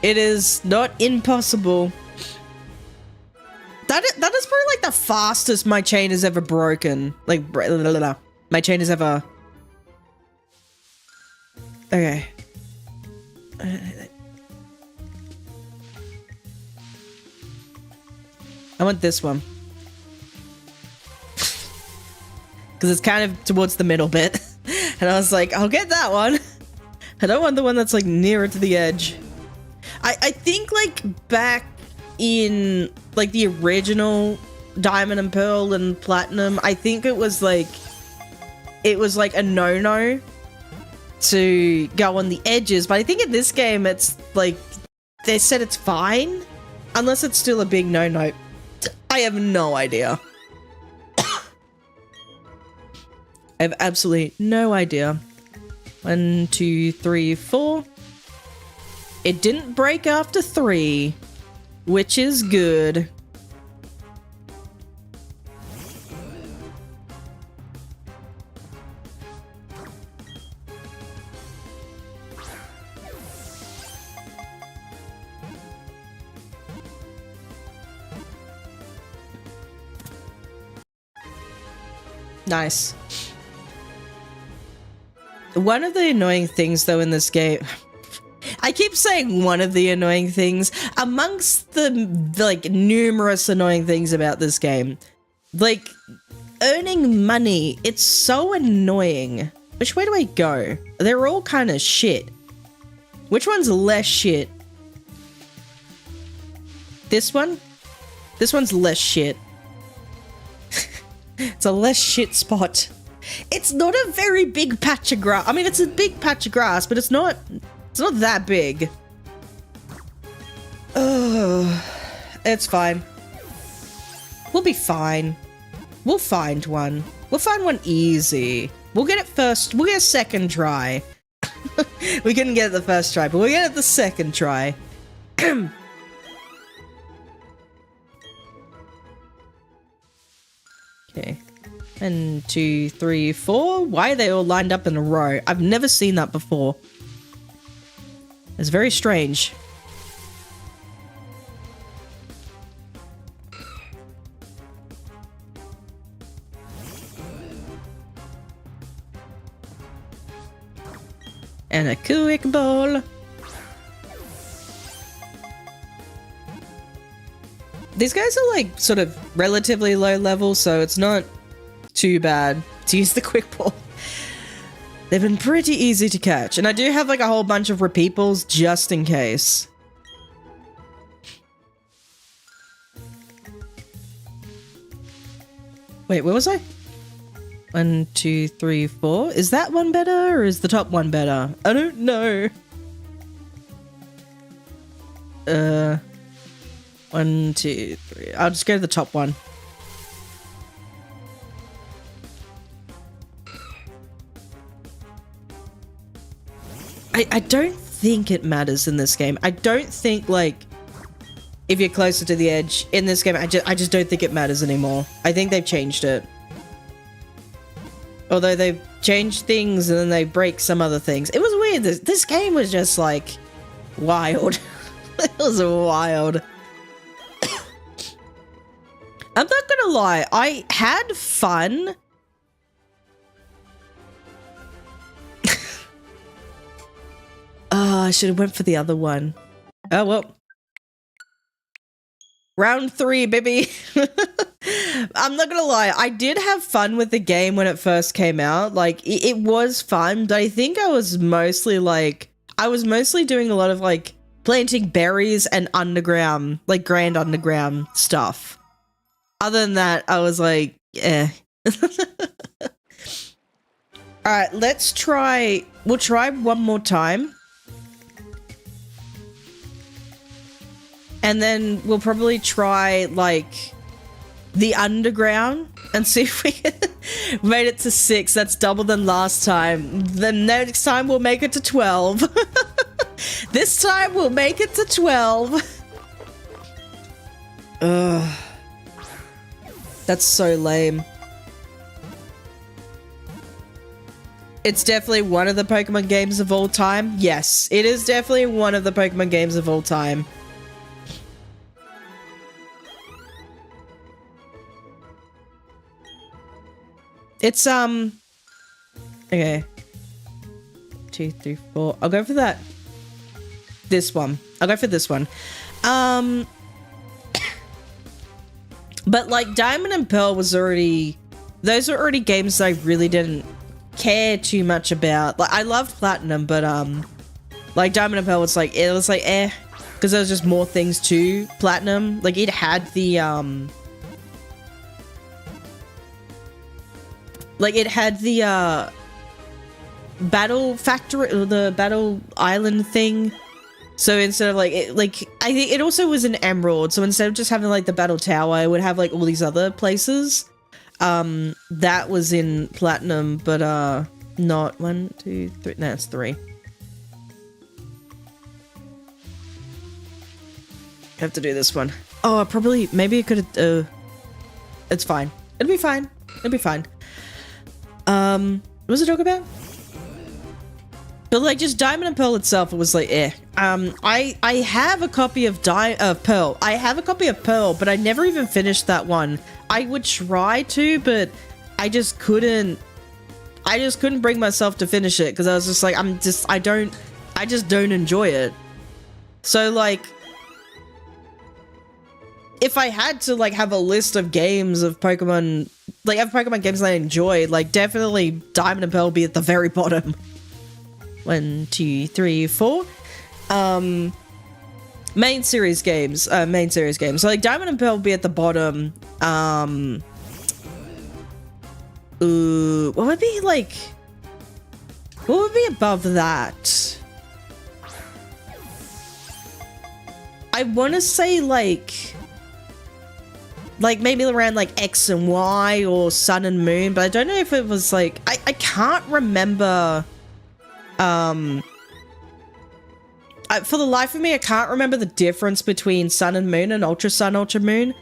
It is not impossible. That is probably like the fastest my chain has ever broken. Like, my chain has ever... Okay. I want this one. Because it's kind of towards the middle bit. And I was like, I'll get that one. I don't want the one that's like nearer to the edge. I think like back in like the original Diamond and Pearl and Platinum, I think it was like a no-no to go on the edges. But I think in this game, it's like they said it's fine unless it's still a big no-no. I have no idea. I have absolutely no idea. 1, 2, 3, 4. It didn't break after 3, which is good. Nice. One of the annoying things, though, in this game... I keep saying one of the annoying things. Amongst the, like, numerous annoying things about this game, like, earning money, it's so annoying. Which way do I go? They're all kind of shit. Which one's less shit? This one? This one's less shit. It's a less shit spot. It's not a very big patch of grass. I mean, it's a big patch of grass, but it's not that big. Ugh. It's fine. We'll be fine. We'll find one. We'll find one easy. We'll get it first. We'll get a second try. We couldn't get it the first try, but we'll get it the second try. Okay. 1, 2, 3, 4. Why are they all lined up in a row? I've never seen that before. It's very strange. And a quick ball. These guys are like sort of relatively low level, so it's not too bad to use the quick ball. They've been pretty easy to catch. And I do have like a whole bunch of repeat balls just in case. Wait, where was I? 1, 2, 3, 4. Is that one better or is the top one better? I don't know. 1, 2, 3. I'll just go to the top one. I don't think it matters in this game. I don't think, like, if you're closer to the edge in this game, I just don't think it matters anymore. I think they've changed it. Although they've changed things and then they break some other things. It was weird. This game was just, like, wild. It was wild. I'm not gonna lie. I had fun. Oh, I should have went for the other one. Oh, well. Round 3, baby. I'm not gonna lie. I did have fun with the game when it first came out. Like, it was fun, but I think I was mostly, like... I was mostly doing a lot of, like, planting berries and underground, like, grand underground stuff. Other than that, I was like, eh. Alright, let's try... We'll try one more time. And then we'll probably try, like, the underground and see if we made it to 6. That's double than last time. The next time we'll make it to 12. This time we'll make it to 12. Ugh. That's so lame. It's definitely one of the Pokemon games of all time. Yes, it is definitely one of the Pokemon games of all time. It's, okay. 2, 3, 4. I'll go for that. This one. I'll go for this one. But, like, Diamond and Pearl was already... Those are already games that I really didn't care too much about. Like, I loved Platinum, but, like, Diamond and Pearl was like, it was like, eh. Because there was just more things to Platinum. Like, it had the, like, it had the, battle factory, the battle island thing. So instead of, like, I think it also was an emerald. So instead of just having, like, the battle tower, it would have, like, all these other places. That was in Platinum, but, not 1, 2, 3. No, it's 3. Have to do this one. Oh, probably, maybe it could have, it's fine. It'll be fine. It'll be fine. What was it talk about? But, like, just Diamond and Pearl itself, it was like, eh. I have a copy of Pearl. I have a copy of Pearl, but I never even finished that one. I would try to, but I just couldn't bring myself to finish it, because I was just like, I just don't enjoy it. So, like, if I had to, like, have a list of games of Pokemon like other Pokemon games I enjoyed. Like definitely Diamond and Pearl be at the very bottom. 1, 2, 3, 4. Main series games. So like Diamond and Pearl be at the bottom. What would be like? What would be above that? I want to say like maybe around like X and Y or Sun and Moon, but I don't know if it was like I can't remember. For the life of me, I can't remember the difference between Sun and Moon and Ultra Sun, Ultra Moon.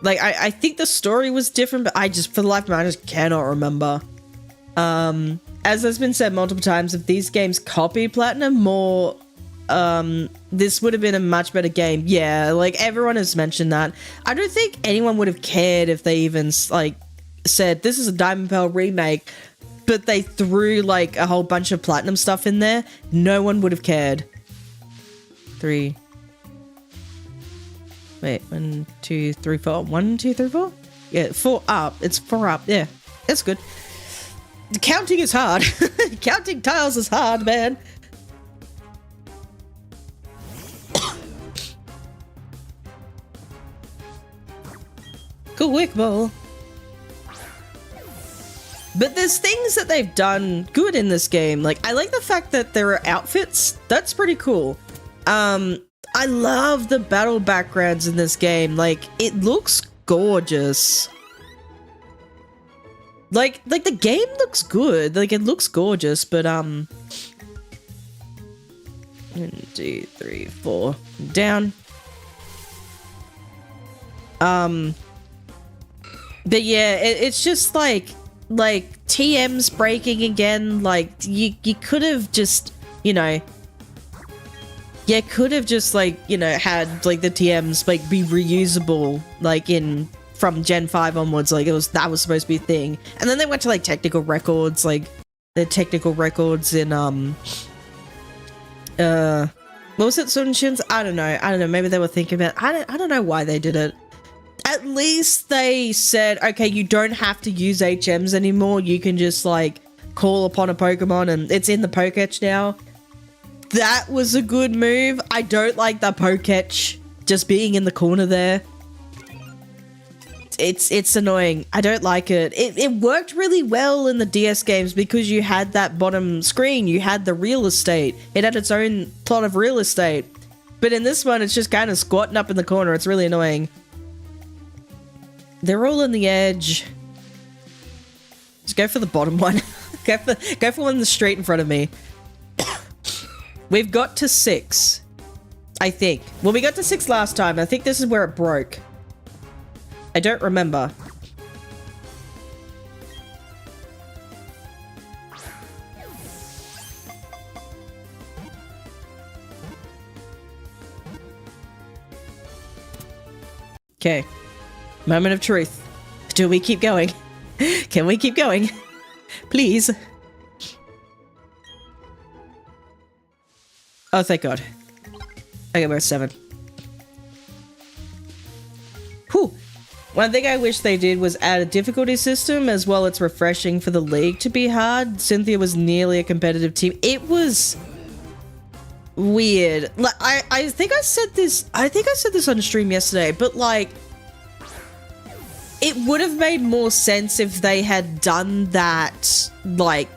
Like I think the story was different, but for the life of me, I just cannot remember. As has been said multiple times, if these games copy Platinum more, this would have been a much better game. Yeah, like everyone has mentioned that. I don't think anyone would have cared if they even like said this is a Diamond Pearl remake, but they threw like a whole bunch of Platinum stuff in there. No one would have cared. 3. Wait, 1, 2, 3, 4. 1, 2, 3, 4? Yeah, 4 up. It's 4 up. Yeah, that's good. Counting is hard. Counting tiles is hard, man. Quick ball. But there's things that they've done good in this game. Like, I like the fact that there are outfits. That's pretty cool. I love the battle backgrounds in this game. Like, it looks gorgeous. Like the game looks good. Like, it looks gorgeous, but, 1, 2, 3, 4. Down. But yeah, it's just like TM's breaking again. Like, you could have just, you know, could have just like, you know, had like the TMs like be reusable like from Gen 5 onwards. Like that was supposed to be a thing. And then they went to like technical records, like the technical records in what was it, Sword and Shins? I don't know. Maybe they were thinking about I don't know why they did it. At least they said, okay, you don't have to use HMs anymore. You can just like call upon a Pokemon and it's in the Pokédex now. That was a good move. I don't like the Pokédex just being in the corner there. It's annoying. I don't like it. It worked really well in the DS games because you had that bottom screen. You had the real estate. It had its own plot of real estate. But in this one, it's just kind of squatting up in the corner. It's really annoying. They're all on the edge. Just go for the bottom one. go for one in the street in front of me. We've got to 6, I think. Well, we got to 6 last time. I think this is where it broke. I don't remember. Okay. Moment of truth. Do we keep going? Can we keep going? Please. Oh, thank God. Okay, we're at 7. Whew. One thing I wish they did was add a difficulty system as well. It's refreshing for the league to be hard. Cynthia was nearly a competitive team. It was weird. Like, I think I said this on stream yesterday, but like, it would have made more sense if they had done that, like,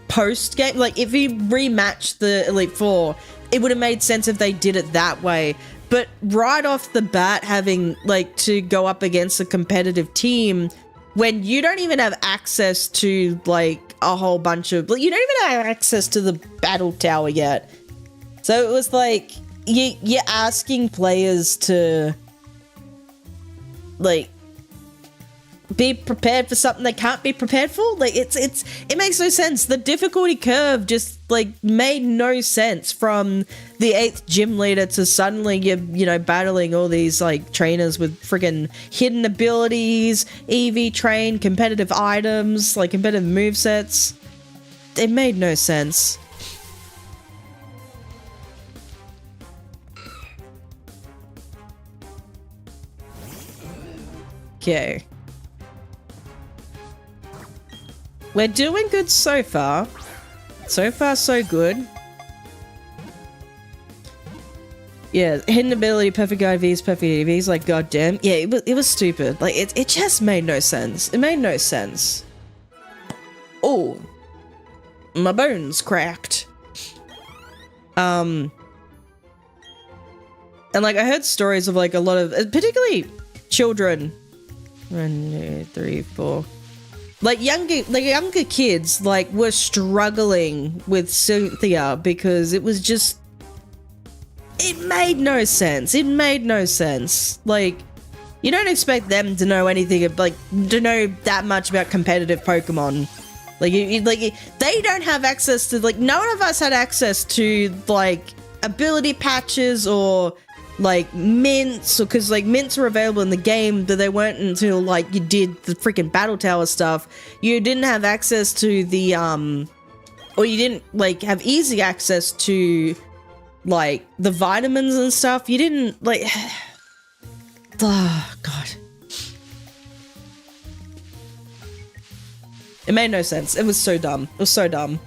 post-game. Like, if we rematched the Elite Four, it would have made sense if they did it that way. But right off the bat, having, like, to go up against a competitive team when you don't even have access to, like, a whole bunch of... Like, you don't even have access to the battle tower yet. So it was like, you're asking players to, like, be prepared for something they can't be prepared for. Like, it makes no sense. The difficulty curve just like made no sense from the 8th gym leader to suddenly you're, you know, battling all these like trainers with friggin' hidden abilities, EV train, competitive items, like competitive movesets. It made no sense. Okay. We're doing good so far. So far, so good. Yeah, hidden ability, perfect IVs, perfect EVs, like goddamn. Yeah, it was stupid. Like it just made no sense. It made no sense. Oh, my bones cracked. And like I heard stories of like a lot of, particularly children. 1, 2, 3, 4. Like younger kids like were struggling with Cynthia because it was just, it made no sense. It made no sense. Like, you don't expect them to know anything, like to know that much about competitive Pokemon. Like, they don't have access to, like, none of us had access to like ability patches or like mints, or because like mints were available in the game, but they weren't until like you did the freaking battle tower stuff. You didn't have access to the or you didn't like have easy access to like the vitamins and stuff. You didn't like oh god, it made no sense. It was so dumb. It was so dumb.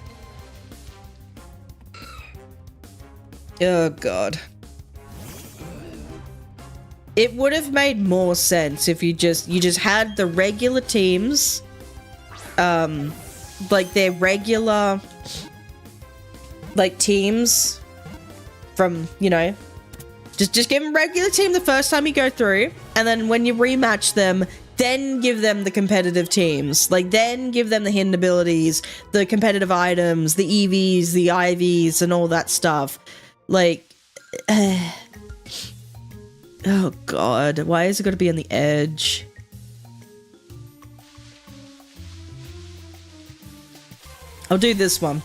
Oh god. It would have made more sense if you just had the regular teams, like their regular, like teams from, you know, just give them regular team the first time you go through, and then when you rematch them, then give them the competitive teams. Like, then give them the hidden abilities, the competitive items, the EVs, the IVs, and all that stuff. Like, oh god, why is it gotta be on the edge? I'll do this one.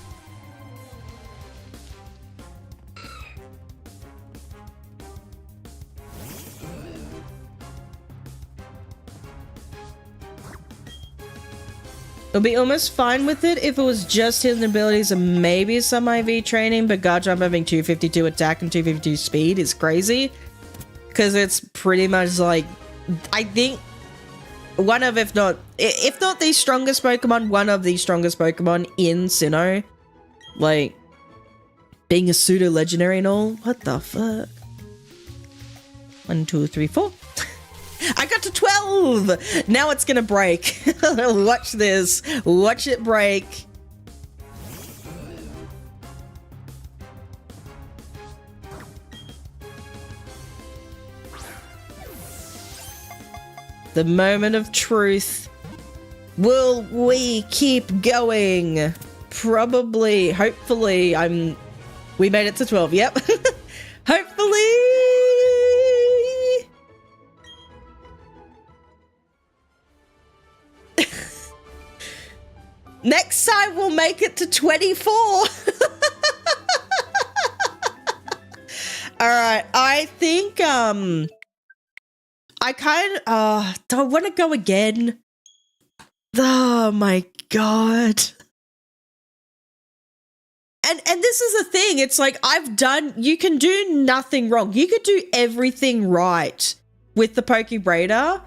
I'll be almost fine with it if it was just hidden abilities and maybe some IV training, but Garchomp having 252 attack and 252 speed is crazy. Because it's pretty much like, I think, one of, if not the strongest Pokemon, one of the strongest Pokemon in Sinnoh. Like, being a pseudo-legendary and all. What the fuck? 1, 2, 3, 4. I got to 12! Now it's gonna break. Watch this. Watch it break. The moment of truth. Will we keep going? Probably. Hopefully. We made it to 12. Yep. Hopefully. Next time we'll make it to 24. Alright, I think, I kind of, do I want to go again? Oh my god. And this is the thing, it's like, you can do nothing wrong. You could do everything right with the Pokebrader,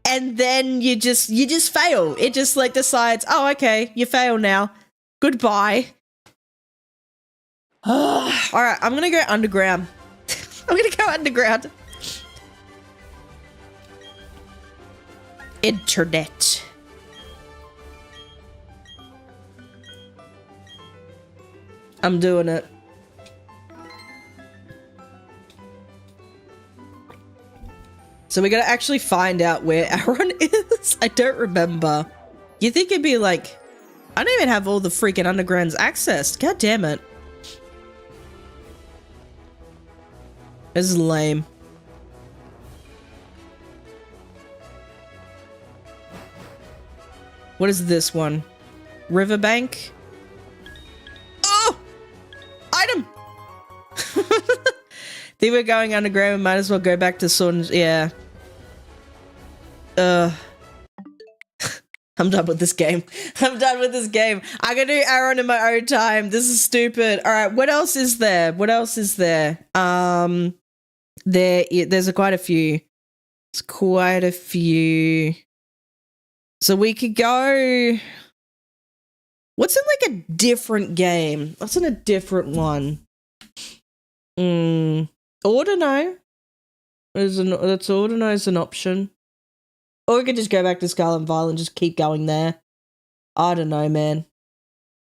and then you just fail. It just like decides, oh, okay, you fail now. Goodbye. Alright, I'm gonna go underground. I'm gonna go underground. Internet. I'm doing it. So we gotta actually find out where Aaron is. I don't remember. You think it'd be like, I don't even have all the freaking undergrounds accessed. God damn it. This is lame. What is this one? Riverbank? Oh! Item! Think we're going underground, we might as well go back to Sun. Yeah. I'm done with this game. I'm done with this game. I'm gonna do Aaron in my own time. This is stupid. Alright, what else is there? What else is there? There's quite a few. There's quite a few. So we could go... What's in like a different game? What's in a different one? Ordino. That's Ordino is an option. Or we could just go back to Scarlet and Violet and just keep going there. I don't know, man.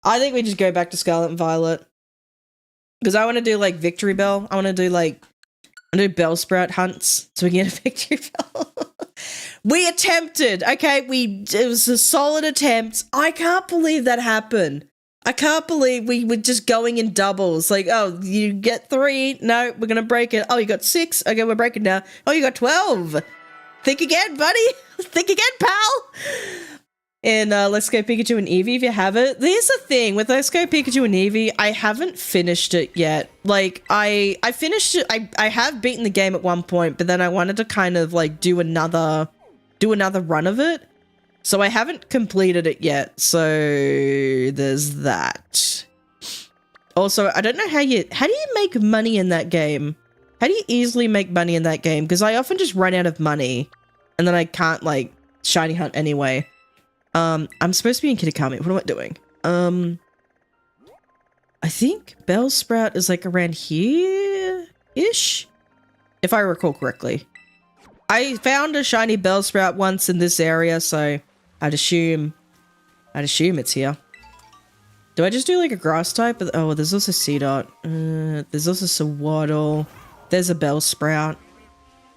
I think we just go back to Scarlet and Violet. Because I want to do like Victory Bell. I want to do like Bellsprout hunts so we can get a Victory Bell. We attempted. Okay, it was a solid attempt. I can't believe that happened. I can't believe we were just going in doubles. Like, oh, you get 3. No, we're going to break it. Oh, you got 6. Okay, we're breaking now. Oh, you got 12. Think again, buddy. Think again, pal. And Let's Go Pikachu and Eevee, if you have it. Here's the thing, with Let's Go Pikachu and Eevee, I haven't finished it yet. Like, I finished it, I have beaten the game at one point, but then I wanted to kind of, like, do another run of it. So I haven't completed it yet, so there's that. Also, I don't know how do you make money in that game? How do you easily make money in that game? Because I often just run out of money, and then I can't, like, shiny hunt anyway. I'm supposed to be in Kitakami. What am I doing? I think Bellsprout is like around here-ish, if I recall correctly. I found a shiny Bellsprout once in this area, so I'd assume it's here. Do I just do like a grass type? Oh, there's also Seedot. There's also Sawaddle. There's a Bellsprout.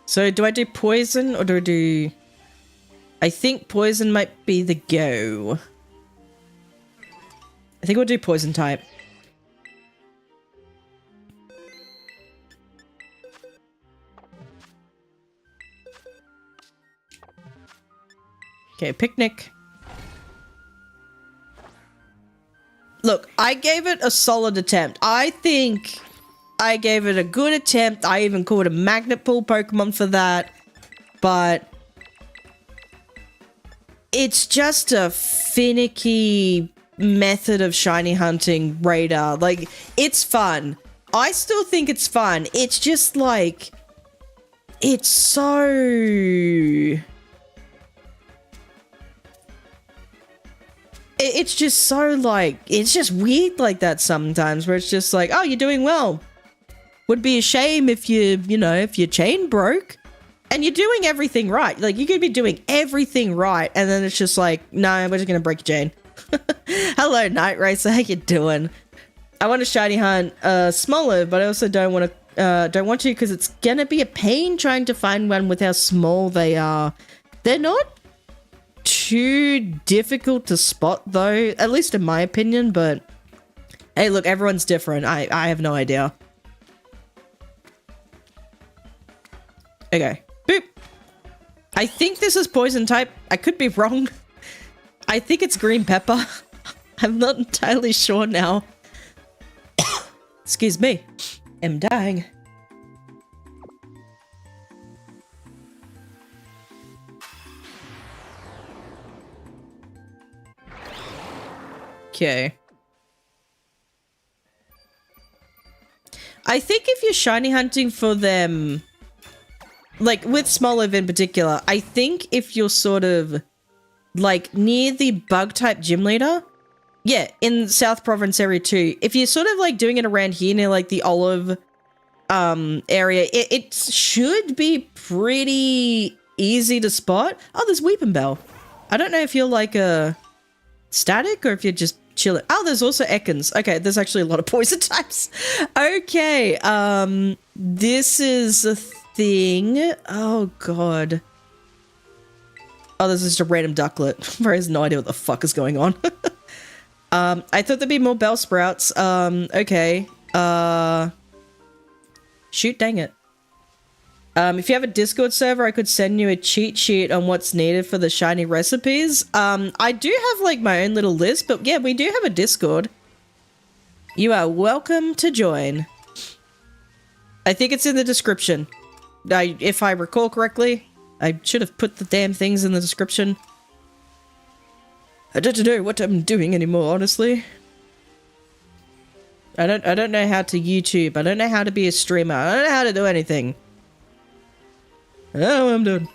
So do I do poison or do I do... I think poison might be the go. I think we'll do poison type. Okay, picnic. Look, I gave it a solid attempt. I think I gave it a good attempt. I even called a magnet pull Pokemon for that. But it's just a finicky method of shiny hunting radar. Like, it's fun. I still think it's fun. It's just like, it's so... It's just so like, it's just weird like that sometimes where it's just like, oh, you're doing well. Would be a shame if if your chain broke. And you're doing everything right. Like, you could be doing everything right. And then it's just like, no, we're just going to break your chain. Hello, Night Racer. How you doing? I want to shiny hunt smaller, but I also don't want to because it's going to be a pain trying to find one with how small they are. They're not too difficult to spot, though. At least in my opinion, but hey, look, everyone's different. I have no idea. Okay. Boop. I think this is poison type. I could be wrong. I think it's green pepper. I'm not entirely sure now. Excuse me. I'm dying. Okay. I think if you're shiny hunting for them... Like, with Smoliv in particular, I think if you're sort of, like, near the bug-type gym leader, yeah, in South Province Area 2, if you're sort of, like, doing it around here near, like, the Olive, area, it should be pretty easy to spot. Oh, there's Weepinbell. I don't know if you're, like, static or if you're just chilling. Oh, there's also Ekans. Okay, there's actually a lot of poison types. Okay, this is a thing. Oh god. Oh, this is just a random ducklet. Where has no idea what the fuck is going on. I thought there'd be more Bellsprouts. Okay. Shoot, dang it. If you have a Discord server, I could send you a cheat sheet on what's needed for the shiny recipes. I do have like my own little list, but yeah, we do have a Discord. You are welcome to join. I think it's in the description. If I recall correctly, I should have put the damn things in the description. I don't know what I'm doing anymore, honestly. I don't know how to YouTube. I don't know how to be a streamer. I don't know how to do anything. Oh, I'm done.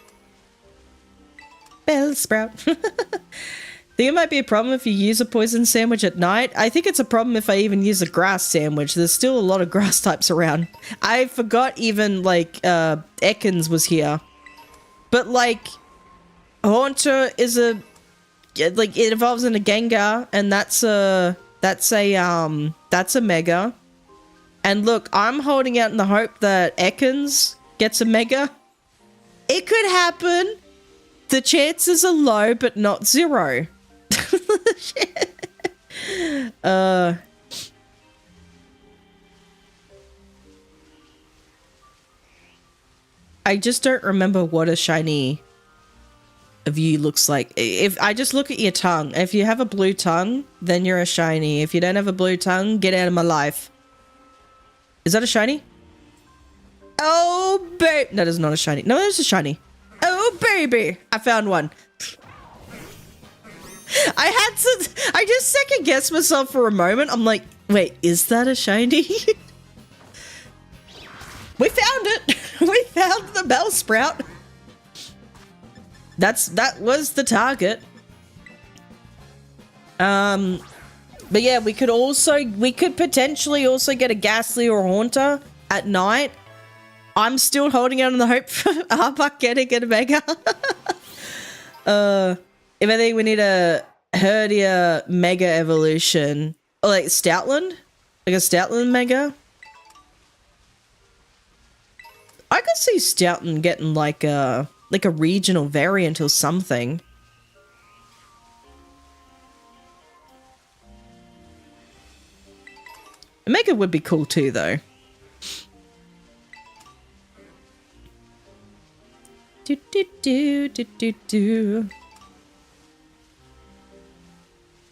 Bellsprout. think it might be a problem if you use a poison sandwich at night. I think it's a problem if I even use a grass sandwich. There's still a lot of grass types around. I forgot even, like, Ekans was here. But, like, Haunter is a... Like, it evolves into Gengar, and that's a Mega. And look, I'm holding out in the hope that Ekans gets a Mega. It could happen. The chances are low, but not zero. I just don't remember what a shiny of you looks like. If I just look at your tongue, if you have a blue tongue, then you're a shiny. If you don't have a blue tongue, get out of my life. Is that a shiny? Oh, babe. No, that's not a shiny. No, that's a shiny. Oh, baby. I found one. I just second guessed myself for a moment. I'm like, wait, is that a shiny? We found it. We found the Bellsprout. That was the target. But yeah, we could potentially also get a Ghastly or Haunter at night. I'm still holding out on the hope for Arbok getting a Mega. If I think we need a Herdia Mega Evolution. Or like Stoutland? Like a Stoutland Mega? I could see Stoutland getting like a regional variant or something. A Mega would be cool too, though. Do do do do do do.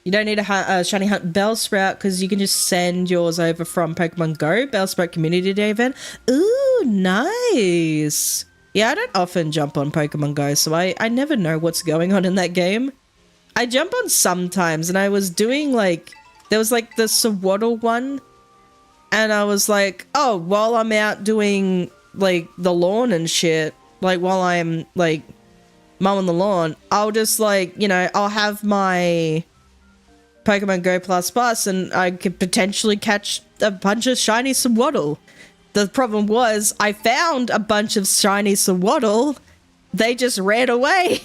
You don't need a shiny hunt Bellsprout because you can just send yours over from Pokemon Go, Bellsprout Community Day event. Ooh, nice. Yeah, I don't often jump on Pokemon Go, so I never know what's going on in that game. I jump on sometimes, and I was doing like, there was like the Sawaddle one, and I was like, oh, while I'm out doing like the lawn and shit, like while I'm like mowing the lawn, I'll just like, you know, I'll have my Pokemon Go Plus and I could potentially catch a bunch of shiny Sawaddle. The problem was I found a bunch of shiny Sawaddle. They just ran away.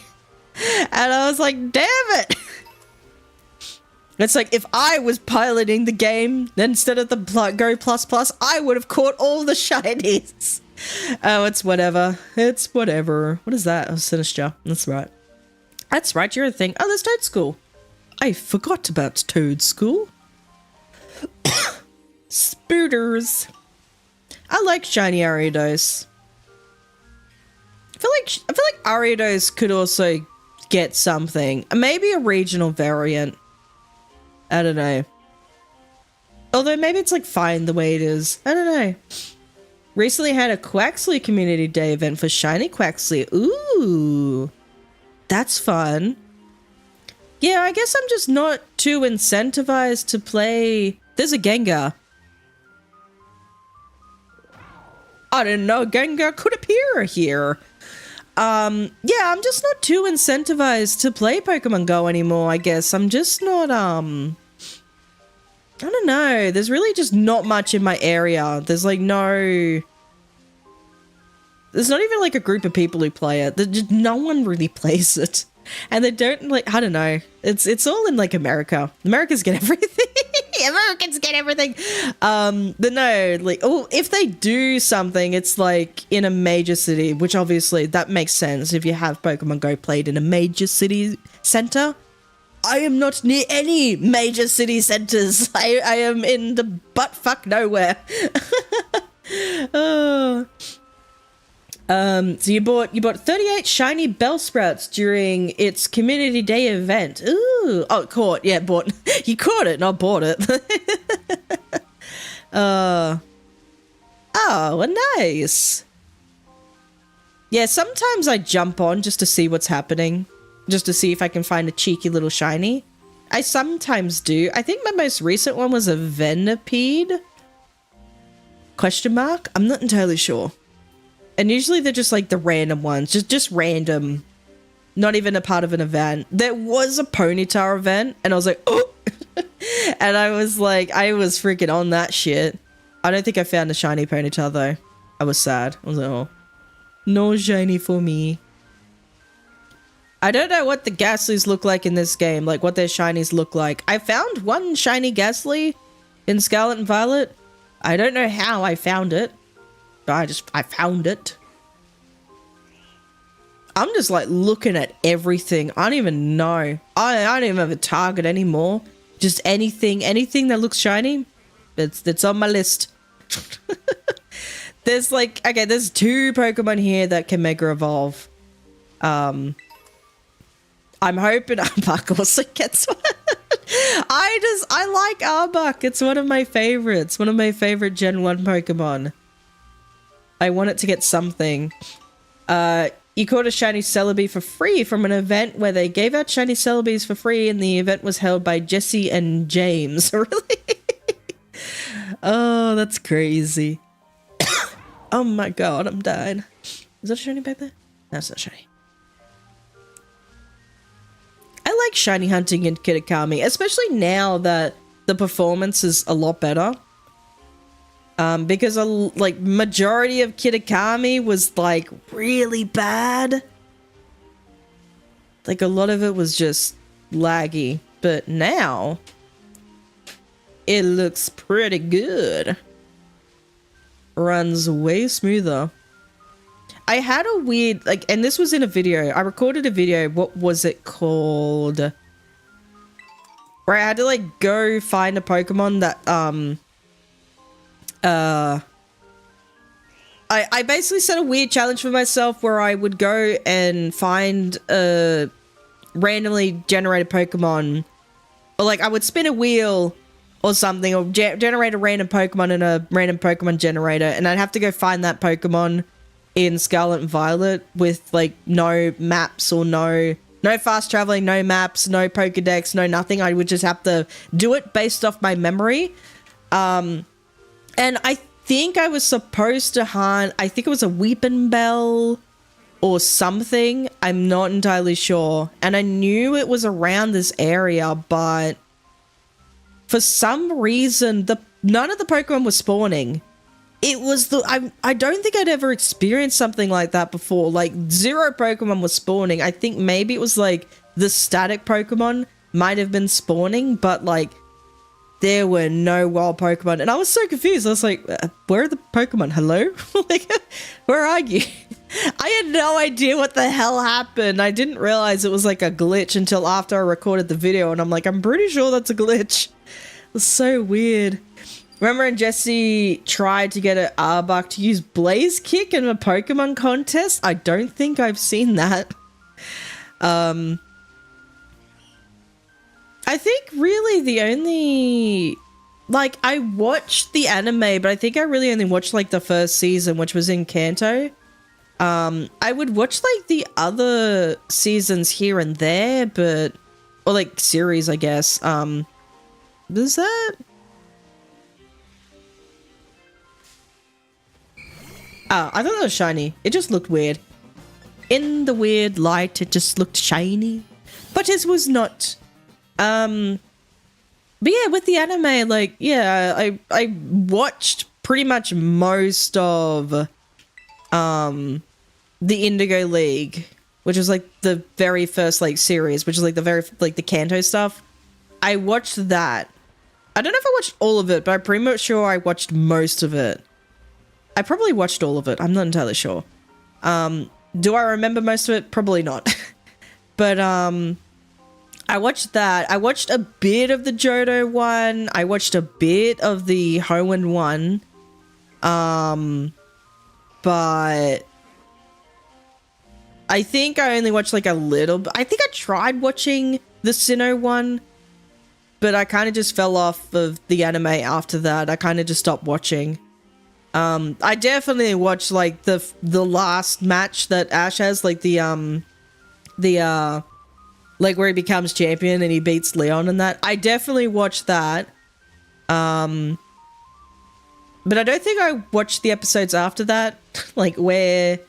And I was like, damn it. It's like if I was piloting the game instead of the Go Plus, I would have caught all the shinies. Oh, it's whatever. It's whatever. What is that? Oh, Sinister. That's right. That's right, you're a thing. Oh, there's Toad School. I forgot about Toad School. Spooters. I like shiny Ariados. I feel like Ariados could also get something. Maybe a regional variant. I don't know. Although maybe it's like fine the way it is. I don't know. Recently had a Quaxley Community Day event for shiny Quaxley. Ooh. That's fun. Yeah, I guess I'm just not too incentivized to play... There's a Gengar. I didn't know Gengar could appear here. Yeah, I'm just not too incentivized to play Pokemon Go anymore, I guess. I'm just not, I don't know. There's really just not much in my area. There's like no... There's not even like a group of people who play it. Just, no one really plays it. And they don't like, I don't know. It's all in like America. Americans get everything. Americans get everything. But no, like, oh, if they do something, it's like in a major city, which obviously that makes sense if you have Pokemon Go played in a major city center. I am not near any major city centers. I am in the buttfuck nowhere. Oh. So you bought 38 shiny Bellsprouts during its community day event. Ooh. Oh, caught. Yeah, bought. You caught it, not bought it. Oh, nice. Yeah, sometimes I jump on just to see what's happening. Just to see if I can find a cheeky little shiny. I sometimes do. I think my most recent one was a Venipede? Question mark? I'm not entirely sure. And usually they're just like the random ones. Just random not even a part of an event. There was a ponytail event, and I was like, oh, and I was freaking on that shit. I don't think I found a shiny ponytail though. I was sad. I was like, oh, no shiny for me. I don't know what the Ghastlies look like in this game, like what their shinies look like. I found one shiny Ghastly in Scarlet and Violet. I don't know how I found it, but I found it. I'm just like looking at everything. I don't even know. I don't even have a target anymore. Just anything that looks shiny, it's on my list. There's like, okay, there's 2 Pokemon here that can Mega Evolve. I'm hoping Arbok also gets one. I like Arbok. It's one of my favorites. One of my favorite Gen 1 Pokemon. I want it to get something. You caught a shiny Celebi for free from an event where they gave out shiny Celebis for free, and the event was held by Jesse and James. Really? Oh, that's crazy. Oh my god, I'm dying. Is that a shiny back there? No, it's not shiny. I like shiny hunting in Kitakami, especially now that the performance is a lot better. Because like majority of Kitakami was like really bad. Like a lot of it was just laggy, but now it looks pretty good. Runs way smoother. I had a weird, like, and this was in a video. I recorded a video. What was it called? Where I had to like go find a Pokemon that I basically set a weird challenge for myself where I would go and find a randomly generated Pokemon, or like I would spin a wheel or something, or generate a random Pokemon in a random Pokemon generator, and I'd have to go find that Pokemon in Scarlet and Violet with like no maps or no fast traveling, no maps, no Pokedex, no nothing. I would just have to do it based off my memory. And I think I was supposed to hunt, I think it was a Weeping Bell or something. I'm not entirely sure. And I knew it was around this area, but for some reason, none of the Pokemon was spawning. It was I don't think I'd ever experienced something like that before. Like 0 Pokemon was spawning. I think maybe it was like the static Pokemon might have been spawning, but like there were no wild Pokemon. And I was so confused. I was like, where are the Pokemon? Hello? Like, where are you? I had no idea what the hell happened. I didn't realize it was like a glitch until after I recorded the video. And I'm like, I'm pretty sure that's a glitch. It was so weird. Remember when Jesse tried to get an Arbok to use Blaze Kick in a Pokemon contest? I don't think I've seen that. I think really the only... Like, I watched the anime, but I think I really only watched, like, the first season, which was in Kanto. I would watch, like, the other seasons here and there, but... Or, like, series, I guess. Is that... Oh, I thought that was shiny. It just looked weird. In the weird light, it just looked shiny. But it was not. But yeah, with the anime, like, yeah, I watched pretty much most of the Indigo League, which was like the very first like series, which is like the very like the Kanto stuff. I watched that. I don't know if I watched all of it, but I'm pretty much sure I watched most of it. I probably watched all of it. I'm not entirely sure. Do I remember most of it? Probably not. But I watched that. I watched a bit of the Johto one. I watched a bit of the Hoenn one. But I think I only watched like a little bit. I think I tried watching the Sinnoh one, but I kind of just fell off of the anime after that. I kind of just stopped watching. I definitely watched like the last match that Ash has, like the like where he becomes champion and he beats Leon and that. I definitely watched that. But I don't think I watched the episodes after that, like where,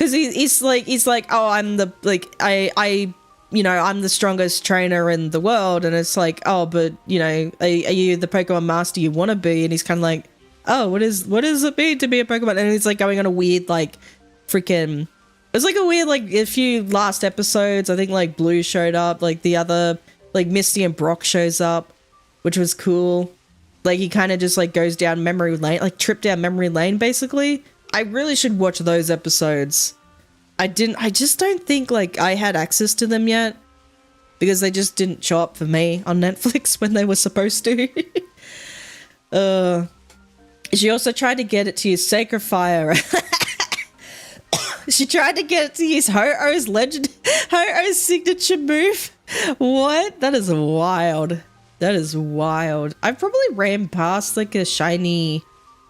Because he's like, oh, I'm the, like, I'm the strongest trainer in the world. And it's like, oh, but, are you the Pokemon master you want to be? And he's kind of like, oh, what does it mean to be a Pokemon? And he's like going on a weird, like, freaking, it's like a weird, like, a few last episodes. I think, like, Blue showed up, like, the other, like, Misty and Brock shows up, which was cool. Like, he kind of just, like, goes down memory lane, like, trip down memory lane, basically. I really should watch those episodes. I just don't think, like, I had access to them yet. Because they just didn't show up for me on Netflix when they were supposed to. She also tried to get it to use Sacred Fire. She tried to get it to use Ho-Oh's signature move. What? That is wild. That is wild. I probably ran past, like, a shiny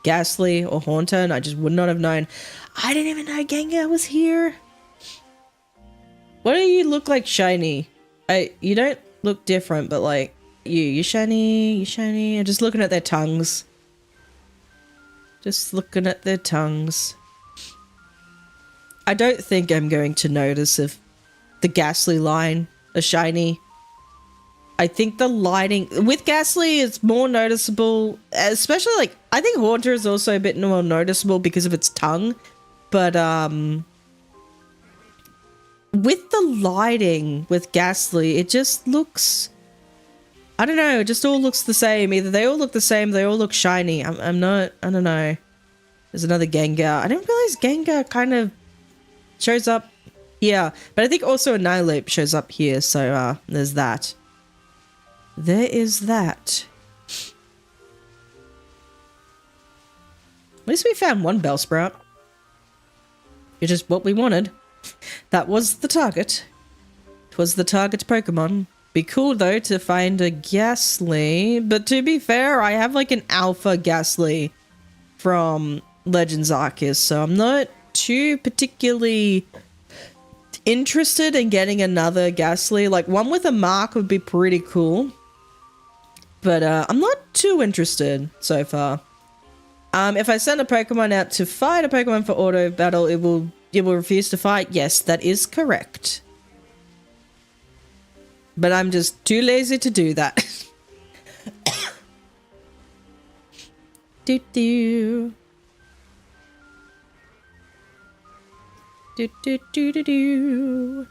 Ghastly or Haunter, and I just would not have known. I didn't even know Gengar was here. What do you look like shiny? You don't look different, but like, you shiny, I'm just looking at their tongues. Just looking at their tongues. I don't think I'm going to notice if the Ghastly line are shiny. I think the lighting with Ghastly is more noticeable, especially like, I think Haunter is also a bit more noticeable because of its tongue, but with the lighting with Ghastly, it just looks, I don't know, it just all looks the same. Either they all look the same, they all look shiny. I don't know. There's another Gengar. I didn't realize Gengar kind of shows up here, but I think also Annihilape shows up here, so there's that. There is that. At least we found one Bellsprout. Which is what we wanted. That was the target. It was the target Pokemon. Be cool though to find a Ghastly, but to be fair, I have like an Alpha Ghastly from Legends Arceus, so I'm not too particularly interested in getting another Ghastly. Like, one with a mark would be pretty cool. But I'm not too interested so far. If I send a Pokemon out to fight a Pokemon for auto battle, it will refuse to fight. Yes, that is correct. But I'm just too lazy to do that. Do do. Do do do do do.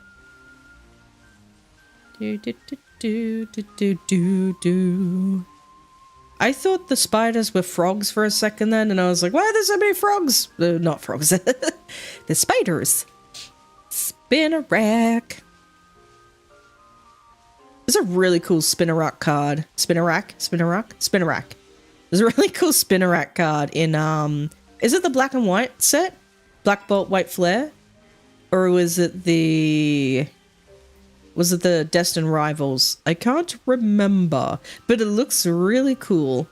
Do do do. Do. I thought the spiders were frogs for a second then, and I was like, why are there so many frogs? Not frogs. The spiders. Spinnerack. There's a really cool Spinnerack card. Spinnerack? There's a really cool Spinnerack card in, is it the black and white set? Black Bolt, White Flare? Or was it the Destined Rivals? I can't remember, but it looks really cool.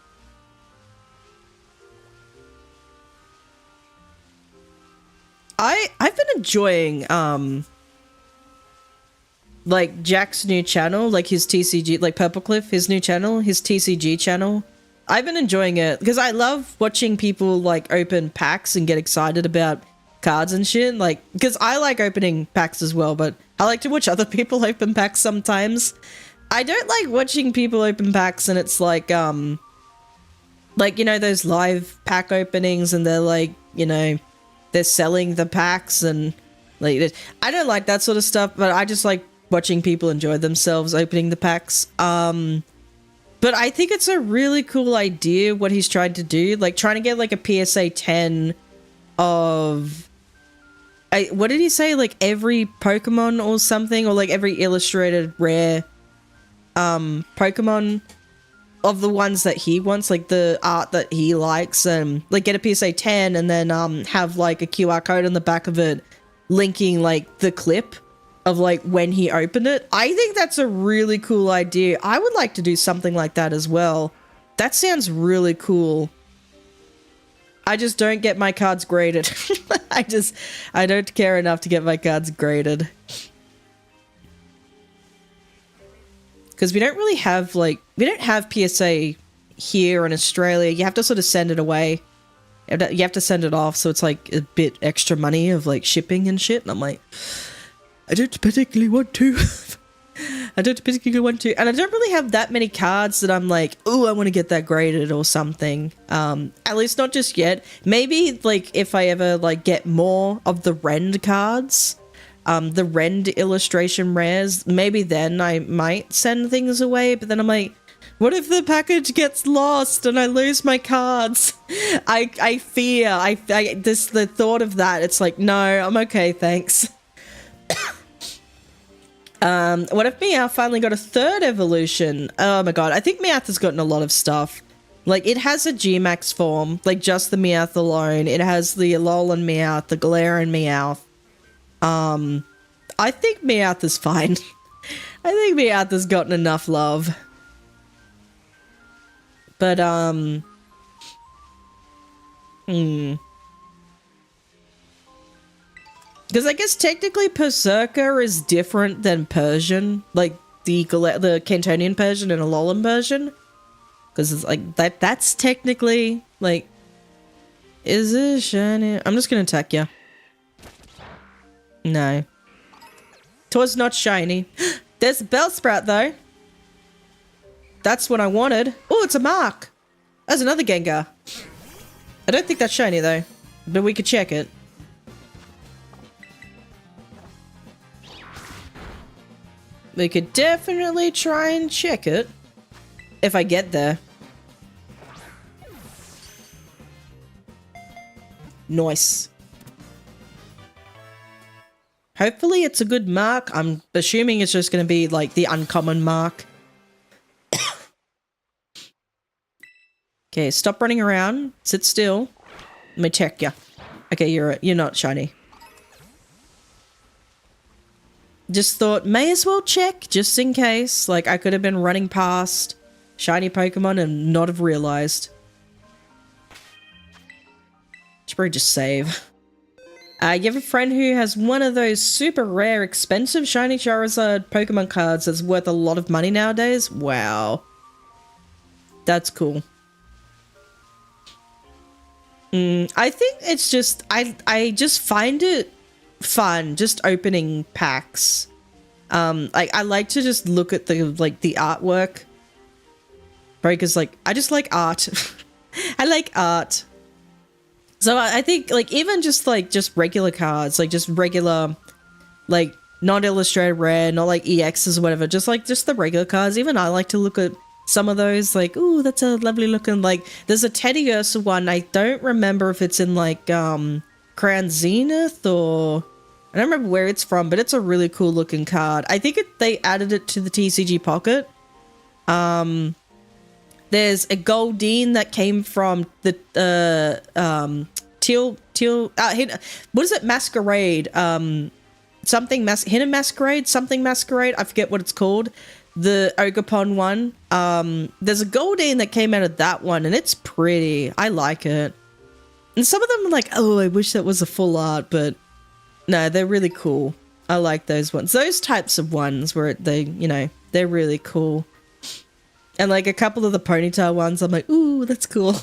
I've been enjoying like Jack's new channel, like his TCG, like Purplecliff, his new channel, his TCG channel. I've been enjoying it because I love watching people like open packs and get excited about cards and shit, like, because I like opening packs as well, but I like to watch other people open packs sometimes. I don't like watching people open packs and it's like, those live pack openings and they're like, they're selling the packs and like, I don't like that sort of stuff, but I just like watching people enjoy themselves opening the packs. But I think it's a really cool idea what he's tried to do, like trying to get like a PSA 10 of, what did he say? Like every Pokemon or something, or like every illustrated rare Pokemon of the ones that he wants, like the art that he likes, and like get a PSA 10 and then have like a QR code on the back of it linking like the clip of like when he opened it. I think that's a really cool idea. I would like to do something like that as well. That sounds really cool. I just don't get my cards graded. I don't care enough to get my cards graded. Because we don't really have, like, we don't have PSA here in Australia. You have to sort of send it away. You have to send it off, so it's like a bit extra money of like shipping and shit. And I'm like, I don't particularly want to. I don't particularly want to. And I don't really have that many cards that I'm like, oh, I want to get that graded or something. At least not just yet. Maybe like if I ever like get more of the Rend cards, the Rend illustration rares, maybe then I might send things away. But then I'm like, what if the package gets lost and I lose my cards? I fear. The thought of that, it's like, no, I'm okay, thanks. What if Meowth finally got a third evolution? Oh my god, I think Meowth has gotten a lot of stuff. Like, it has a G-Max form, like just the Meowth alone. It has the Alolan Meowth, the Galarian Meowth. I think Meowth is fine. I think Meowth has gotten enough love. But, because I guess technically Berserker is different than Persian, like the Cantonian Persian and Alolan Persian. Because it's like, that's technically, like, is it shiny? I'm just gonna attack you. No. Twas not shiny. There's a Bellsprout though. That's what I wanted. Oh, it's a Mark. That's another Gengar. I don't think that's shiny though, but we could check it. We could definitely try and check it if I get there. Nice. Hopefully it's a good mark. I'm assuming it's just going to be like the uncommon mark. Okay, stop running around. Sit still. Let me check you. Okay, you're not shiny. Just thought, may as well check, just in case. Like, I could have been running past shiny Pokemon and not have realized. Should probably just save. You have a friend who has one of those super rare, expensive shiny Charizard Pokemon cards that's worth a lot of money nowadays? Wow. That's cool. I think it's just, I just find it fun, just opening packs. Like, I like to just look at the, like, the artwork. Right, because, like, I just like art. I like art. So I think, like, even just, like, just regular cards, like, just regular, like, not illustrated rare, not, like, EXs or whatever, just the regular cards. Even I like to look at some of those, like, ooh, that's a lovely looking, like, there's a Teddy Ursa one, I don't remember if it's in, like, Crown Zenith, or I don't remember where it's from, but it's a really cool looking card. I think they added it to the TCG Pocket. There's a Goldeen that came from the what is it? Masquerade. Hidden Masquerade, something Masquerade. I forget what it's called. The Ogerpon one. There's a Goldeen that came out of that one, and it's pretty. I like it. And some of them are like, oh, I wish that was a full art, but no, they're really cool. I like those ones. Those types of ones where they, you know, they're really cool. And like a couple of the ponytail ones, I'm like, ooh, that's cool.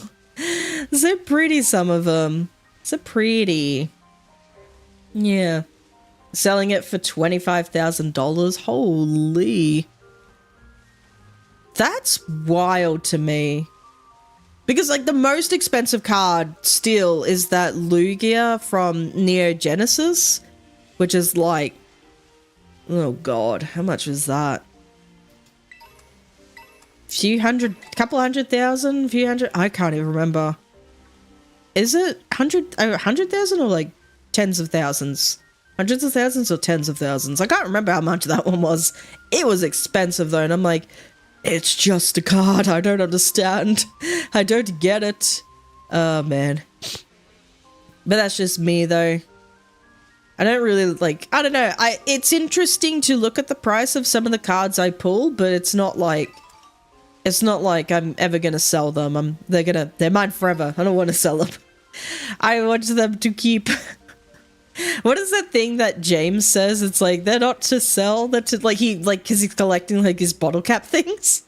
So pretty, some of them. So pretty. Yeah. Selling it for $25,000. Holy. That's wild to me. Because, like, the most expensive card still is that Lugia from Neo Genesis, which is like, oh god, how much is that? Couple hundred thousand, few hundred, I can't even remember. Is it 100,000 or like tens of thousands? Hundreds of thousands or tens of thousands? I can't remember how much that one was. It was expensive though, and I'm like, it's just a card. I don't understand. I don't get it. Oh, man. But that's just me, though. I don't really, like, I don't know. It's interesting to look at the price of some of the cards I pull, but it's not like I'm ever going to sell them. They're mine forever. I don't want to sell them. I want them to keep. What is that thing that James says? It's like, they're not to sell, they're to, like, because he's collecting, like, his bottle cap things.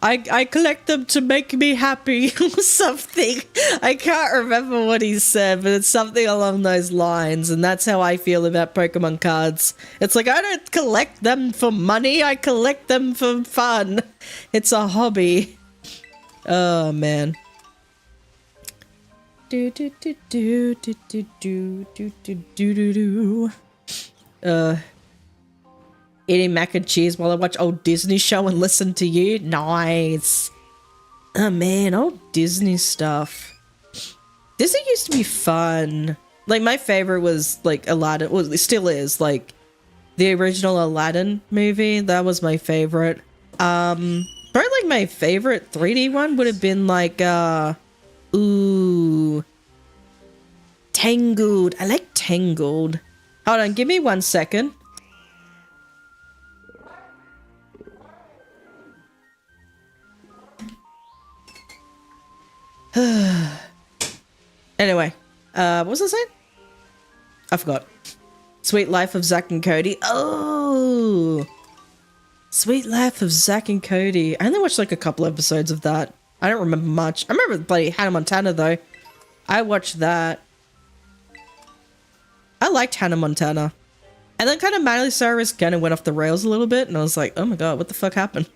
I collect them to make me happy or something. I can't remember what he said, but it's something along those lines, and that's how I feel about Pokemon cards. It's like, I don't collect them for money, I collect them for fun. It's a hobby. Oh, man. Do do do do do do do do do do do. Eating mac and cheese while I watch old Disney show and listen to you. Nice. Oh man, old Disney stuff. Disney used to be fun. Like my favorite was like Aladdin. Well, it still is. Like the original Aladdin movie. That was my favorite. Probably like my favorite 3D one would have been like ooh, Tangled. I like Tangled. Hold on, give me 1 second. Anyway, what was I saying? I forgot. Sweet Life of Zack and Cody. Oh, Sweet Life of Zack and Cody. I only watched like a couple episodes of that. I don't remember much. I remember bloody Hannah Montana though. I watched that. I liked Hannah Montana. And then kind of Miley Cyrus kind of went off the rails a little bit, and I was like, oh my god, what the fuck happened?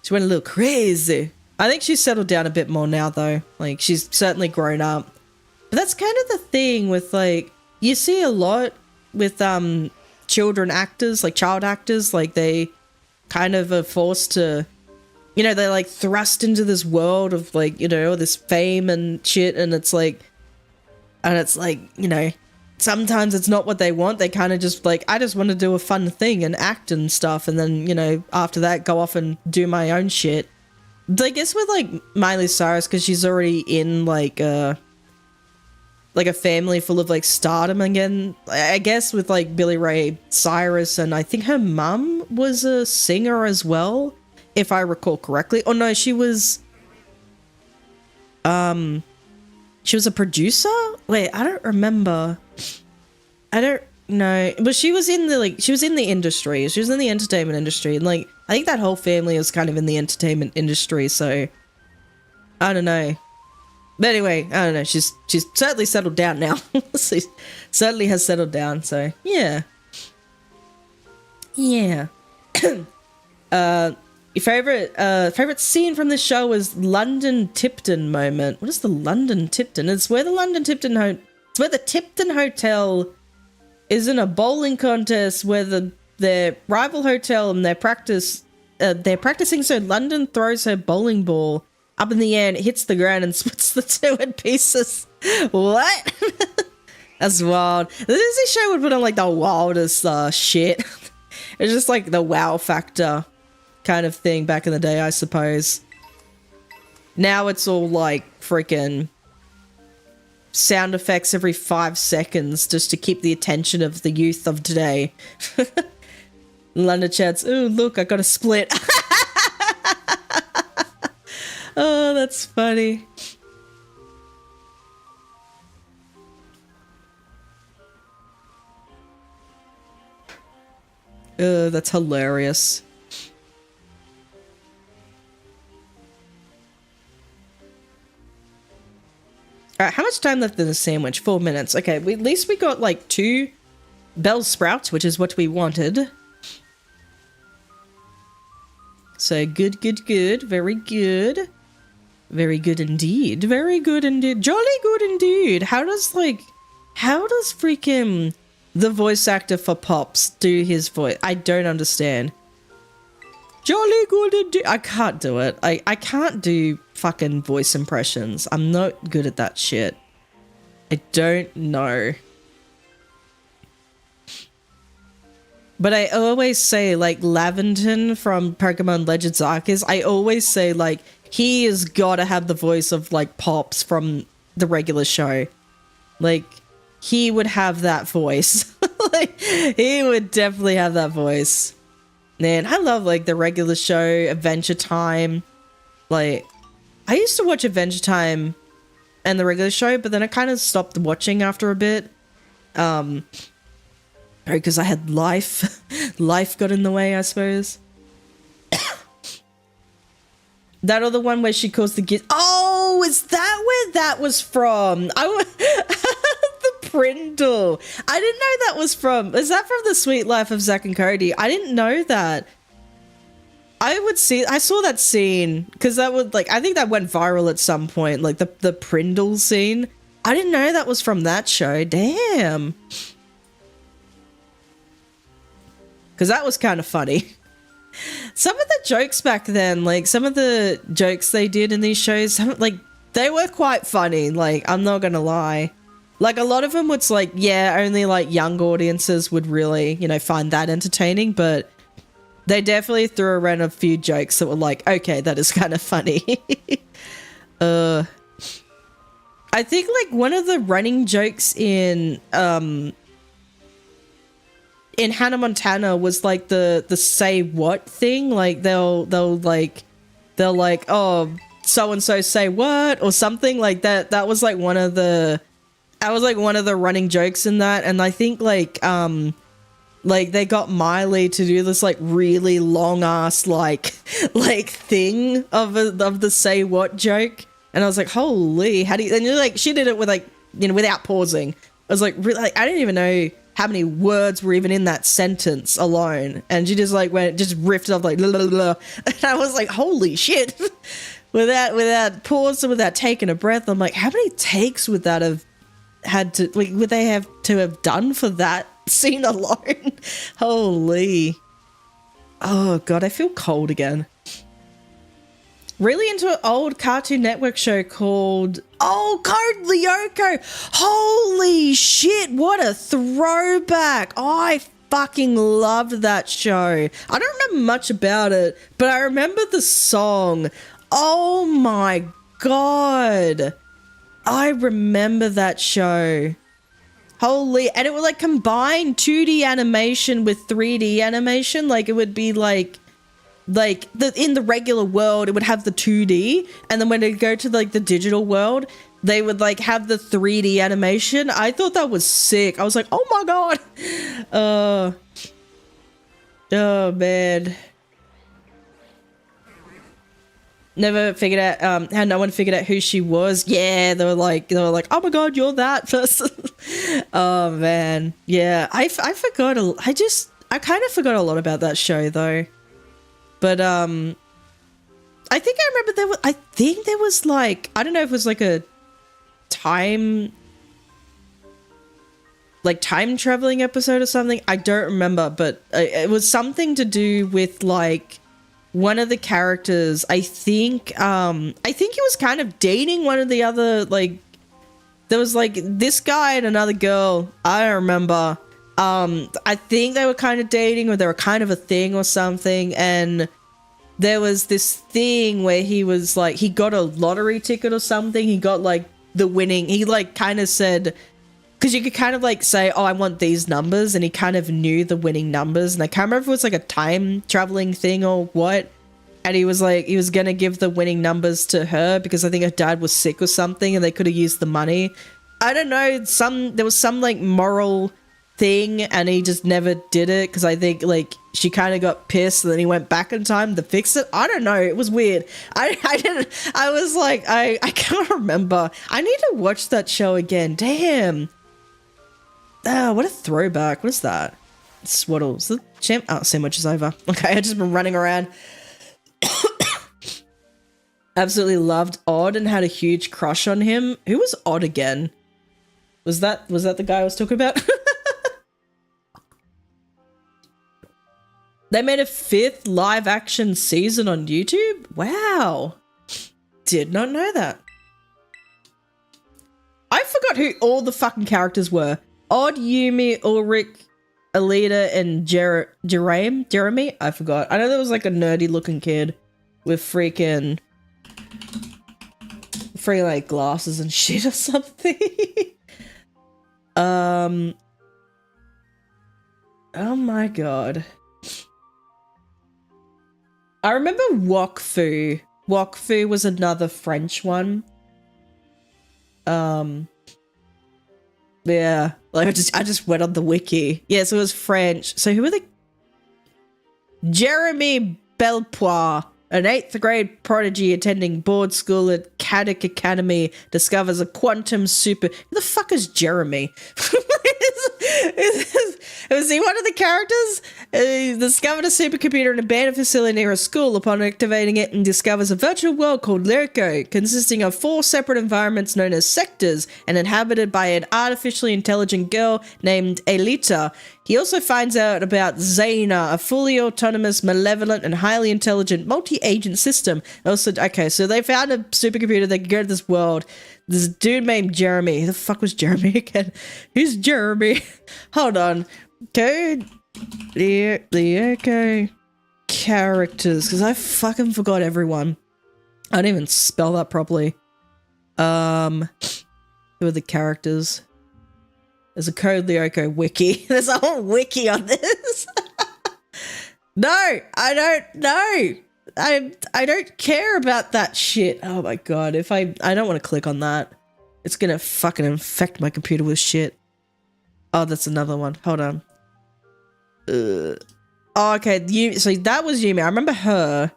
She went a little crazy. I think she's settled down a bit more now though. Like she's certainly grown up. But that's kind of the thing with like, you see a lot with children actors, like child actors, like they kind of are forced to, you know, they're like thrust into this world of like, you know, this fame and shit, and it's like, you know, sometimes it's not what they want. They kind of just like, I just want to do a fun thing and act and stuff, and then, you know, after that go off and do my own shit. I guess with like Miley Cyrus, because she's already in like a family full of like stardom again. I guess with like Billy Ray Cyrus, and I think her mum was a singer as well, if I recall correctly. Oh no, she was a producer? Wait, I don't remember. I don't know. But she was in the industry. She was in the entertainment industry, and like I think that whole family was kind of in the entertainment industry, so I don't know. But anyway, I don't know. She's certainly settled down now. She certainly has settled down, so yeah. Yeah. Your favorite scene from this show was London Tipton moment. What is the London Tipton? It's where the Tipton Hotel is in a bowling contest where their rival hotel and they're practicing, so London throws her bowling ball up in the air and it hits the ground and splits the two in pieces. What? That's wild. The Disney show would put on like the wildest shit. It's just like the wow factor kind of thing back in the day, I suppose. Now it's all like freaking sound effects every 5 seconds just to keep the attention of the youth of today. London chats, ooh, look, I got a split. Oh, that's funny. That's hilarious. Alright, how much time left in the sandwich? 4 minutes. Okay, at least we got like 2 bell sprouts, which is what we wanted. So good, good, good. Very good. Very good indeed. Very good indeed. Jolly good indeed. How does freaking the voice actor for Pops do his voice? I don't understand. Jolly good indeed. I can't do it. I can't do fucking voice impressions. I'm not good at that shit. I don't know. But I always say, like, Laventon from Pokemon Legends Arceus, I always say, like, he has got to have the voice of, like, Pops from the regular show. Like, he would have that voice. Like, he would definitely have that voice. Man, I love, like, the regular show, Adventure Time. Like, I used to watch Adventure Time and the regular show, but then I kind of stopped watching after a bit. Because I had life. Life got in the way, I suppose. That other one where she calls the git. Oh, is that where that was from? The Prindle. I didn't know that was from. Is that from The Sweet Life of Zack and Cody? I didn't know that. I saw that scene because that would I think that went viral at some point, like the Prindle scene. I didn't know that was from that show. Damn. Because that was kind of funny. Some of the jokes back then, like some of the jokes they did in these shows, they were quite funny. Like, I'm not gonna lie. Like, a lot of them was like, yeah, only like young audiences would really, find that entertaining, but they definitely threw around a few jokes that were like, okay, that is kind of funny. I think like one of the running jokes in Hannah Montana was like the say what thing. Like they'll like, oh, so and so say what or something like that. That was like one of the running jokes in that. And I think like they got Miley to do this like really long ass like thing of the say what joke. And I was like, holy, how do you, and you're like, she did it with like, without pausing. I was like, really, I didn't even know how many words were even in that sentence alone. And she just like just riffed off like, blah, blah, blah. And I was like, holy shit. without pausing, without taking a breath. I'm like, how many takes would that have had to, like, would they have to have done for that scene alone? Holy. Oh God, I feel cold again. Really into an old Cartoon Network show called Code Lyoko. Holy shit, what a throwback. I fucking loved that show. I don't remember much about it, but I remember the song. Oh my God. I remember that show. Holy, and it would like combine 2D animation with 3D animation. Like it would be like in the regular world, it would have the 2D, and then when they go to like the digital world, they would like have the 3D animation. I thought that was sick. I was like, oh my God. Oh man. Never figured out how no one figured out who she was. Yeah, they were like, oh my God, you're that person. Oh man. Yeah, I forgot I kind of forgot a lot about that show though. But I think I remember there was like, I don't know if it was like a time traveling episode or something. I don't remember, but it was something to do with like one of the characters. I think he was kind of dating one of the other, like there was like this guy and another girl. I don't remember. I think they were kind of dating, or they were kind of a thing or something, and there was this thing where he was like, he got a lottery ticket or something. He got like the winning, he like kind of said, because you could kind of like say, oh, I want these numbers, and he kind of knew the winning numbers, and I can't remember if it was like a time traveling thing or what. And he was like, he was gonna give the winning numbers to her because I think her dad was sick or something, and they could have used the money. I don't know, there was some like moral thing, and he just never did it because I think like she kind of got pissed, and then he went back in time to fix it. I don't know, it was weird. I was like, I can't remember. I need to watch that show again. Damn. Oh, what a throwback. What is that? Swaddles. The champ. Oh, sandwich is over. Okay, I've just been running around. Absolutely loved Odd and had a huge crush on him. Who was Odd again? Was that the guy I was talking about? They made a 5th live action season on YouTube? Wow. Did not know that. I forgot who all the fucking characters were. Odd, Yumi, Ulrich, Alita, and Jeremy? I forgot. I know there was like a nerdy looking kid with freaking like glasses and shit or something. Oh my God. I remember Wok Fu. Wok Fu was another French one. Yeah, like I just went on the wiki. Yeah, so it was French. So who were they? Jeremy Belpois An 8th grade prodigy attending board school at Kaede Academy discovers a quantum super... Who the fuck is Jeremy? Was he one of the characters? He discovered a supercomputer in an abandoned facility near a school. Upon activating it, and discovers a virtual world called Lyrico, consisting of 4 separate environments known as sectors, and inhabited by an artificially intelligent girl named Elita. He also finds out about Zaina, a fully autonomous, malevolent, and highly intelligent multi-agent system. Also, okay, so they found a supercomputer that could go to this world. This dude named Jeremy. Who the fuck was Jeremy again? Who's Jeremy? Hold on. Go. Okay. Characters, because I fucking forgot everyone. I didn't even spell that properly. Who are the characters? There's a Code Lyrico wiki. There's a whole wiki on this. No, I don't know. I don't care about that shit. Oh my god, if I don't want to click on that. It's gonna fucking infect my computer with shit. Oh, that's another one. Hold on. Oh, okay, so that was Yumi. I remember her.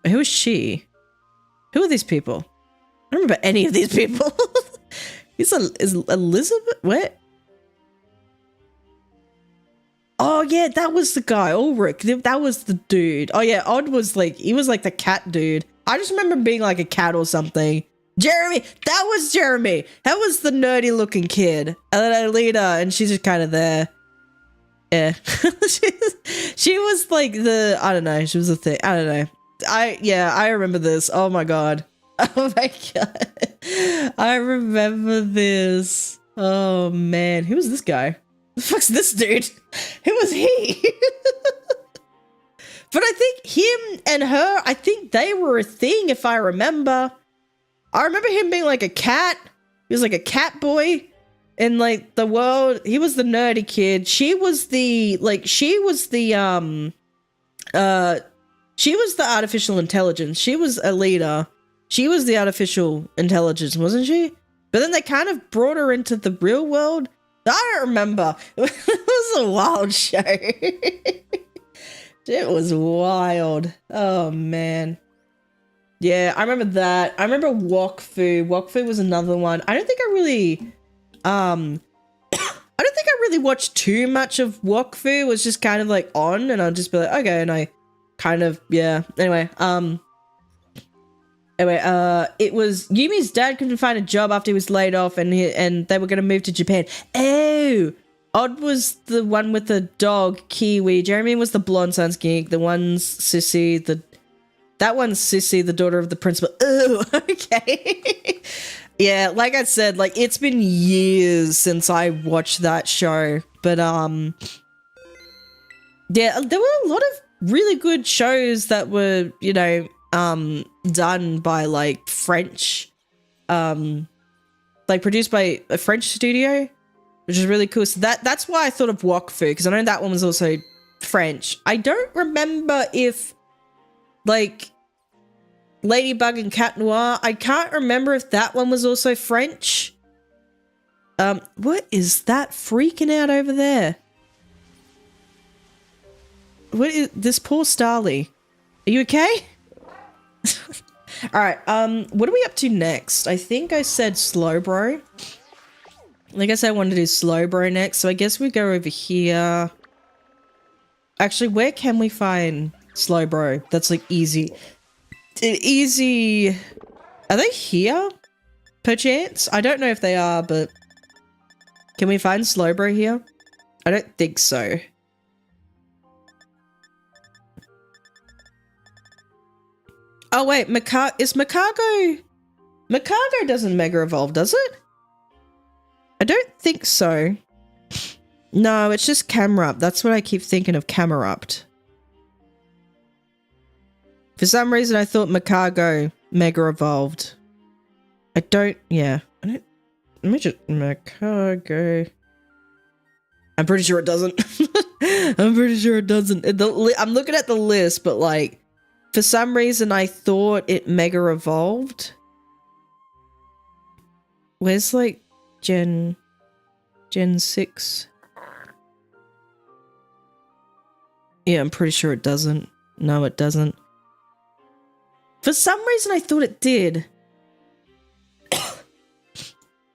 Who is she? Who are these people? I don't remember any of these people. Is Elizabeth? What? Oh yeah, that was the guy. Ulrich. That was the dude. Oh yeah, Odd was like, he was like the cat dude. I just remember him being like a cat or something. Jeremy. That was Jeremy. That was the nerdy looking kid. And then Alita, and she's just kind of there. Yeah. she was like the, I don't know. She was a thing. I don't know. I remember this. Oh my god. Oh my god. I remember this. Oh man. Who was this guy? The fuck's this dude? Who was he? But I think him and her, I think they were a thing if I remember. I remember him being like a cat. He was like a cat boy in like the world. He was the nerdy kid. She was the artificial intelligence. She was Alita. She was the artificial intelligence, wasn't she? But then they kind of brought her into the real world. I don't remember. It was a wild show. It was wild. Oh, man. Yeah, I remember that. I remember Wakfu. Wakfu was another one. I don't think I really... I don't think I really watched too much of Wakfu. It was just kind of like on, and I'd just be like, okay, and I kind of, yeah. Anyway, it was Yumi's dad couldn't find a job after he was laid off, and they were going to move to Japan. Oh, Odd was the one with the dog, Kiwi. Jeremy was the blonde science geek. The one's Sissy, that one's Sissy, the daughter of the principal. Oh, okay. Yeah, like I said, like it's been years since I watched that show, but yeah, there were a lot of really good shows that were, you know, done by like French, like produced by a French studio, which is really cool. So that's why I thought of Wakfu, because I know that one was also French. I don't remember if like Ladybug and Cat Noir, I can't remember if that one was also French. What is that freaking out over there? What is this poor Starly? Are you okay? Alright, what are we up to next? I think I said Slowbro. I guess I wanted to do Slowbro next, so I guess we go over here. Actually, where can we find Slowbro? That's like easy. Are they here? Perchance? I don't know if they are, but can we find Slowbro here? I don't think so. Oh wait, is Makago? Makago doesn't Mega Evolve, does it? I don't think so. No, it's just Camerupt. That's what I keep thinking of, Camerupt. For some reason, I thought Makago Mega Evolved. Let me just, Makago. I'm pretty sure it doesn't. I'm pretty sure it doesn't. I'm looking at the list, but like, for some reason, I thought it Mega Evolved. Where's like Gen 6? Yeah, I'm pretty sure it doesn't. No, it doesn't. For some reason, I thought it did.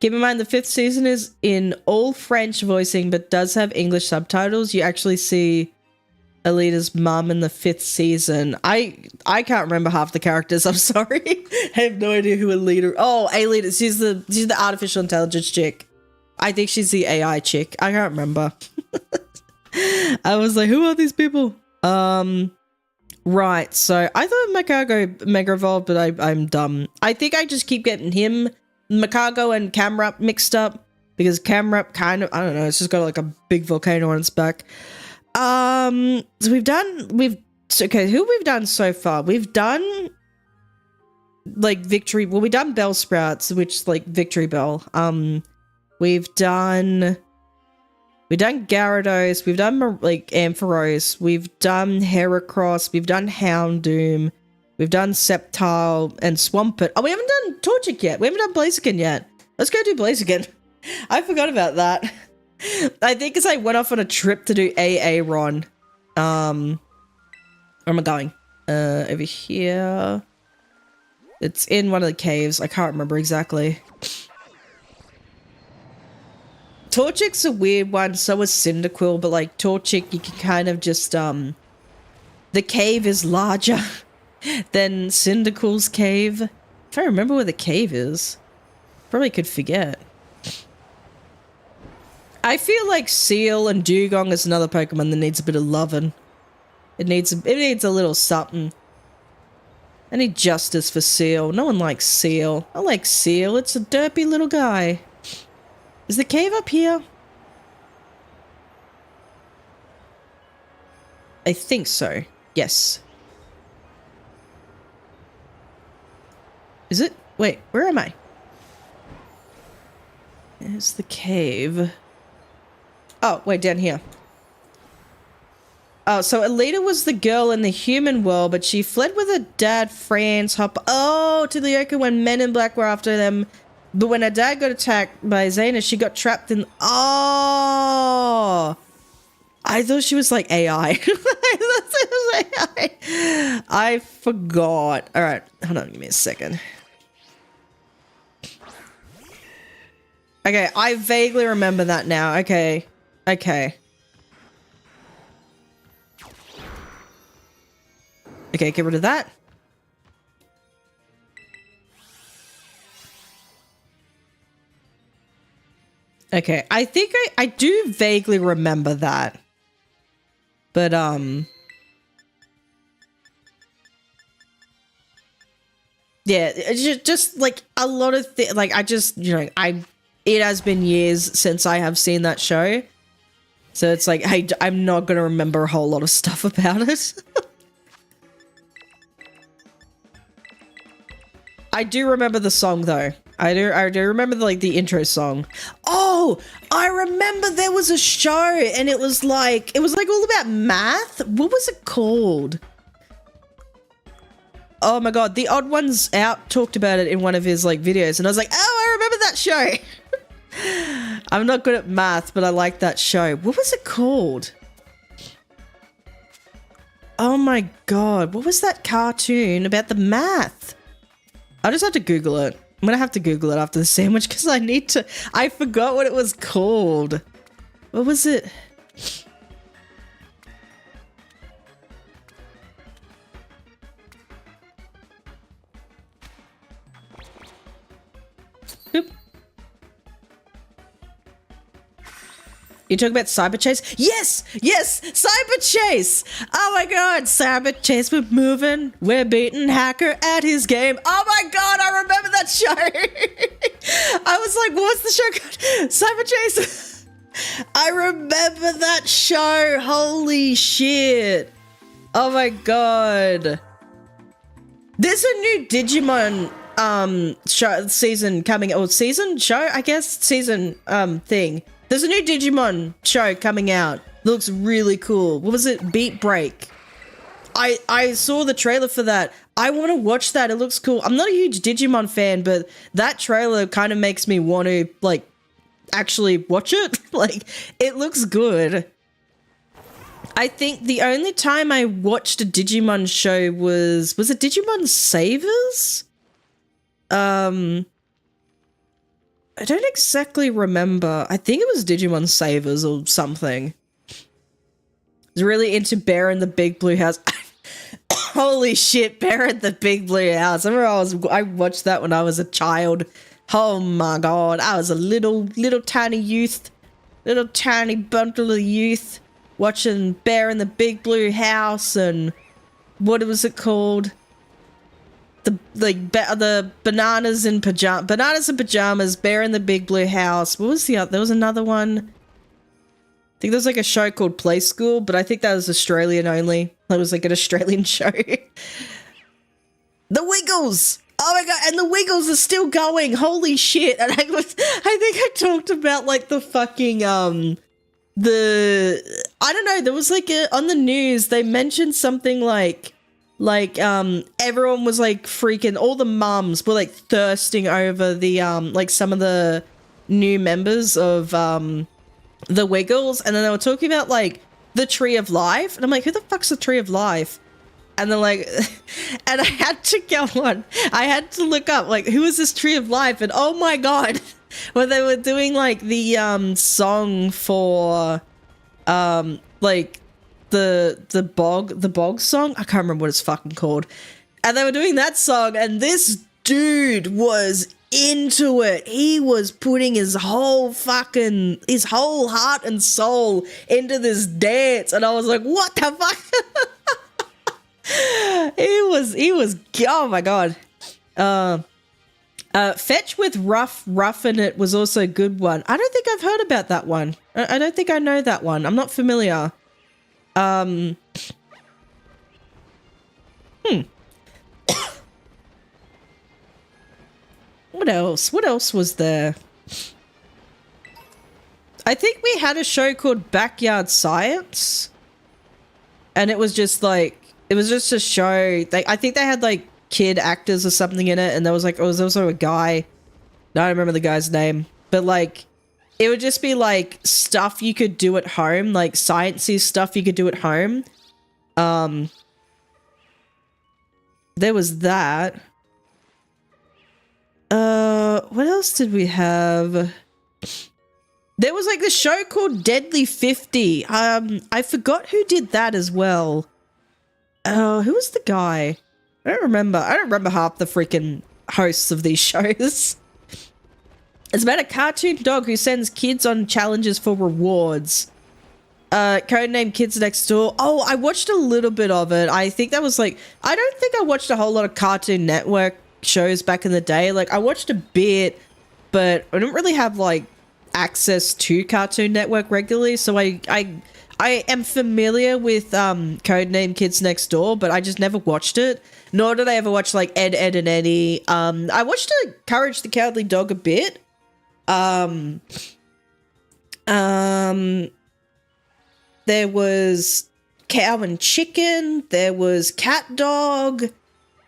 Keep in mind, the 5th season is in all French voicing, but does have English subtitles. You actually see Alita's mum in the 5th season. I can't remember half the characters. I'm sorry. I have no idea who Alita. Oh, Alita. She's the artificial intelligence chick. I think she's the AI chick. I can't remember. I was like, who are these people? Right. So I thought Macago Mega Evolved, but I'm dumb. I think I just keep getting him, Macago, and Camrup mixed up because Camrup kind of, I don't know, it's just got like a big volcano on its back. So okay, who we've done so far? We've done like Victory. Well, we've done Bellsprouts, which like Victory Bell. We've done Gyarados. We've done like Ampharos. We've done Heracross. We've done Houndoom. We've done Sceptile and Swampert. Oh, we haven't done Torchic yet. We haven't done Blaziken yet. Let's go do Blaziken. I forgot about that. I think because I went off on a trip to do Ron. Where am I going? Over here. It's in one of the caves. I can't remember exactly. Torchic's a weird one, so is Cyndaquil, but like Torchic, you can kind of just, the cave is larger than Cyndaquil's cave. If I remember where the cave is, probably could forget. I feel like Seal and Dugong is another Pokemon that needs a bit of loving. It needs a little something. I need justice for Seal. No one likes Seal. I like Seal. It's a derpy little guy. Is the cave up here? I think so. Yes. Is it? Wait, where am I? There's the cave. Oh, wait, down here. Oh, so Alita was the girl in the human world, but she fled with her dad, Franz Hopper. Oh, to the Yoko when Men in Black were after them. But when her dad got attacked by Xena, she got trapped in... Oh! I thought she was like AI. I thought she was AI. I forgot. All right, hold on, give me a second. Okay, I vaguely remember that now. Okay. Okay. Okay, get rid of that. Okay, I think I do vaguely remember that. But, yeah, it's just like a lot of like, I just, you know, it has been years since I have seen that show. So it's like, I'm not going to remember a whole lot of stuff about it. I do remember the song though. I do remember the intro song. Oh, I remember there was a show and it was like all about math. What was it called? Oh my god, The Odd Ones Out talked about it in one of his like videos and I was like, oh, I remember that show. I'm not good at math, but I like that show. What was it called? Oh my god, what was that cartoon about the math? I'll just have to Google it. I'm gonna have to Google it after the sandwich because I forgot what it was called. What was it? Oop. You talking about Cyber Chase? Yes! Yes! Cyber Chase! Oh my god! Cyber Chase, we're moving. We're beating Hacker at his game. Oh my god, I remember that show! I was like, what's the show called? Cyber Chase! I remember that show! Holy shit! Oh my god. There's a new Digimon season coming, or season show, I guess? Season thing. There's a new Digimon show coming out. Looks really cool. What was it? Beat Break. I saw the trailer for that. I want to watch that. It looks cool. I'm not a huge Digimon fan, but that trailer kind of makes me want to, like, actually watch it. Like, it looks good. I think the only time I watched a Digimon show was it Digimon Savers? I don't exactly remember. I think it was Digimon Savers or something. I was really into Bear in the Big Blue House. Holy shit, Bear in the Big Blue House. I remember I watched that when I was a child. Oh my god, I was a little tiny youth, little tiny bundle of youth, watching Bear in the Big Blue House and what was it called? The bananas and pajamas, Bear in the Big Blue House. What was the other? There was another one. I think there was like a show called Play School, but I think that was Australian only. That was like an Australian show. The Wiggles! Oh my god, and the Wiggles are still going. Holy shit. And I think I talked about like the fucking I don't know, there was like on the news they mentioned something like everyone was like freaking, all the mums were like thirsting over the like some of the new members of the Wiggles, and then they were talking about like the Tree of Life, and I'm like, who the fuck's the Tree of Life? And they're like, and I had to go on, I had to look up like, who is this Tree of Life? And oh my god, when they were doing like the song for like the bog song, I can't remember what it's fucking called, and they were doing that song, and this dude was into it. He was putting his whole heart and soul into this dance, and I was like, what the fuck? he was oh my god. Fetch with rough in it was also a good one. I don't think I've heard about that one. I don't think I know that one. I'm not familiar. What else? What else was there? I think we had a show called Backyard Science. And it was just like, it was just a show. I think they had like kid actors or something in it. And there was like, it was also a guy. I don't remember the guy's name. But like, it would just be like stuff you could do at home. Like sciencey stuff you could do at home. There was that. What else did we have? There was like this show called Deadly 50. I forgot who did that as well. Who was the guy? I don't remember. I don't remember half the freaking hosts of these shows. It's about a cartoon dog who sends kids on challenges for rewards. Codename Kids Next Door. Oh, I watched a little bit of it. I think that was like, I don't think I watched a whole lot of Cartoon Network shows back in the day. Like I watched a bit, but I didn't really have like access to Cartoon Network regularly, so I am familiar with Codename Kids Next Door, but I just never watched it. Nor did I ever watch like Ed, and Eddie. I watched Courage the Cowardly Dog a bit. There was Cow and Chicken. There was Cat Dog.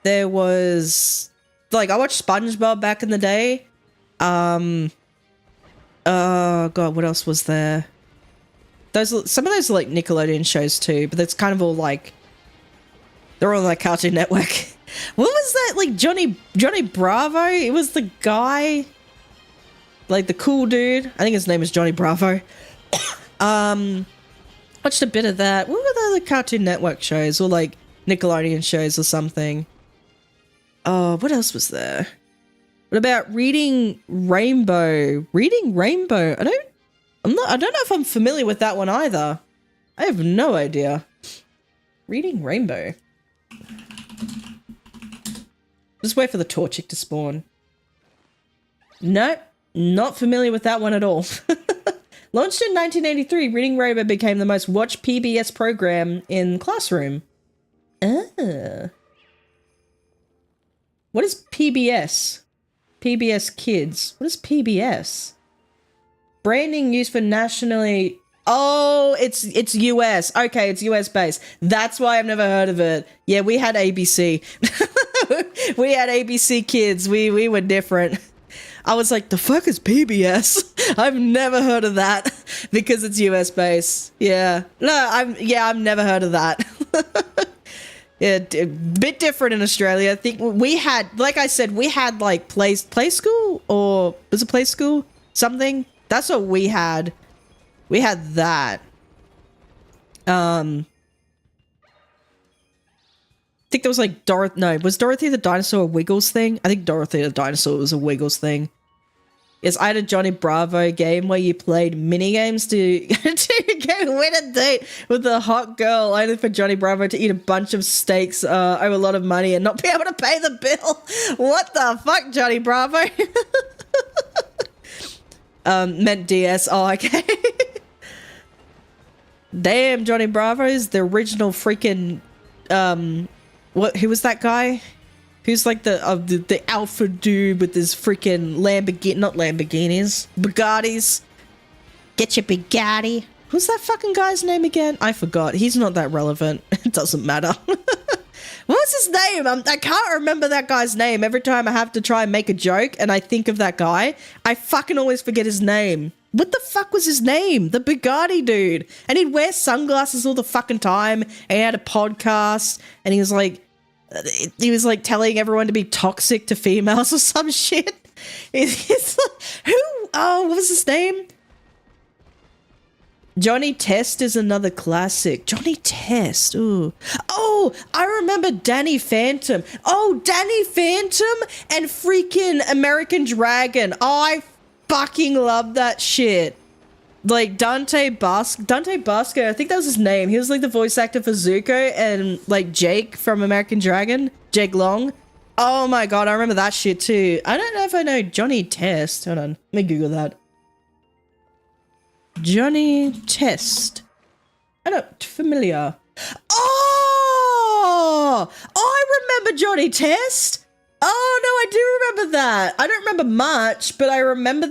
There was like, I watched SpongeBob back in the day. Oh god, what else was there? Some of those are like Nickelodeon shows too, but that's kind of all like, they're all like Cartoon Network. What was that? Like Johnny Bravo? It was the guy, like the cool dude. I think his name is Johnny Bravo. Watched a bit of that. What were the other Cartoon Network shows or like Nickelodeon shows or something? Oh, what else was there? What about Reading Rainbow? Reading Rainbow. I don't know if I'm familiar with that one either. I have no idea. Reading Rainbow. Just wait for the Torchic to spawn. Nope, not familiar with that one at all. Launched in 1983, Reading Rainbow became the most watched PBS program in classroom. What is PBS? PBS Kids. What is PBS? Branding used for nationally... Oh, it's US. Okay, it's US based. That's why I've never heard of it. Yeah, we had ABC. We had ABC Kids. We were different. I was like, the fuck is PBS? I've never heard of that. because it's US based. Yeah. No, I've never heard of that. Yeah, a bit different in Australia. I think we had, like I said, we had like play school, or was it play school? Something. That's what we had. We had that. I think there was like was Dorothy the Dinosaur a Wiggles thing? I think Dorothy the Dinosaur was a Wiggles thing. Yes, I had a Johnny Bravo game where you played mini games to go win a date with a hot girl, only for Johnny Bravo to eat a bunch of steaks, owe a lot of money, and not be able to pay the bill. What the fuck, Johnny Bravo? Meant DS. Oh, okay. Damn, Johnny Bravo's the original freaking who was that guy? Who's like the alpha dude with his freaking not Lamborghinis, Bugattis. Get your Bugatti. Who's that fucking guy's name again? I forgot. He's not that relevant. It doesn't matter. What's his name? I can't remember that guy's name. Every time I have to try and make a joke and I think of that guy, I fucking always forget his name. What the fuck was his name? The Bugatti dude. And he'd wear sunglasses all the fucking time. And he had a podcast. And he was like telling everyone to be toxic to females or some shit. It's like, what was his name? Johnny Test is another classic. Johnny Test. Ooh. Oh, I remember Danny Phantom. Oh, Danny Phantom and freaking American Dragon. Oh, I fucking love that shit. Like Dante Basco, I think that was his name. He was like the voice actor for Zuko and like Jake from American Dragon, Jake Long. Oh my god, I remember that shit too. I don't know if I know Johnny Test. Hold on, let me Google that. Johnny Test. I don't familiar. Oh, I remember Johnny Test. Oh no, I do remember that. I don't remember much, but I remember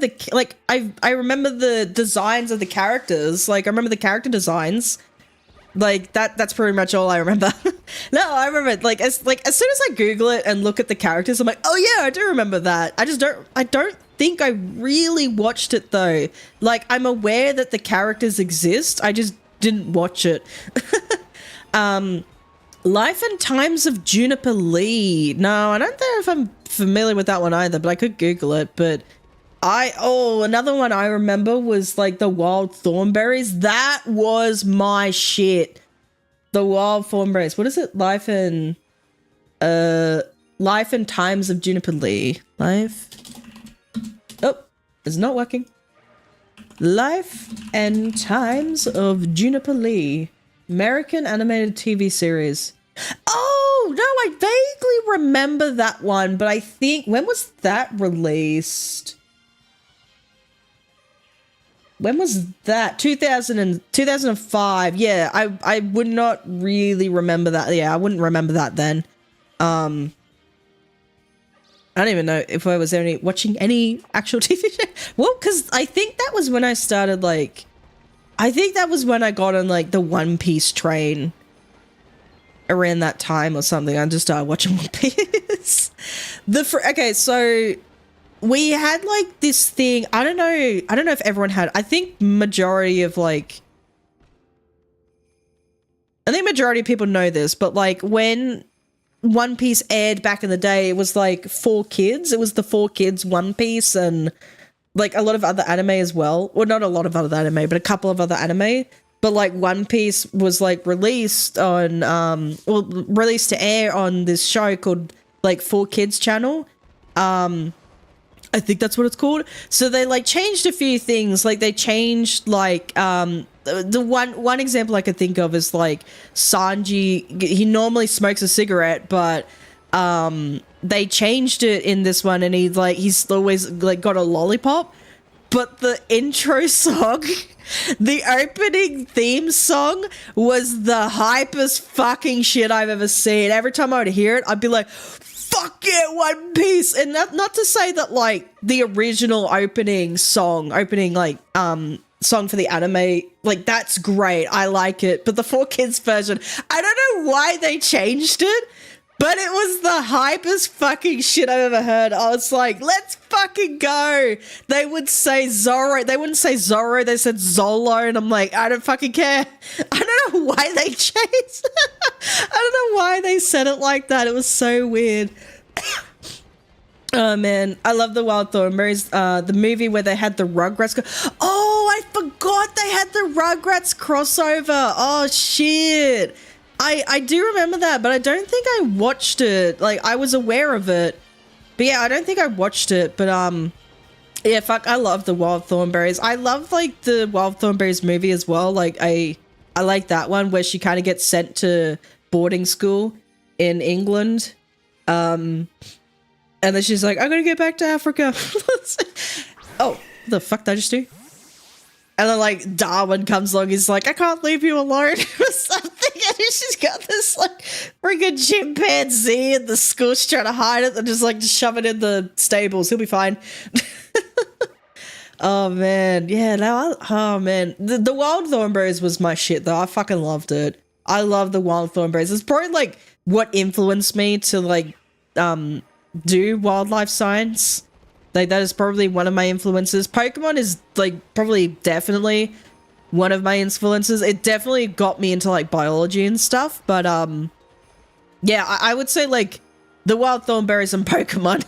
I remember the designs of the characters. Like I remember the character designs. Like that's pretty much all I remember. No, I remember it. As soon as I Google it and look at the characters, I'm like, oh yeah, I do remember that. I don't think I really watched it though. Like I'm aware that the characters exist. I just didn't watch it. Life and Times of Juniper Lee. No, I don't know if I'm familiar with that one either, but I could Google it. But another one I remember was like the Wild Thornberries. That was my shit. The Wild Thornberries. What is it? Life and Times of Juniper Lee. Oh, it's not working. Life and Times of Juniper Lee. American animated TV series. Oh, no, I vaguely remember that one, but I think, when was that released? When was that? 2005. Yeah, I would not really remember that. Yeah, I wouldn't remember that then. I don't even know if I was watching any actual TV show. Well, because I think that was when I started, I think that was when I got on, the One Piece train. Around that time or something, I just started watching One Piece. Okay, so we had this thing. I don't know if everyone had. I think majority of people know this, but when One Piece aired back in the day, it was 4 kids. It was the 4 kids One Piece and a lot of other anime as well. Well, not a lot of other anime, but a couple of other anime. But One Piece was released on released to air on this show called 4 Kids channel. I think that's what it's called. So they changed a few things. They changed the one example I could think of is Sanji. He normally smokes a cigarette, but they changed it in this one, and he's always got a lollipop. But the intro song, the opening theme song, was the hypest fucking shit I've ever seen. Every time I would hear it, I'd be like, fuck yeah, One Piece. And not to say that the original opening song for the anime, that's great. I like it. But the 4 Kids version, I don't know why they changed it. But it was the hypest fucking shit I've ever heard. I was like, let's fucking go. They would say Zorro. They wouldn't say Zorro. They said Zolo. And I'm like, I don't fucking care. I don't know why they changed. I don't know why they said it like that. It was so weird. Oh, man. I love the Wild Thornberrys. The movie where they had the Rugrats. Oh, I forgot they had the Rugrats crossover. Oh, shit. I do remember that, but I don't think I watched it. Like, I was aware of it. But yeah, I don't think I watched it. But, yeah, fuck, I love the Wild Thornberrys. I love, like, the Wild Thornberrys movie as well. Like, I like that one where she kind of gets sent to boarding school in England. And then she's like, I'm gonna get back to Africa. Oh, the fuck did I just do? And then, like, Darwin comes along, he's like, I can't leave you alone or something. And she's got this, like, freaking chimpanzee in the school. She's trying to hide it and just, like, just shove it in the stables. He'll be fine. Oh, man. Yeah, oh, man. The Wild Thornberrys was my shit, though. I fucking loved it. I love the Wild Thornberrys. It's probably, like, what influenced me to, like, do wildlife science. Like, that is probably one of my influences. Pokemon is, like, probably definitely one of my influences. It definitely got me into, like, biology and stuff. But, yeah, I would say, like, the Wild Thornberrys and Pokemon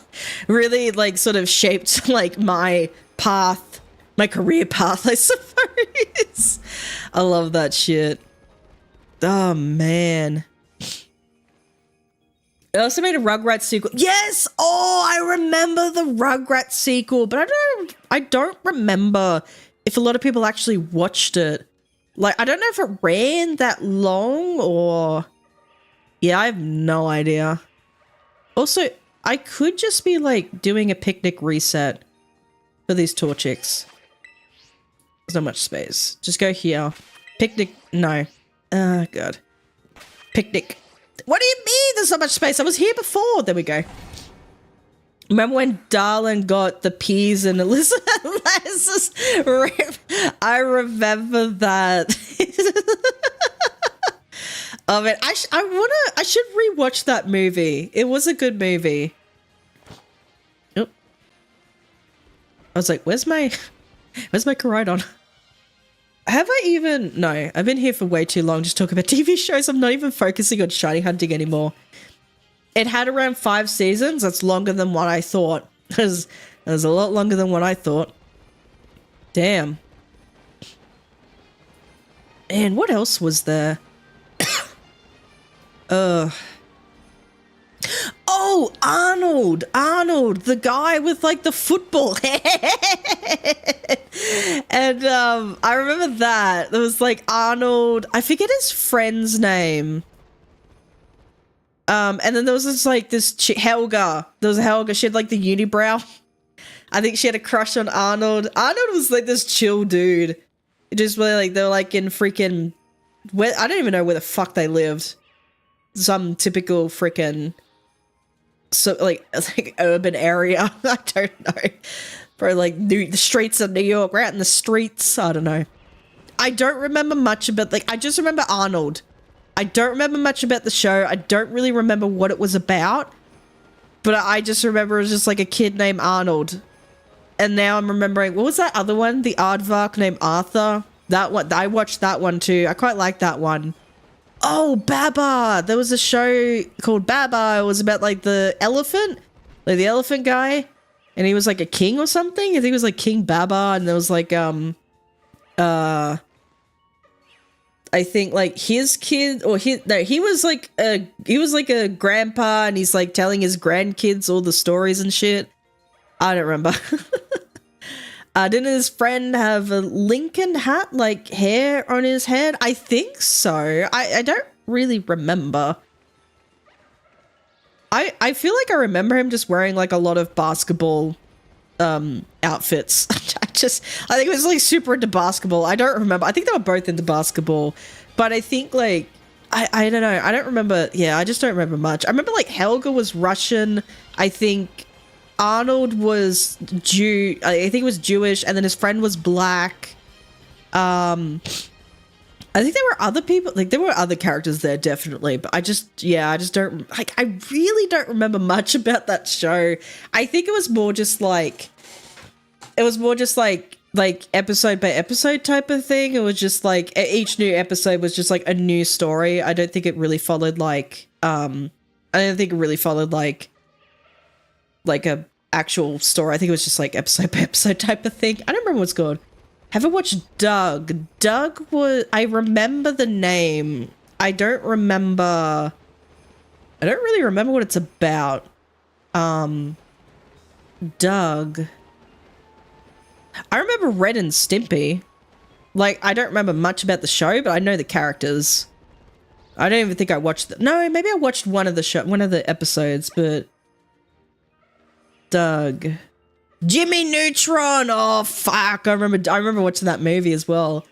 really, like, sort of shaped, like, my path, my career path, I suppose. I love that shit. Oh, man. They also made a Rugrats sequel. Yes! Oh, I remember the Rugrats sequel, but I don't remember if a lot of people actually watched it. Like, I don't know if it ran that long or... Yeah, I have no idea. Also, I could just be, like, doing a picnic reset for these Torchics. There's not much space. Just go here. Picnic... No. Oh, God. Picnic... What do you mean there's so much space? I was here before. There we go. Remember when Darlin got the peas and Elizabeth? I remember that. Oh man, I should rewatch that movie. It was a good movie. Oh. I was like, where's my Coridon? Have I even... No, I've been here for way too long just talking about TV shows. I'm not even focusing on shiny hunting anymore. It had around 5 seasons. That's longer than what I thought. It was a lot longer than what I thought. Damn. And what else was there? Oh, Arnold, the guy with like the football head. And I remember that. There was like Arnold, I forget his friend's name. And then there was this Helga. There was a Helga, she had like the unibrow. I think she had a crush on Arnold. Arnold was like this chill dude. It just really like, they were like in freaking, I don't even know where the fuck they lived. Some typical freaking, so like urban area. I don't know. Probably like the streets of New York, right in the streets. I don't know. I don't remember much about, like, I just remember Arnold. I don't remember much about the show. I don't really remember what it was about. But I just remember it was just like a kid named Arnold. And now I'm remembering, what was that other one? The aardvark named Arthur. That one, I watched that one too. I quite like that one. Oh, Baba. There was a show called Baba. It was about like the elephant. Like the elephant guy. And he was like a king or something. I think it was like King Baba. And there was like, I think like his kid or he was like a grandpa and he's like telling his grandkids all the stories and shit. I don't remember. Didn't his friend have a Lincoln hat, like hair on his head? I think so. I don't really remember. I feel like I remember him just wearing like a lot of basketball outfits. I think it was like super into basketball. I don't remember. I think they were both into basketball, but I think like, I don't know. I don't remember. Yeah, I just don't remember much. I remember like Helga was Russian. I think Arnold was I think he was Jewish, and then his friend was black. I I think there were other people, like there were other characters there definitely, but I just don't, like, I really don't remember much about that show. I think it was more just like episode by episode type of thing. It was just like each new episode was just like a new story. I don't think it really followed like a actual story. I think it was just like episode by episode type of thing. I don't remember what's called. Have I watched Doug? Doug was, I remember the name. I don't really remember what it's about. Doug. I remember Red and Stimpy. Like, I don't remember much about the show, but I know the characters. I don't even think I watched no, maybe I watched one of the episodes, but Doug. Jimmy Neutron! Oh fuck, I remember watching that movie as well.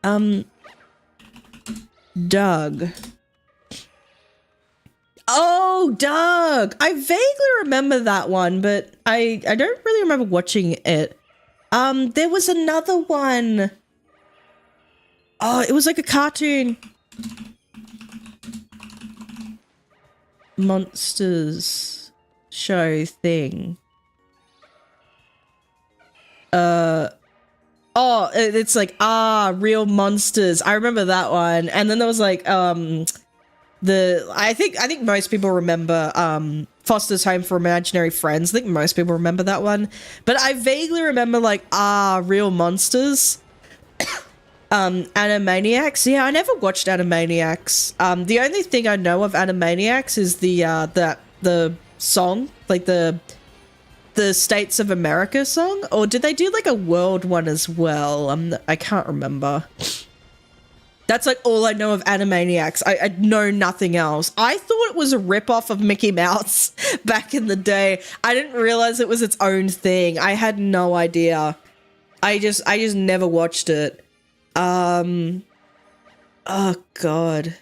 Doug. Oh, Doug! I vaguely remember that one, but I don't really remember watching it. There was another one. Oh, it was like a cartoon. Monsters show thing. Oh, it's like, Real Monsters. I remember that one. And then there was like, I think most people remember, Foster's Home for Imaginary Friends. I think most people remember that one. But I vaguely remember like, Real Monsters. Animaniacs. Yeah, I never watched Animaniacs. The only thing I know of Animaniacs is the song, like the States of America song, or did they do like a world one as well? I can't remember. That's like all I know of Animaniacs. I know nothing else. I thought it was a ripoff of Mickey Mouse back in the day. I didn't realize it was its own thing. I had no idea. I just never watched it. Oh god.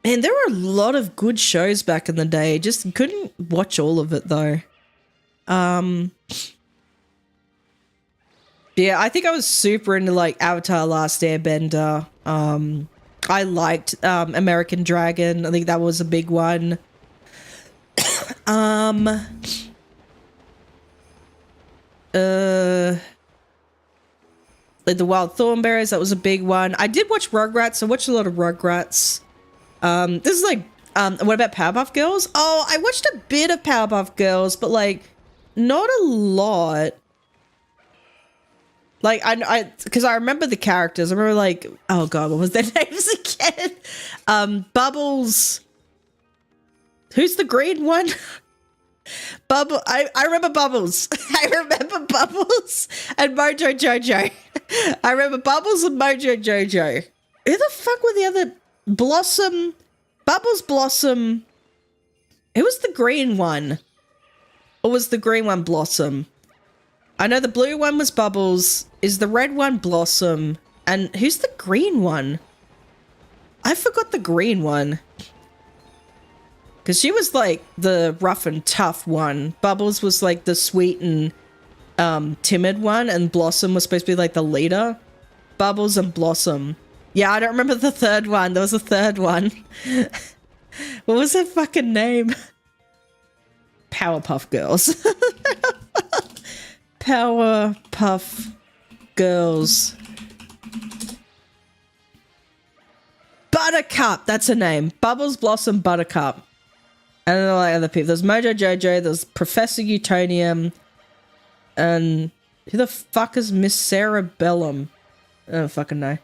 Man, there were a lot of good shows back in the day. Just couldn't watch all of it though. Yeah, I think I was super into like Avatar Last Airbender. I liked American Dragon. I think that was a big one. Like the Wild Thornberries, that was a big one. I did watch Rugrats. I watched a lot of Rugrats. This is like, what about Powerpuff Girls? Oh, I watched a bit of Powerpuff Girls, but like, not a lot. Like, because I remember the characters. I remember like, oh god, what was their names again? Bubbles. Who's the green one? Bubble. I remember Bubbles. I remember Bubbles and Mojo Jojo. I remember Bubbles and Mojo Jojo. Who the fuck were the other? Blossom. Bubbles, Blossom. Who was the green one? Or was the green one Blossom? I know the blue one was Bubbles. Is the red one Blossom? And who's the green one? I forgot the green one. Because she was like the rough and tough one. Bubbles was like the sweet and timid one. And Blossom was supposed to be like the leader. Bubbles and Blossom. Yeah, I don't remember the third one. There was a third one. What was her fucking name? Powerpuff Girls. Powerpuff Girls. Buttercup. That's her name. Bubbles, Blossom, Buttercup. I don't know like other people. There's Mojo Jojo. There's Professor Utonium. And who the fuck is Miss Sarah Bellum? I don't fucking know.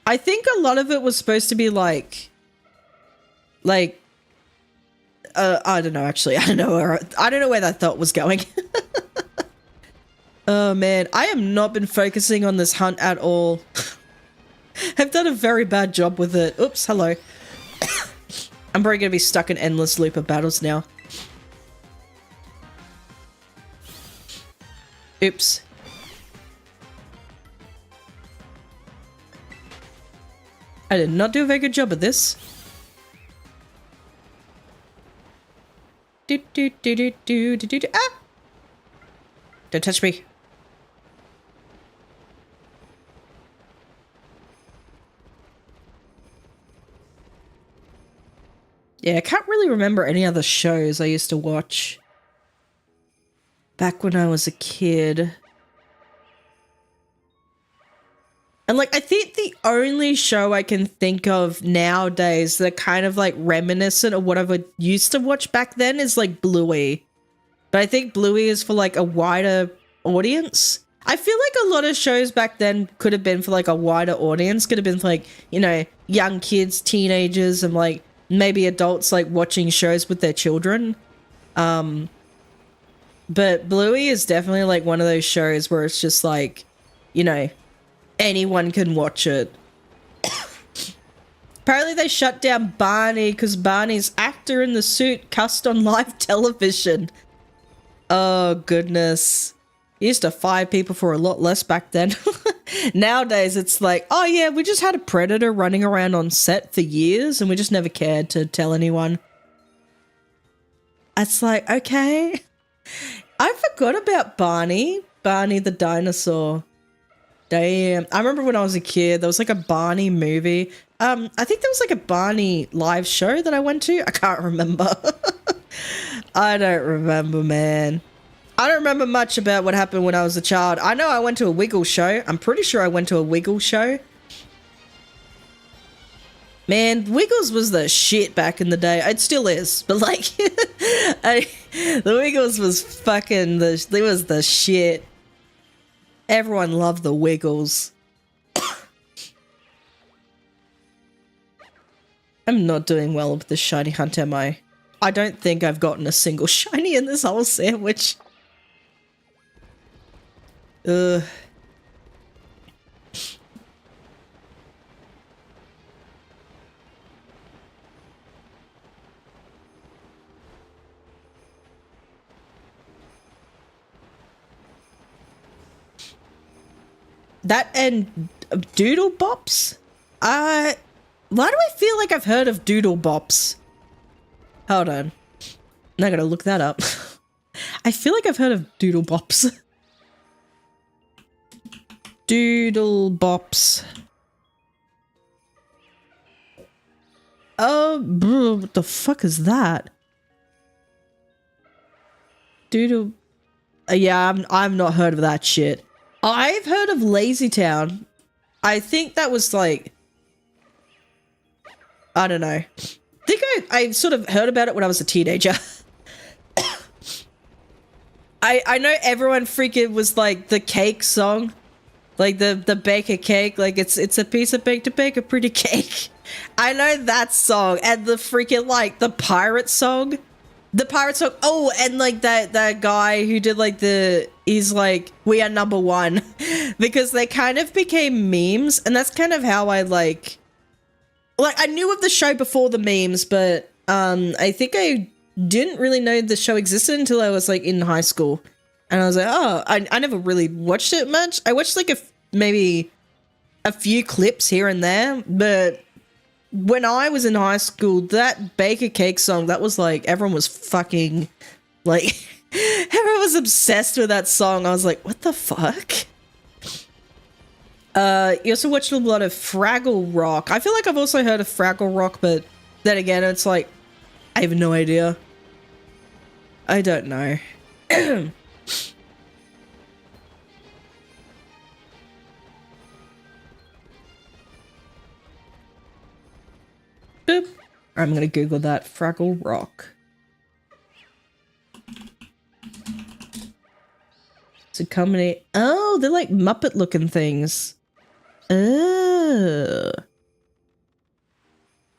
I think a lot of it was supposed to be like I don't know actually. I don't know where that thought was going. Oh man, I have not been focusing on this hunt at all. I've done a very bad job with it. Oops, hello. I'm probably gonna be stuck in endless loop of battles now. Oops. I did not do a very good job of this. Ah! Don't touch me. Yeah, I can't really remember any other shows I used to watch back when I was a kid. And like, I think the only show I can think of nowadays that kind of like reminiscent of what I would used to watch back then is like Bluey. But I think Bluey is for like a wider audience. I feel like a lot of shows back then could have been for like a wider audience, could have been for like, you know, young kids, teenagers, and like maybe adults like watching shows with their children. But Bluey is definitely like one of those shows where it's just like, you know, anyone can watch it. Apparently they shut down Barney because Barney's actor in the suit cussed on live television. Oh, goodness. Used to fire people for a lot less back then. Nowadays, it's like, oh yeah, we just had a predator running around on set for years and we just never cared to tell anyone. It's like, okay. I forgot about Barney. Barney the dinosaur. Damn. I remember when I was a kid, there was like a Barney movie. I think there was like a Barney live show that I went to. I can't remember. I don't remember, man. I don't remember much about what happened when I was a child. I know I went to a Wiggle show. I'm pretty sure I went to a Wiggle show. Man, Wiggles was the shit back in the day. It still is, but like, the Wiggles was fucking it was the shit. Everyone loved the Wiggles. I'm not doing well with this shiny hunt, am I? I don't think I've gotten a single shiny in this whole sandwich. Ugh. That and Doodle Bops? Why do I feel like I've heard of Doodle Bops? Hold on. I'm not gonna look that up. I feel like I've heard of Doodle Bops. Doodle Bops. Oh, bro, what the fuck is that? Doodle... yeah, I've not heard of that shit. I've heard of Lazy Town. I think that was like... I don't know. I think I sort of heard about it when I was a teenager. I know everyone freaking was like the cake song. Like the bake a cake. Like it's a piece of bake to bake a pretty cake. I know that song. And the freaking like the pirate song. The pirate song. Oh, and like that guy who did like he's like, we are number one. Because they kind of became memes. And that's kind of how I like I knew of the show before the memes, but I think I didn't really know the show existed until I was like in high school. And I was like, oh, I never really watched it much. I watched like maybe a few clips here and there, but when I was in high school, that Baker Cake song, that was like, everyone was fucking like, everyone was obsessed with that song. I was like, what the fuck? You also watched a lot of Fraggle Rock. I feel like I've also heard of Fraggle Rock, but then again, it's like, I have no idea. I don't know. Boop. I'm gonna Google that. Fraggle Rock. It's a company. Oh, they're like Muppet looking things. Oh.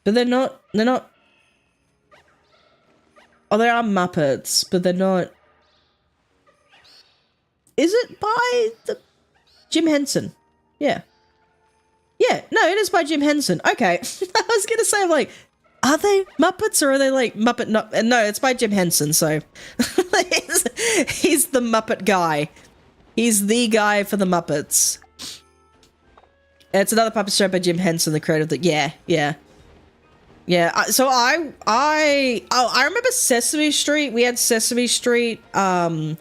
But they're not. Oh, they are Muppets, but they're not. Is it by Jim Henson? Yeah. Yeah, no, it is by Jim Henson. Okay. I was gonna say, I'm like, are they Muppets or are they like Muppet? No, it's by Jim Henson, so he's the Muppet guy. He's the guy for the Muppets. It's another puppet show by Jim Henson, the creator of the... Yeah. So I remember Sesame Street. We had Sesame Street. So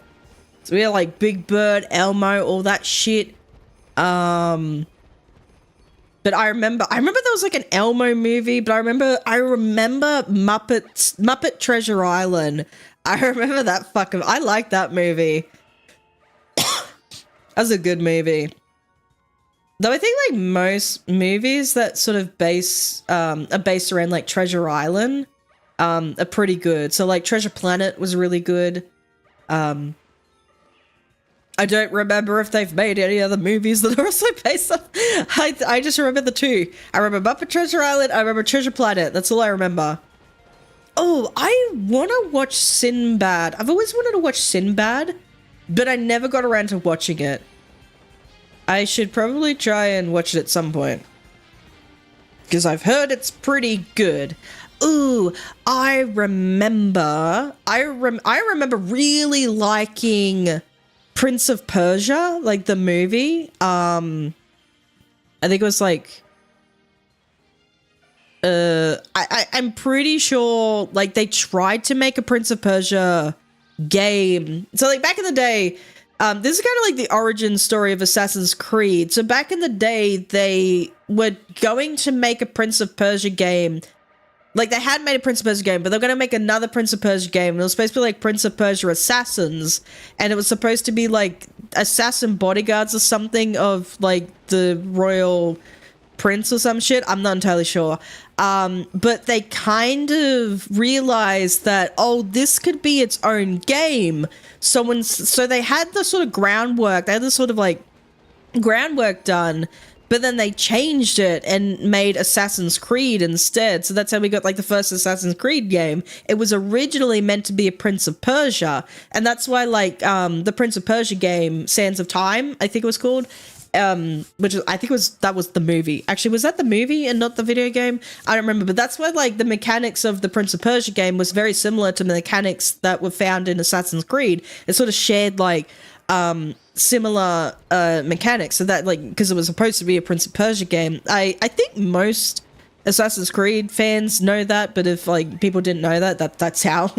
we had like Big Bird, Elmo, all that shit. But I remember there was like an Elmo movie, but I remember Muppet Treasure Island. I remember that I like that movie. That's a good movie. Though I think like most movies that sort of are based around like Treasure Island are pretty good. So like Treasure Planet was really good. I don't remember if they've made any other movies that are also based on... I just remember the two. I remember Muppet Treasure Island, I remember Treasure Planet. That's all I remember. Oh, I want to watch Sinbad. I've always wanted to watch Sinbad, but I never got around to watching it. I should probably try and watch it at some point, because I've heard it's pretty good. Ooh, I remember really liking Prince of Persia, like the movie. I think it was like I'm pretty sure like they tried to make a Prince of Persia game. So like back in the day, this is kind of like the origin story of Assassin's Creed. So back in the day, they were going to make a Prince of Persia game. Like, they had made a Prince of Persia game, but they're going to make another Prince of Persia game. And it was supposed to be, like, Prince of Persia Assassins. And it was supposed to be, like, assassin bodyguards or something of, like, the royal prince or some shit. I'm not entirely sure. But they kind of realized that, oh, this could be its own game. So they had the sort of groundwork. They had the sort of, like, groundwork done. But then they changed it and made Assassin's Creed instead. So that's how we got like the first Assassin's Creed game. It was originally meant to be a Prince of Persia. And that's why like the Prince of Persia game, Sands of Time, I think it was called. Which I think that was the movie. Actually, was that the movie and not the video game? I don't remember. But that's why like the mechanics of the Prince of Persia game was very similar to the mechanics that were found in Assassin's Creed. It sort of shared like similar mechanics, so that like because it was supposed to be a Prince of Persia game. I think most Assassin's Creed fans know that, but if like people didn't know that's how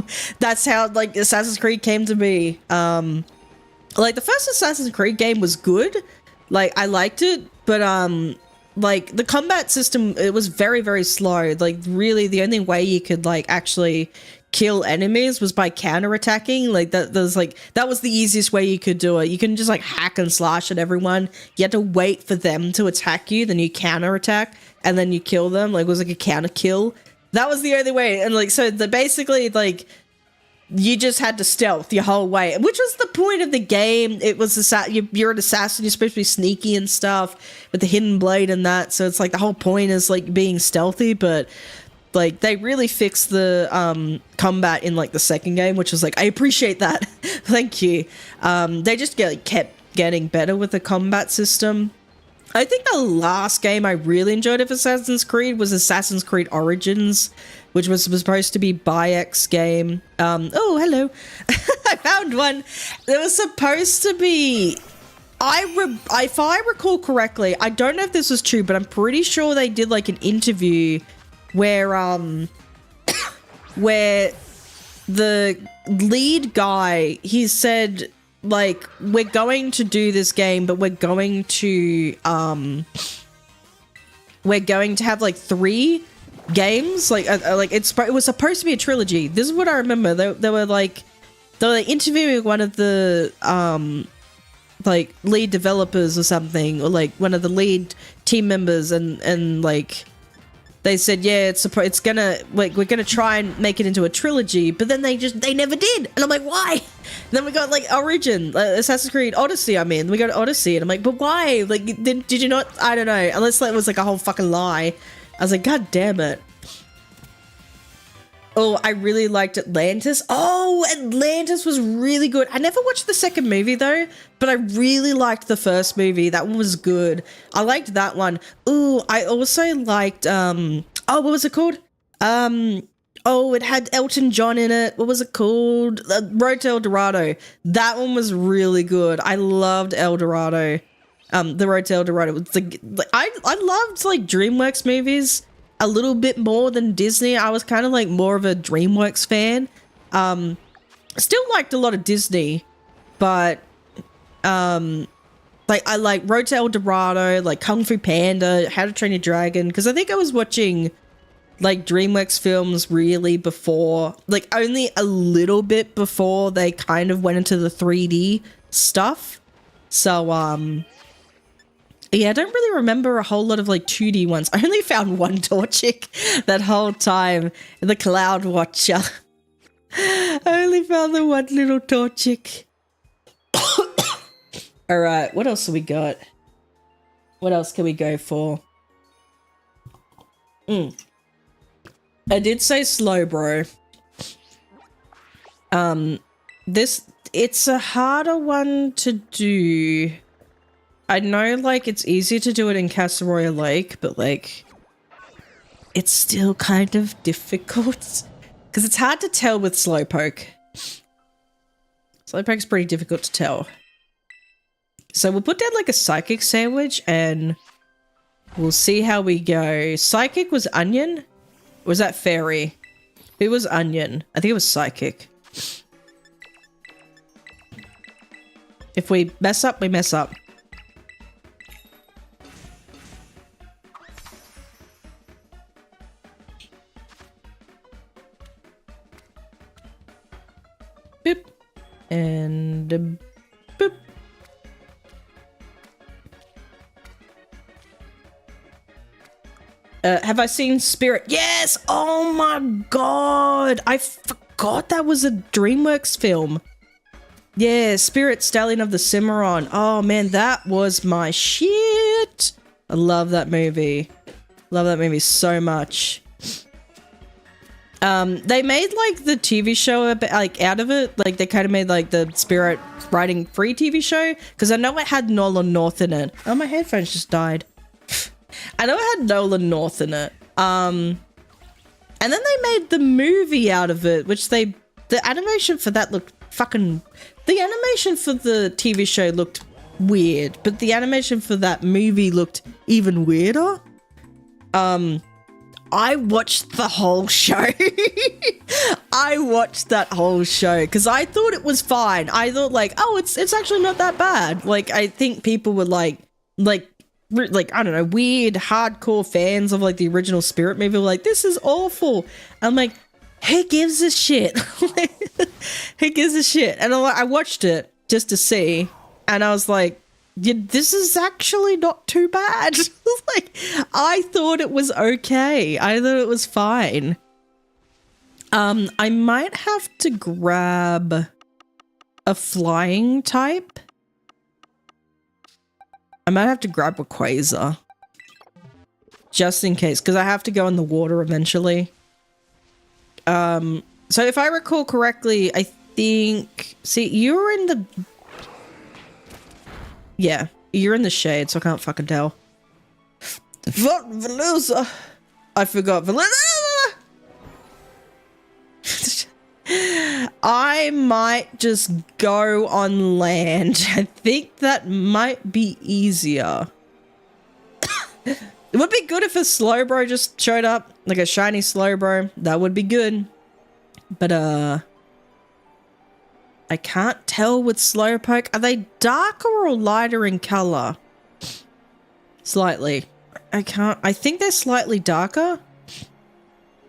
like Assassin's Creed came to be. Like the first Assassin's Creed game was good, like I liked it, but like the combat system, it was very, very slow. Like really the only way you could like actually kill enemies was by counterattacking. Like that was the easiest way you could do it. You couldn't just like hack and slash at everyone. You had to wait for them to attack you, then you counterattack and then you kill them. Like it was like a counter kill. That was the only way. And like so basically like you just had to stealth your whole way, which was the point of the game. It was you're an assassin, you're supposed to be sneaky and stuff with the hidden blade and that. So it's like the whole point is like being stealthy, but like they really fixed the combat in like the second game, which was like, I appreciate that. Thank you. They just kept getting better with the combat system. I think the last game I really enjoyed of Assassin's Creed was Assassin's Creed Origins, which was supposed to be Bayek's game. Oh, hello. I found one. It was supposed to be... if I recall correctly, I don't know if this was true, but I'm pretty sure they did like an interview where where the lead guy, he said like, we're going to do this game, but we're going to have like 3 games, like it was supposed to be a trilogy. This is what I remember. They were interviewing one of the like lead developers or something, or like one of the lead team members, and like they said, yeah, we're gonna try and make it into a trilogy, but then they never did, and I'm like, why? And then we got like Assassin's Creed Odyssey. I mean, we got Odyssey, and I'm like, but why? Like, did you not? I don't know. Unless that was like a whole fucking lie. I was like, God damn it. Oh, I really liked Atlantis. Oh, Atlantis was really good. I never watched the second movie though, but I really liked the first movie. That one was good. I liked that one. Ooh, I also liked, oh, what was it called? Oh, it had Elton John in it. What was it called? Road to El Dorado. That one was really good. I loved El Dorado. The Road to El Dorado. Was I loved like DreamWorks movies a little bit more than Disney. I was kind of like more of a DreamWorks fan. Still liked a lot of Disney, but like Like, I like Road to El Dorado, like Kung Fu Panda, How to Train Your Dragon, because I think I was watching like DreamWorks films really before, like only a little bit before they kind of went into the 3D stuff. So, yeah, I don't really remember a whole lot of like 2D ones. I only found one Torchic that whole time, the Cloud Watcher. I only found the one little Torchic. All right, what else have we got? What else can we go for? I did say slow, bro. It's a harder one to do. I know, like, it's easier to do it in Casseroya Lake, but, like, it's still kind of difficult. Because it's hard to tell with Slowpoke. Slowpoke's pretty difficult to tell. So we'll put down, like, a Psychic sandwich, and we'll see how we go. Psychic was Onion? Or was that Fairy? Who was Onion? I think it was Psychic. If we mess up, we mess up. Boop. And boop. Have I seen Spirit? Yes! Oh my god! I forgot that was a DreamWorks film. Yeah, Spirit Stallion of the Cimarron. Oh man, that was my shit! I love that movie. Love that movie so much. They made like the TV show a bit, like out of it. Like they kind of made like the Spirit Riding Free TV show. Because I know it had Nolan North in it. Oh, my headphones just died. I know it had Nolan North in it. And then they made the movie out of it, which the animation for that looked fucking... The animation for the TV show looked weird, but the animation for that movie looked even weirder. I watched the whole show. I watched that whole show because I thought it was fine. I thought like, oh, it's actually not that bad. Like, I think people were like, I don't know, weird, hardcore fans of like the original Spirit movie were like, this is awful. I'm like, who gives a shit? Who gives a shit? And I watched it just to see, and I was like, yeah, this is actually not too bad. Like, I thought it was okay. I thought it was fine. I might have to grab a flying type. I might have to grab a Quasar. Just in case, because I have to go in the water eventually. So if I recall correctly, I think... See, you were in the... Yeah, you're in the shade, so I can't fucking tell. Veluza! I forgot Veluza! I might just go on land. I think that might be easier. It would be good if a Slowbro just showed up, like a shiny Slowbro. That would be good. But, I can't tell with Slowpoke. Are they darker or lighter in color? Slightly. I think they're slightly darker.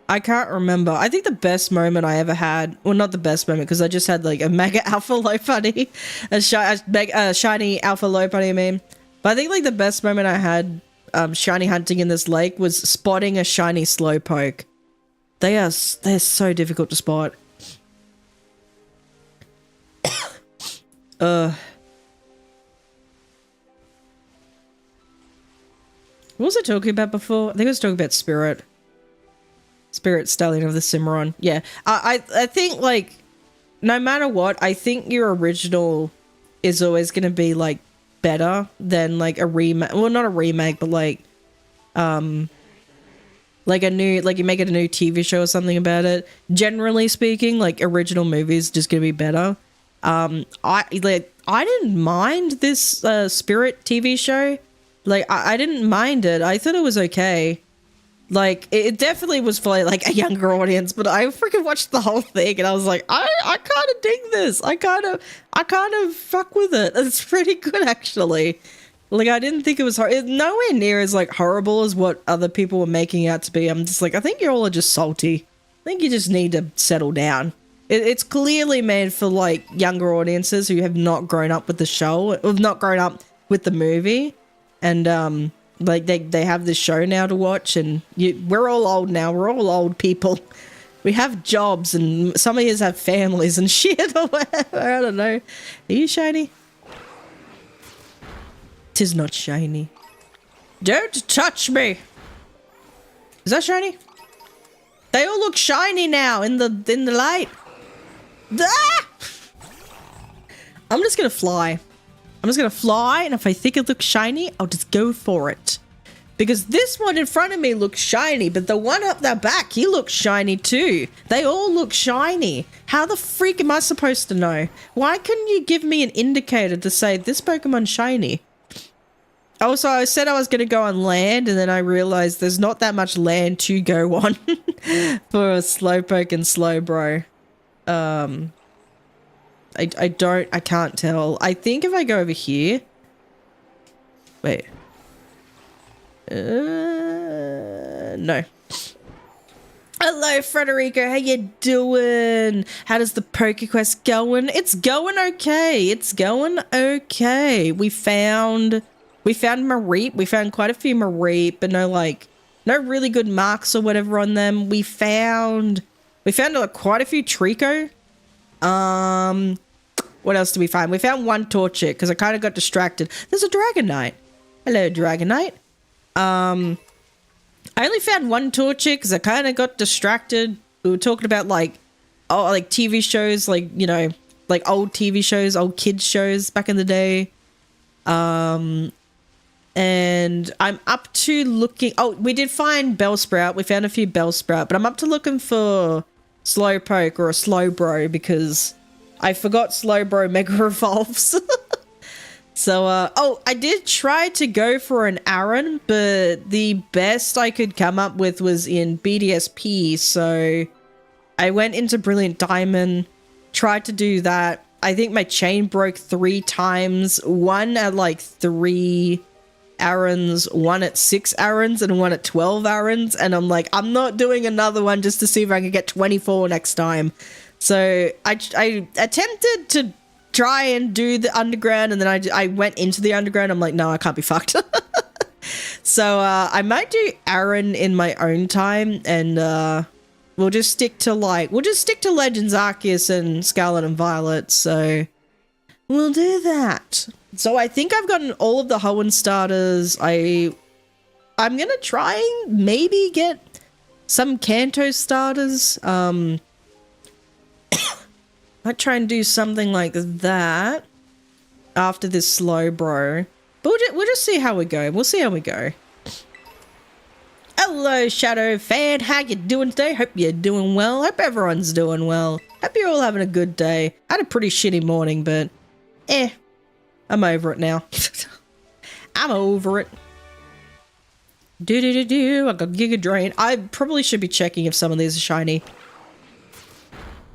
I can't remember. I think the best moment I ever had, well, not the best moment, because I just had like a Mega Alpha Lopunny, a shiny Alpha Lopunny, I mean. But I think like the best moment I had shiny hunting in this lake was spotting a shiny Slowpoke. They're so difficult to spot. What was I talking about before? I think I was talking about Spirit Stallion of the Cimarron. Yeah, I think like no matter what, I think your original is always going to be like better than like a remake. Well, not a remake, but like a new, like you make it a new TV show or something about it. Generally speaking, like original movies just going to be better. I didn't mind this Spirit TV show. Like I didn't mind it. I thought it was okay. Like, it definitely was for like a younger audience, but I freaking watched the whole thing and I was like, I kind of dig this. I kind of fuck with it. It's pretty good, actually. Like, I didn't think it was nowhere near as like horrible as what other people were making out to be. I'm just like, I think you all are just salty. I think you just need to settle down. It's clearly made for like younger audiences who have not grown up with the show, or not grown up with the movie, and like they have this show now to watch, and we're all old now. We're all old people. We have jobs, and some of us have families and shit or whatever. I don't know. Are you shiny? Tis not shiny. Don't touch me. Is that shiny? They all look shiny now in the light. Ah! I'm just gonna fly. I'm just gonna fly, and if I think it looks shiny, I'll just go for it. Because this one in front of me looks shiny, but the one up the back, he looks shiny too. They all look shiny. How the freak am I supposed to know? Why couldn't you give me an indicator to say this Pokemon's shiny? Also, I said I was going to go on land, and then I realized there's not that much land to go on for a Slowpoke and Slowbro. I can't tell. I think if I go over here... Wait. No. Hello, Frederico. How you doing? How does the PokeQuest going? It's going okay. It's going okay. We found Mareep. We found quite a few Mareep, but no really good marks or whatever on them. We found quite a few Trico. What else did we find? We found one Torchic because I kind of got distracted. There's a Dragonite. Hello, Dragonite. I only found one Torchic because I kind of got distracted. We were talking about like TV shows, like, you know, like old TV shows, old kids shows back in the day. And I'm up to looking... Oh, we did find Bellsprout. We found a few Bellsprout, but I'm up to looking for Slowpoke or a Slowbro because I forgot Slowbro Mega Evolves. So, I did try to go for an Aaron, but the best I could come up with was in BDSP, so I went into Brilliant Diamond, tried to do that. I think my chain broke 3 times, one at like 3 Aarons, one at 6 Aarons, and one at 12 Aarons, and I'm like, I'm not doing another one just to see if I can get 24 next time. So I attempted to try and do the underground, and then I went into the underground. I'm like, no, I can't be fucked. So I might do Aaron in my own time, and we'll just stick to Legends Arceus and Scarlet and Violet. So we'll do that. So I think I've gotten all of the Hoenn starters. I'm gonna try and maybe get some Kanto starters. Might try and do something like that after this Slowbro. But we'll just see how we go. We'll see how we go. Hello, Shadow Fan. How you doing today? Hope you're doing well. Hope everyone's doing well. Hope you're all having a good day. I had a pretty shitty morning, but I'm over it now. I'm over it. I got Giga Drain. I probably should be checking if some of these are shiny.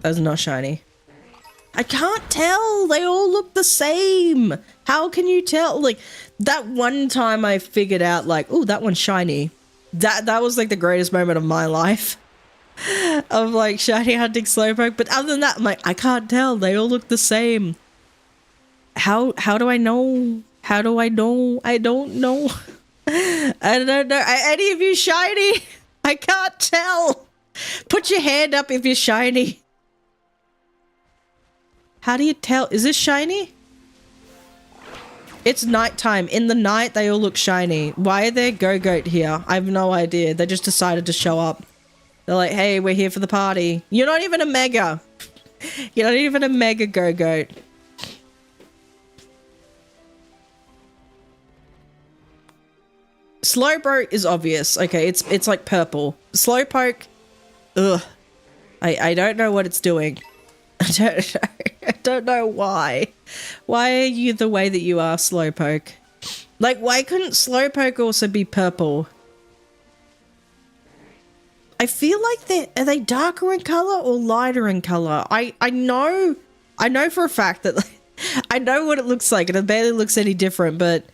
Those are not shiny. I can't tell. They all look the same. How can you tell? Like, that one time I figured out, like, oh, that one's shiny. That was, like, the greatest moment of my life. Of, like, shiny hunting Slowpoke. But other than that, I'm like, I can't tell. They all look the same. How do I know? How do I know? I don't know. I don't know. Any of you shiny? I can't tell. Put your hand up if you're shiny. How do you tell? Is this shiny? It's nighttime. In the night, they all look shiny. Why are there Go-Goat here? I have no idea. They just decided to show up. They're like, hey, we're here for the party. You're not even a Mega. You're not even a Mega Go-Goat. Slowbro is obvious. Okay, it's like purple. Slowpoke, ugh. I don't know what it's doing. I don't know. I don't know why. Why are you the way that you are, Slowpoke? Like, why couldn't Slowpoke also be purple? I feel like are they darker in color or lighter in color? I know for a fact that like, I know what it looks like and it barely looks any different, but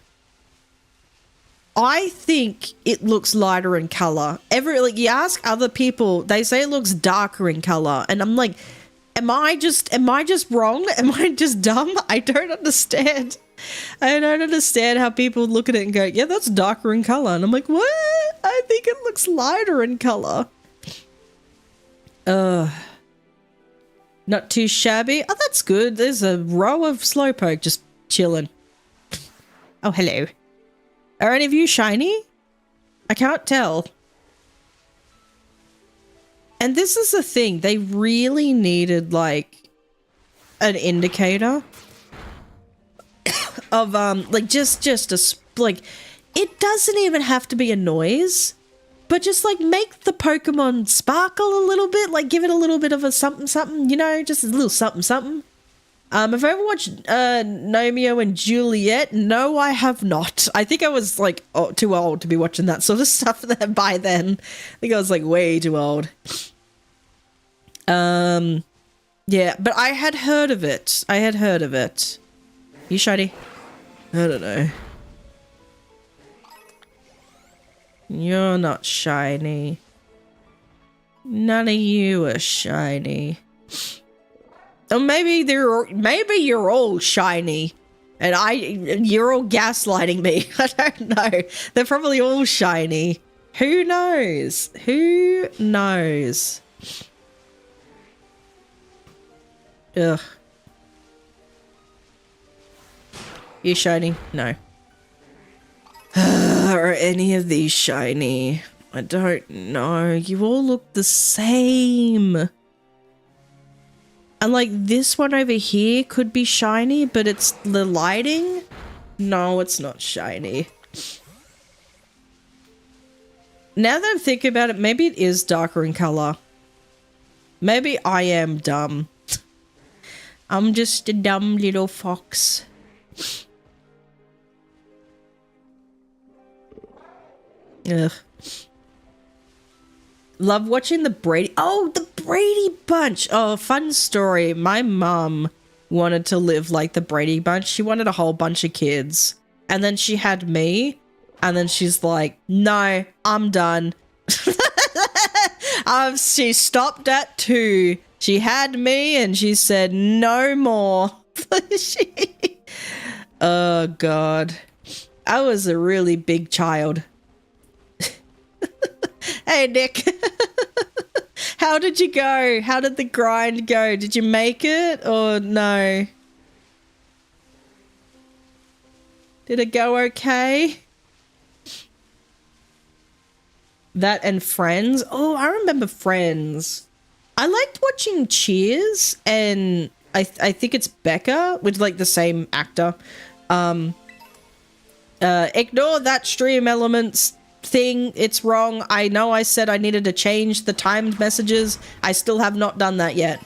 I think it looks lighter in color. Like you ask other people, they say it looks darker in color, and I'm like, am I just wrong? Am I just dumb? I don't understand. I don't understand how people look at it and go, yeah, that's darker in color. And I'm like, what? I think it looks lighter in color. Not too shabby. Oh, that's good. There's a row of Slowpoke just chilling. Oh, hello. Are any of you shiny? I can't tell. And this is the thing. They really needed, like, an indicator of, like, just like, it doesn't even have to be a noise, but just, like, make the Pokemon sparkle a little bit, like, give it a little bit of a something, you know, just a little something. Have I ever watched Romeo and Juliet? No, I have not. I think I was, like, too old to be watching that sort of stuff by then. I think I was, like, way too old. Yeah, but I had heard of it. You shiny? I don't know. You're not shiny. None of you are shiny. Or maybe you're all shiny, and you're all gaslighting me. I don't know. They're probably all shiny. Who knows? Who knows? Ugh. You shiny? No. Are any of these shiny? I don't know. You all look the same. And like this one over here could be shiny, but it's the lighting. No, it's not shiny. Now that I'm thinking about it, maybe it is darker in color. Maybe I am dumb. I'm just a dumb little fox. Ugh. Love watching the Brady. Oh, the Brady Bunch. Oh, fun story. My mum wanted to live like the Brady Bunch. She wanted a whole bunch of kids. And then she had me. And then she's like, no, I'm done. She stopped at 2. She had me and she said, no more. Oh, God. I was a really big child. Hey, Nick. How did you go? How did the grind go? Did you make it or no? Did it go okay? That and Friends. Oh, I remember Friends. I liked watching Cheers, and I think it's Becca with like the same actor. Ignore that stream elements thing. It's wrong. I know I said I needed to change the timed messages. I still have not done that yet.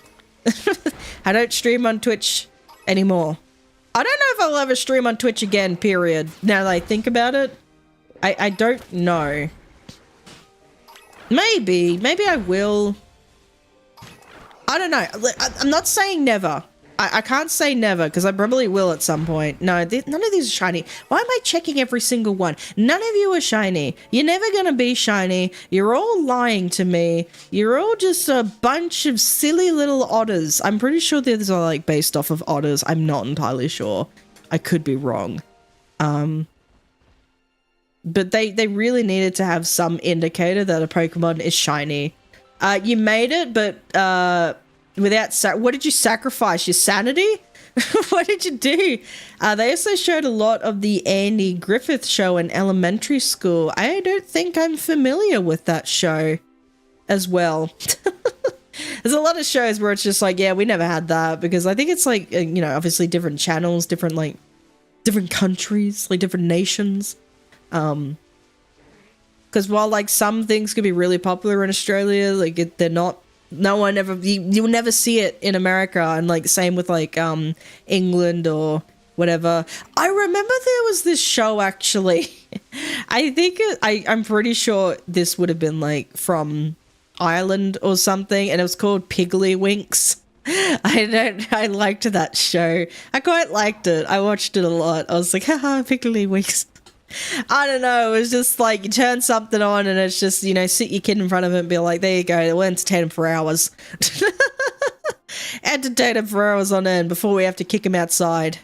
I don't stream on Twitch anymore. I don't know if I'll ever stream on Twitch again, period. Now that I think about it, I don't know. Maybe I will. I don't know. I'm not saying never. I can't say never because I probably will at some point. No, none of these are shiny. Why am I checking every single one? None of you are shiny. You're never going to be shiny. You're all lying to me. You're all just a bunch of silly little otters. I'm pretty sure these are like based off of otters. I'm not entirely sure. I could be wrong. But they really needed to have some indicator that a Pokemon is shiny. You made it, but without what did you sacrifice? Your sanity? What did you do? They also showed a lot of the Andy Griffith show in elementary school. I don't think I'm familiar with that show as well. There's a lot of shows where it's just like, yeah, we never had that, because I think it's like, you know, obviously different channels, different countries, like different nations. Because while like some things could be really popular in Australia, like they're not. No one ever, you'll never see it in America, and like same with like England or whatever. I remember there was this show actually. I think I'm pretty sure this would have been like from island or something, and it was called Piggly-Winks. I liked that show. I quite liked it. I watched it a lot. I was like, haha, Piggly-Winks. I don't know. It was just like you turn something on and it's just, you know, sit your kid in front of it and be like, there you go. We'll entertain him for hours. Entertain him for hours on end before we have to kick him outside.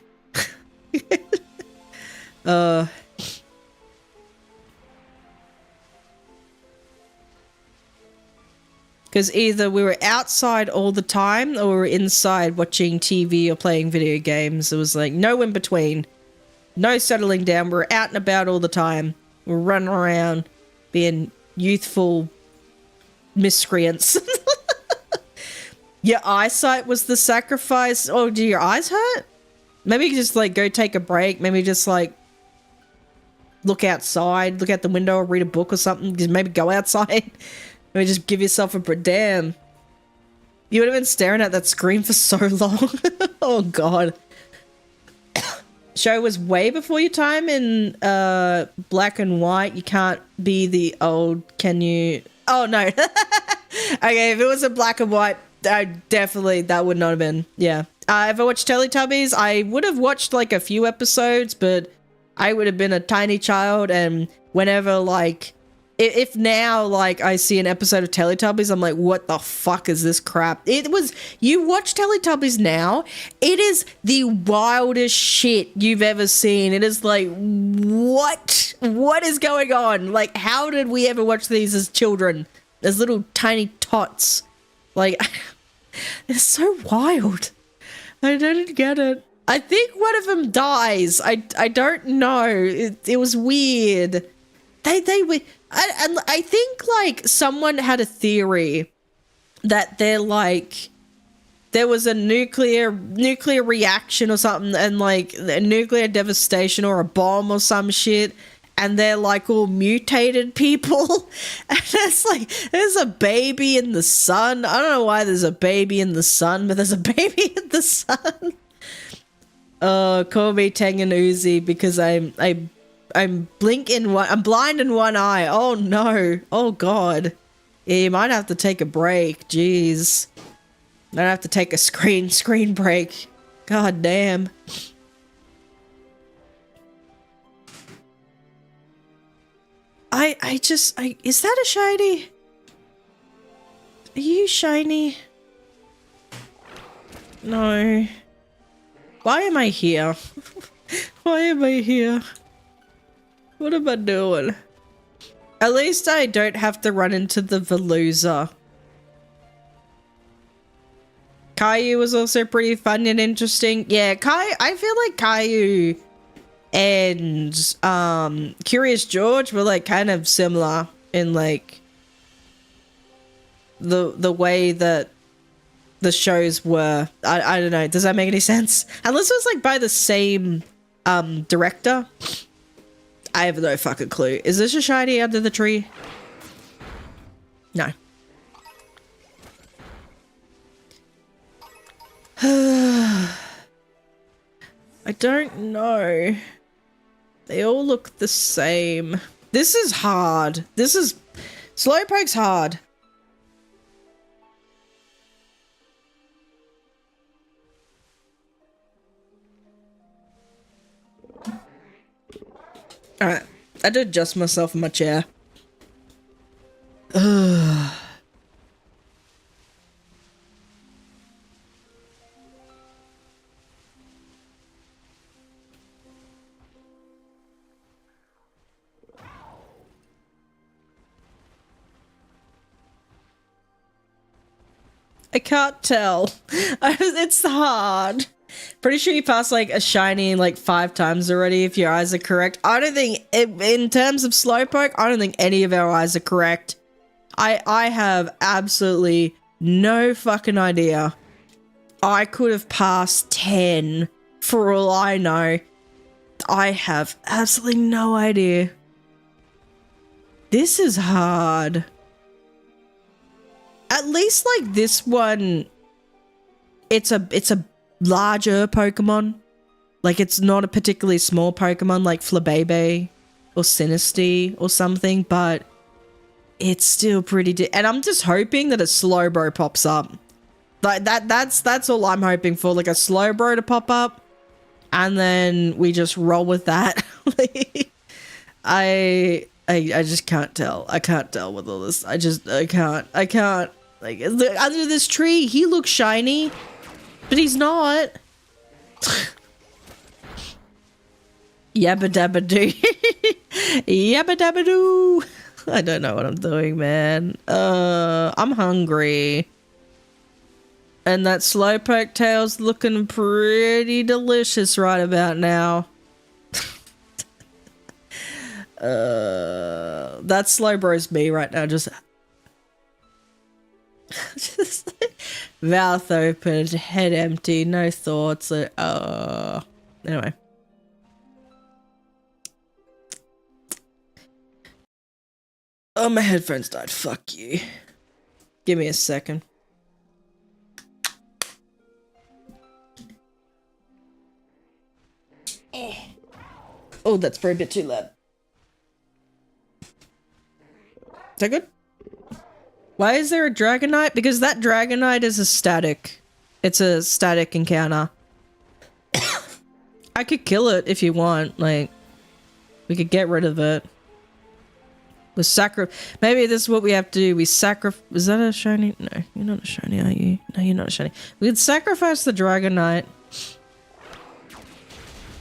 Because either we were outside all the time or we were inside watching TV or playing video games. It was like no in between. No settling down. We're out and about all the time. We're running around being youthful miscreants. Your eyesight was the sacrifice. Oh, do your eyes hurt? Maybe you just like go take a break. Maybe just like look outside, look out the window or read a book or something. Just maybe go outside. Maybe just give yourself a damn. You would have been staring at that screen for so long. Oh, God. Show was way before your time in black and white. You can't be the old, can you? Oh, no. Okay, if it was in black and white, definitely that would not have been. Yeah. If I watched Teletubbies, I would have watched like a few episodes, but I would have been a tiny child, and whenever like, if now like I see an episode of Teletubbies, I'm like, what the fuck is this crap? You watch Teletubbies now, it is the wildest shit you've ever seen. It is like, what is going on? Like, how did we ever watch these as children? As little tiny tots. Like, it's so wild. I don't get it. I think one of them dies. I don't know. It was weird. I think like someone had a theory that they're like there was a nuclear reaction or something, and like a nuclear devastation or a bomb or some shit, and they're like all mutated people. And it's like there's a baby in the sun. I don't know why there's a baby in the sun, but there's a baby in the sun. Call me Tengen Uzi because I'm blind in one eye. Oh no. Oh God. Yeah, you might have to take a break. Jeez. Might have to take a screen break. God damn. Is that a shiny? Are you shiny? No. Why am I here? Why am I here? What am I doing? At least I don't have to run into the Veluza. Caillou was also pretty fun and interesting. Yeah, I feel like Caillou and Curious George were like kind of similar in like the way that the shows were. I don't know. Does that make any sense? Unless it was like by the same director. I have no fucking clue. Is this a shiny under the tree? No. I don't know. They all look the same. This is hard. Slowpoke's hard. Alright, I did adjust myself in my chair. Ugh. I can't tell. It's hard. Pretty sure you passed like a shiny like 5 times already if your eyes are correct. I don't think, in terms of Slowpoke, I don't think any of our eyes are correct. I have absolutely no fucking idea. I could have passed 10 for all I know. I have absolutely no idea. This is hard. At least like this one, it's a larger Pokemon. Like it's not a particularly small Pokemon like Flabébé or Sinistea or something, but it's still pretty and I'm just hoping that a Slowbro pops up. Like that's all I'm hoping for, like a Slowbro to pop up, and then we just roll with that. I just can't tell. I can't tell with all this. I can't. Like, under this tree, he looks shiny, but he's not. Yabba dabba doo. Yabba dabba doo. I don't know what I'm doing, man. I'm hungry. And that Slowpoke tail's looking pretty delicious right about now. That Slowbro's me right now, just mouth open, head empty, no thoughts. Anyway. Oh, my headphones died. Fuck you. Give me a second. Oh, that's probably a bit too loud. Is that good? Why is there a Dragonite? Because that Dragonite is a static. It's a static encounter. I could kill it if you want. Like, we could get rid of it. Maybe this is what we have to do. We Is that a shiny? No, you're not a shiny, are you? No, you're not a shiny. We could sacrifice the Dragonite.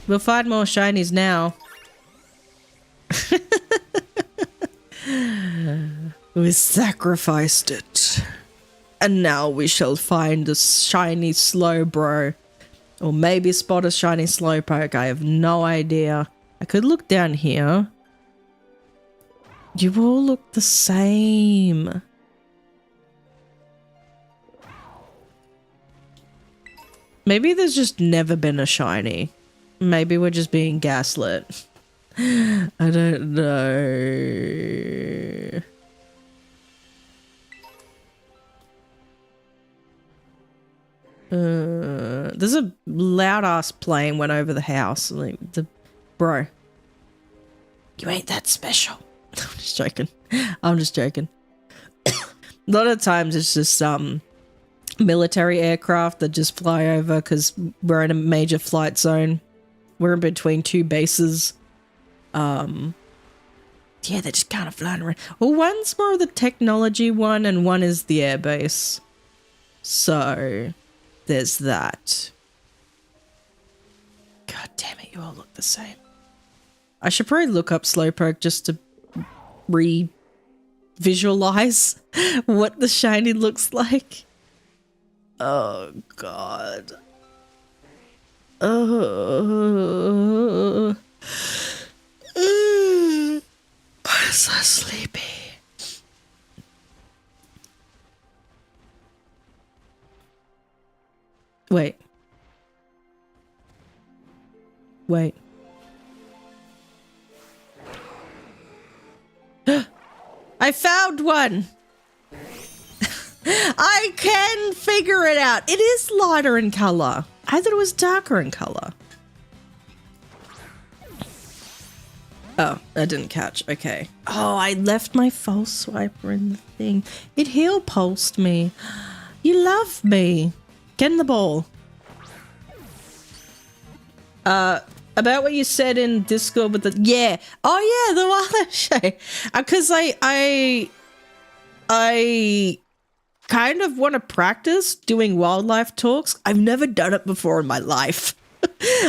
We'll find more shinies now. We sacrificed it. And now we shall find a shiny Slowbro. Or maybe spot a shiny Slowpoke. I have no idea. I could look down here. You all look the same. Maybe there's just never been a shiny. Maybe we're just being gaslit. I don't know. There's a loud ass plane went over the house. Like, bro, you ain't that special. I'm just joking. I'm just joking. A lot of times it's just military aircraft that just fly over because we're in a major flight zone. We're in between two bases. Yeah, they're just kind of flying around. Well, one's more of the technology one and one is the airbase. So there's that. God damn it, you all look the same. I should probably look up Slowpoke just to visualize what the shiny looks like. Oh god. Oh. I'm so sleepy. Wait. I found one. I can figure it out. It is lighter in color. I thought it was darker in color. Oh, I didn't catch. Okay. Oh, I left my false swiper in the thing. It heal pulsed me. You love me. Get in the ball. About what you said in Discord with the oh yeah, the wildlife show. Because I kind of want to practice doing wildlife talks. I've never done it before in my life.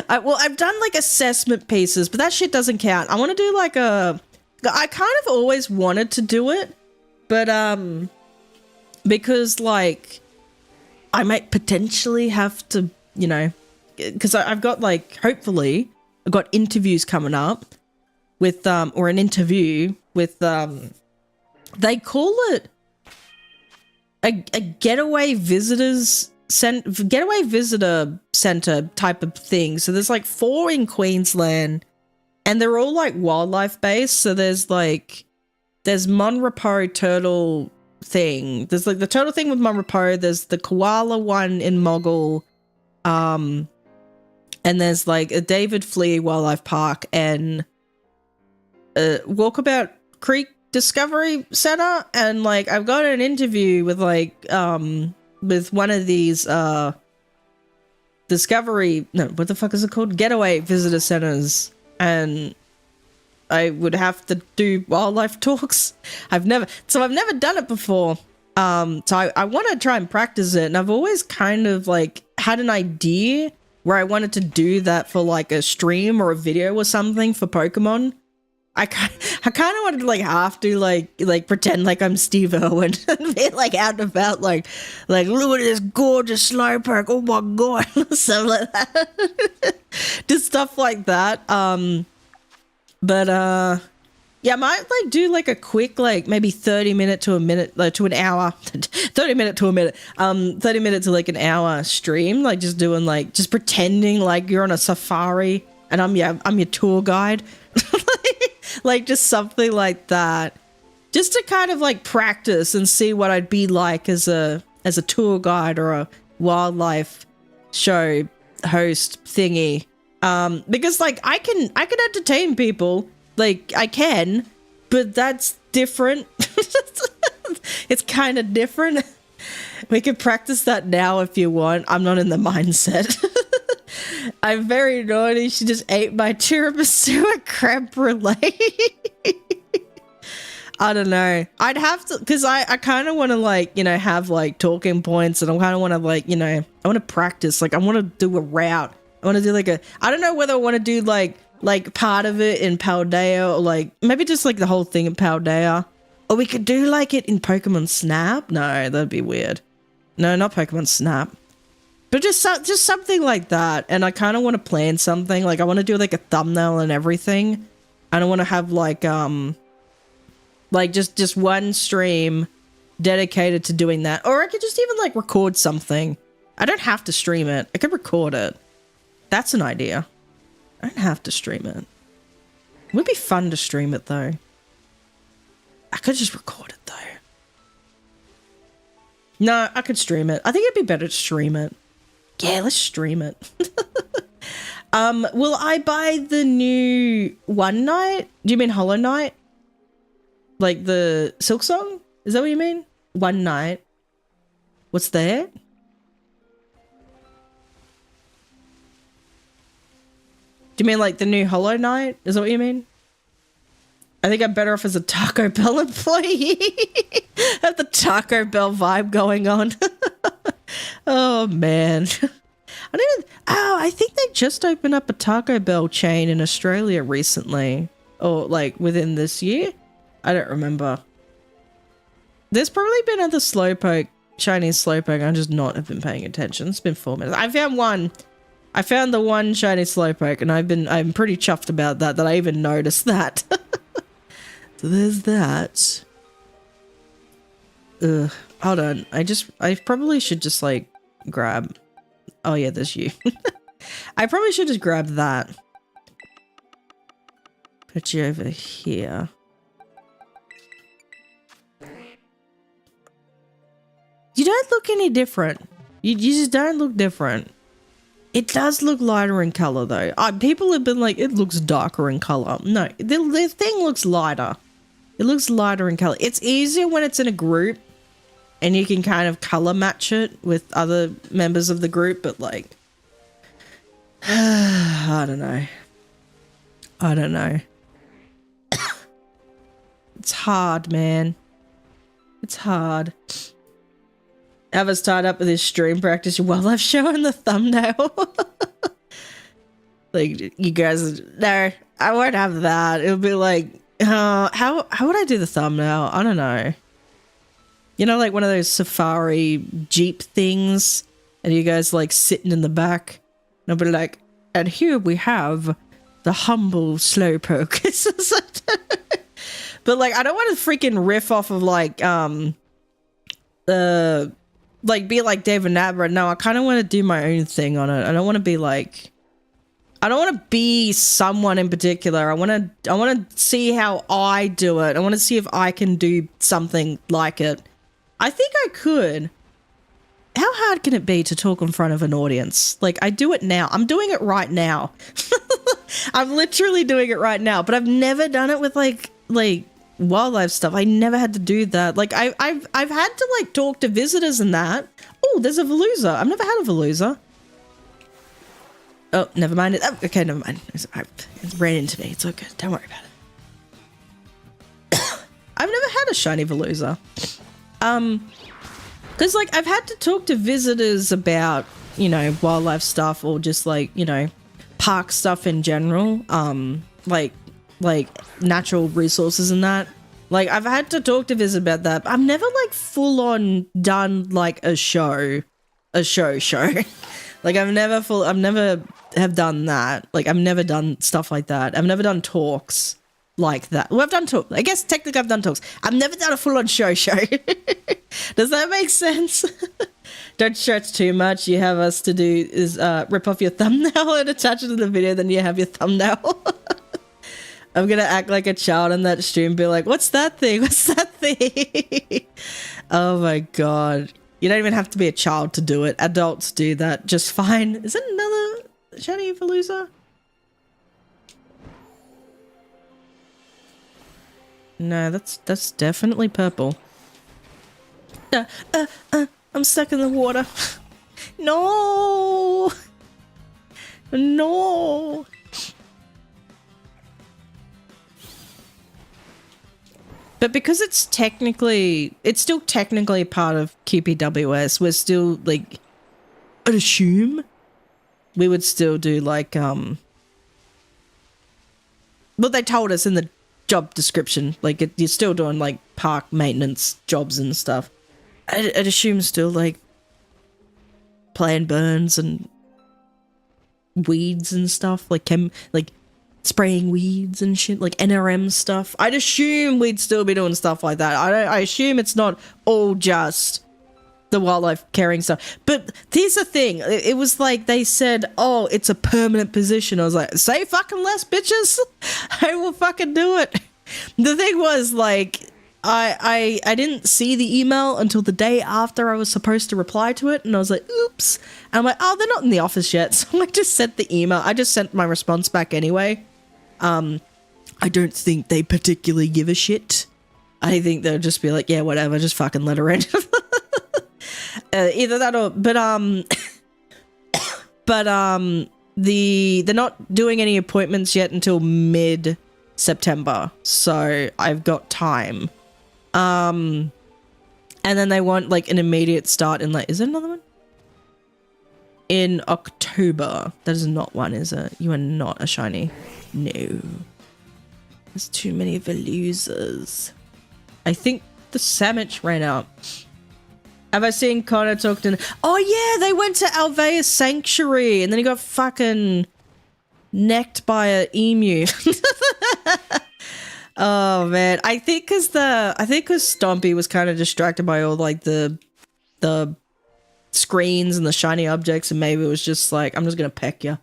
I've done like assessment pieces, but that shit doesn't count. I want to do like I kind of always wanted to do it, but because like I might potentially have to, you know, because I've got like, hopefully I've got interviews coming up with or an interview with they call it a getaway visitor center type of thing. So there's like 4 in Queensland and they're all like wildlife based. So there's Monrepo turtle thing. There's like the turtle thing with Monrepo. There's the koala one in Moggle. And there's like a David Flea Wildlife Park and Walkabout Creek Discovery Center, and like I've got an interview with like with one of these Discovery, no, what the fuck is it called? Getaway visitor centers, and I would have to do wildlife talks. I've never done it before. So I want to try and practice it, and I've always kind of like had an idea where I wanted to do that for like a stream or a video or something for Pokemon. I kind of wanted to like have to like pretend like I'm Steve Irwin and be like out and about like look at this gorgeous Slowpoke, oh my god, something like that. Just stuff like that. But yeah, I might like do like a quick like maybe 30 minute to a minute, like to an hour, 30 minute to a minute, 30 minutes to like an hour stream, like just doing like just pretending like you're on a safari and I'm your tour guide. Like just something like that, just to kind of like practice and see what I'd be like as a tour guide or a wildlife show host thingy. Because like I can entertain people, like I can, but that's different. It's kind of different. We can practice that now if you want. I'm not in the mindset. I'm very naughty. She just ate my tiramisu and creme brulee. I don't know. I'd have to, because I kind of want to like, you know, have like talking points, and I kind of want to like, you know, I want to practice. Like I want to do a route. I want to do like I don't know whether I want to do like part of it in Paldea or like maybe just like the whole thing in Paldea. Or we could do like it in Pokemon Snap. No, that'd be weird. No, not Pokemon Snap. But just something like that. And I kind of want to plan something. Like I want to do like a thumbnail and everything. I don't want to have like just one stream dedicated to doing that. Or I could just even like record something. I don't have to stream it. I could record it. That's an idea. I don't have to stream it. It would be fun to stream it though. I could just record it though. No, I could stream it. I think it'd be better to stream it. Yeah, let's stream it. Will I buy the new One Night? Do you mean Hollow Knight? Like the Silk Song? Is that what you mean? One Night. What's that? Do you mean like the new Hollow Knight? Is that what you mean? I think I'm better off as a Taco Bell employee. Have the Taco Bell vibe going on. Oh man. I think they just opened up a Taco Bell chain in Australia recently. Or like within this year. I don't remember. There's probably been other Slowpoke, Chinese Slowpoke. I just not have been paying attention. It's been 4 minutes. I found one. I found the one shiny Slowpoke, and I'm pretty chuffed about that I even noticed that. So there's that. Ugh. Hold on. I probably should just like grab. Oh yeah, there's you. I probably should just grab that. Put you over here. You don't look any different. You just don't look different. It does look lighter in color though. People have been like, it looks darker in color. No, the thing looks lighter. It looks lighter in color. It's easier when it's in a group and you can kind of color match it with other members of the group, but like, I don't know. I don't know. It's hard, man. It's hard. I was tied up with this stream practice while I've shown the thumbnail. Like, you guys, no, I won't have that. It'll be like, how would I do the thumbnail? I don't know. You know, like one of those safari Jeep things, and you guys like sitting in the back, and I'll be like, and here we have the humble Slowpoke. But like, I don't want to freaking riff off of like, like be like David Attenborough. No, I kind of want to do my own thing on it. I don't want to be like, I don't want to be someone in particular. I want to see how I do it. I want to see if I can do something like it. I think I could. How hard can it be to talk in front of an audience? Like, I do it now. I'm doing it right now. I'm literally doing it right now, but I've never done it with like wildlife stuff. I never had to do that. Like I've had to like talk to visitors and that. Oh, there's a Veluza. I've never had a Veluza. Oh, never mind. Oh, okay, never mind. It ran into me. It's okay. Don't worry about it. I've never had a shiny Veluza. Because like I've had to talk to visitors about, you know, wildlife stuff or just like, you know, park stuff in general. Like natural resources and that. Like I've had to talk to visitors about that. I've never like full on done like a show. Like I've never have done that. Like I've never done stuff like that. I've never done talks like that. Well, I've done talks. I guess technically I've done talks. I've never done a full on show. Does that make sense? Don't stretch too much. You have us to do is rip off your thumbnail and attach it to the video, then you have your thumbnail. I'm gonna act like a child in that stream, be like, what's that thing? What's that thing? Oh my god. You don't even have to be a child to do it. Adults do that just fine. Is it another shiny Veluza? No, that's definitely purple. I'm stuck in the water. No! No! But because it's still technically part of QPWS, we're still like, I'd assume we would still do like, well, they told us in the job description, like you're still doing like park maintenance jobs and stuff. I'd assume still like playing burns and weeds and stuff, like spraying weeds and shit, like NRM stuff. I'd assume we'd still be doing stuff like that. I assume it's not all just the wildlife caring stuff. But here's the thing. It was like they said, oh, it's a permanent position. I was like, say fucking less, bitches. I will fucking do it. The thing was like, I didn't see the email until the day after I was supposed to reply to it, and I was like, oops. And I'm like, oh, they're not in the office yet. So I just sent the email. I just sent my response back anyway. I don't think they particularly give a shit. I think they'll just be like, yeah, whatever, just fucking let her in. Either that or, they're not doing any appointments yet until mid-September, so I've got time. And then they want like an immediate start in like, is there another one? In October. That is not one, is it? You are not a shiny. No. There's too many Veluzas. I think the Samich ran out. Have I seen Connor talk to... Oh yeah, they went to Alveus Sanctuary and then he got fucking necked by an emu. Oh man, I think because Stompy was kind of distracted by all like the screens and the shiny objects, and maybe it was just like, I'm just gonna peck you.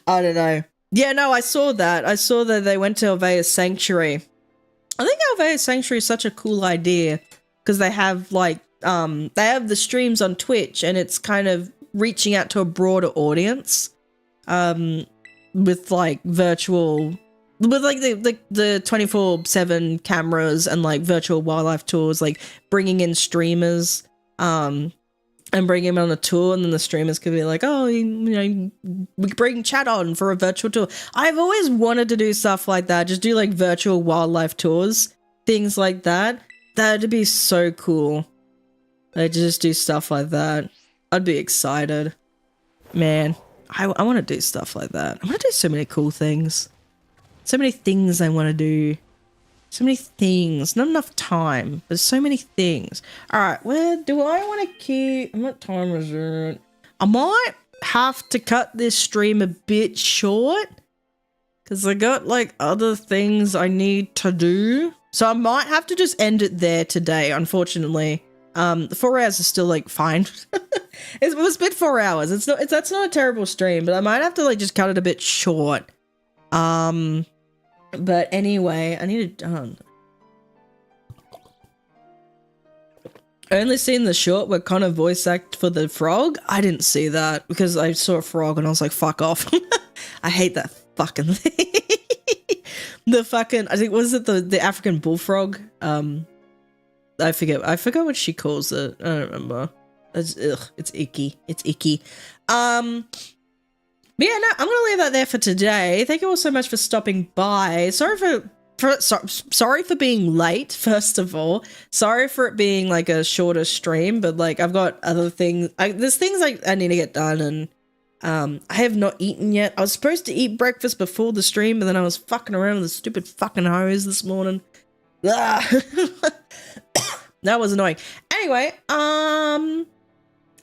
I don't know. Yeah, no, I saw that. I saw that they went to Alveus Sanctuary. I think Alveus Sanctuary is such a cool idea because they have like they have the streams on Twitch and it's kind of reaching out to a broader audience. With like virtual, with like the 24/7 cameras and like virtual wildlife tours, like bringing in streamers, and bring them on a tour, and then the streamers could be like, oh, you know, we could bring chat on for a virtual tour. I've always wanted to do stuff like that, just do like virtual wildlife tours, things like that. That'd be so cool. Like just do stuff like that. I'd be excited, man. I want to do stuff like that. I want to do so many cool things. So many things I want to do. So many things. Not enough time, but so many things. Alright, where do I want to keep... What time is it? I might have to cut this stream a bit short. Because I got, like, other things I need to do. So I might have to just end it there today, unfortunately. The 4 hours is still, like, fine. It was been 4 hours. That's not a terrible stream, but I might have to like just cut it a bit short. But anyway, I need to only seen the short where Connor voice act for the frog. I didn't see that because I saw a frog and I was like, fuck off. I hate that fucking thing. the fucking, I think, was it the African bullfrog? I forget what she calls it. I don't remember. It's icky. It's icky. But yeah, no, I'm gonna leave that there for today. Thank you all so much for stopping by. Sorry for being late, first of all. Sorry for it being like a shorter stream, but like I've got other things. There's things I need to get done, and I have not eaten yet. I was supposed to eat breakfast before the stream, but then I was fucking around with the stupid fucking hose this morning. That was annoying. Anyway,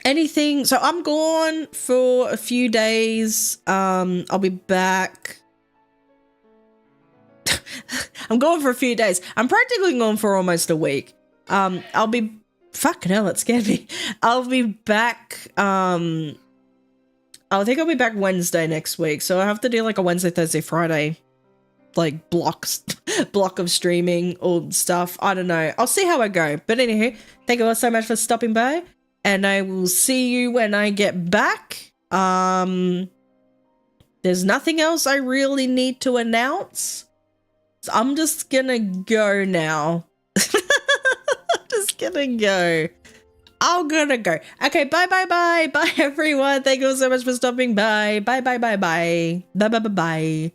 anything, so I'm gone for a few days. I'll be back. I'm gone for a few days. I'm practically gone for almost a week. I'll be, fucking hell, it scared me. I'll be back, I think I'll be back Wednesday next week. So I have to do like a Wednesday, Thursday, Friday, like block of streaming or stuff. I don't know. I'll see how I go. But anywho, thank you all so much for stopping by, and I will see you when I get back. There's nothing else I really need to announce. So I'm just gonna go now. Just gonna go. I'm gonna go. Okay, bye. Bye, everyone. Thank you all so much for stopping by. Bye. Bye. Bye. Bye. Bye.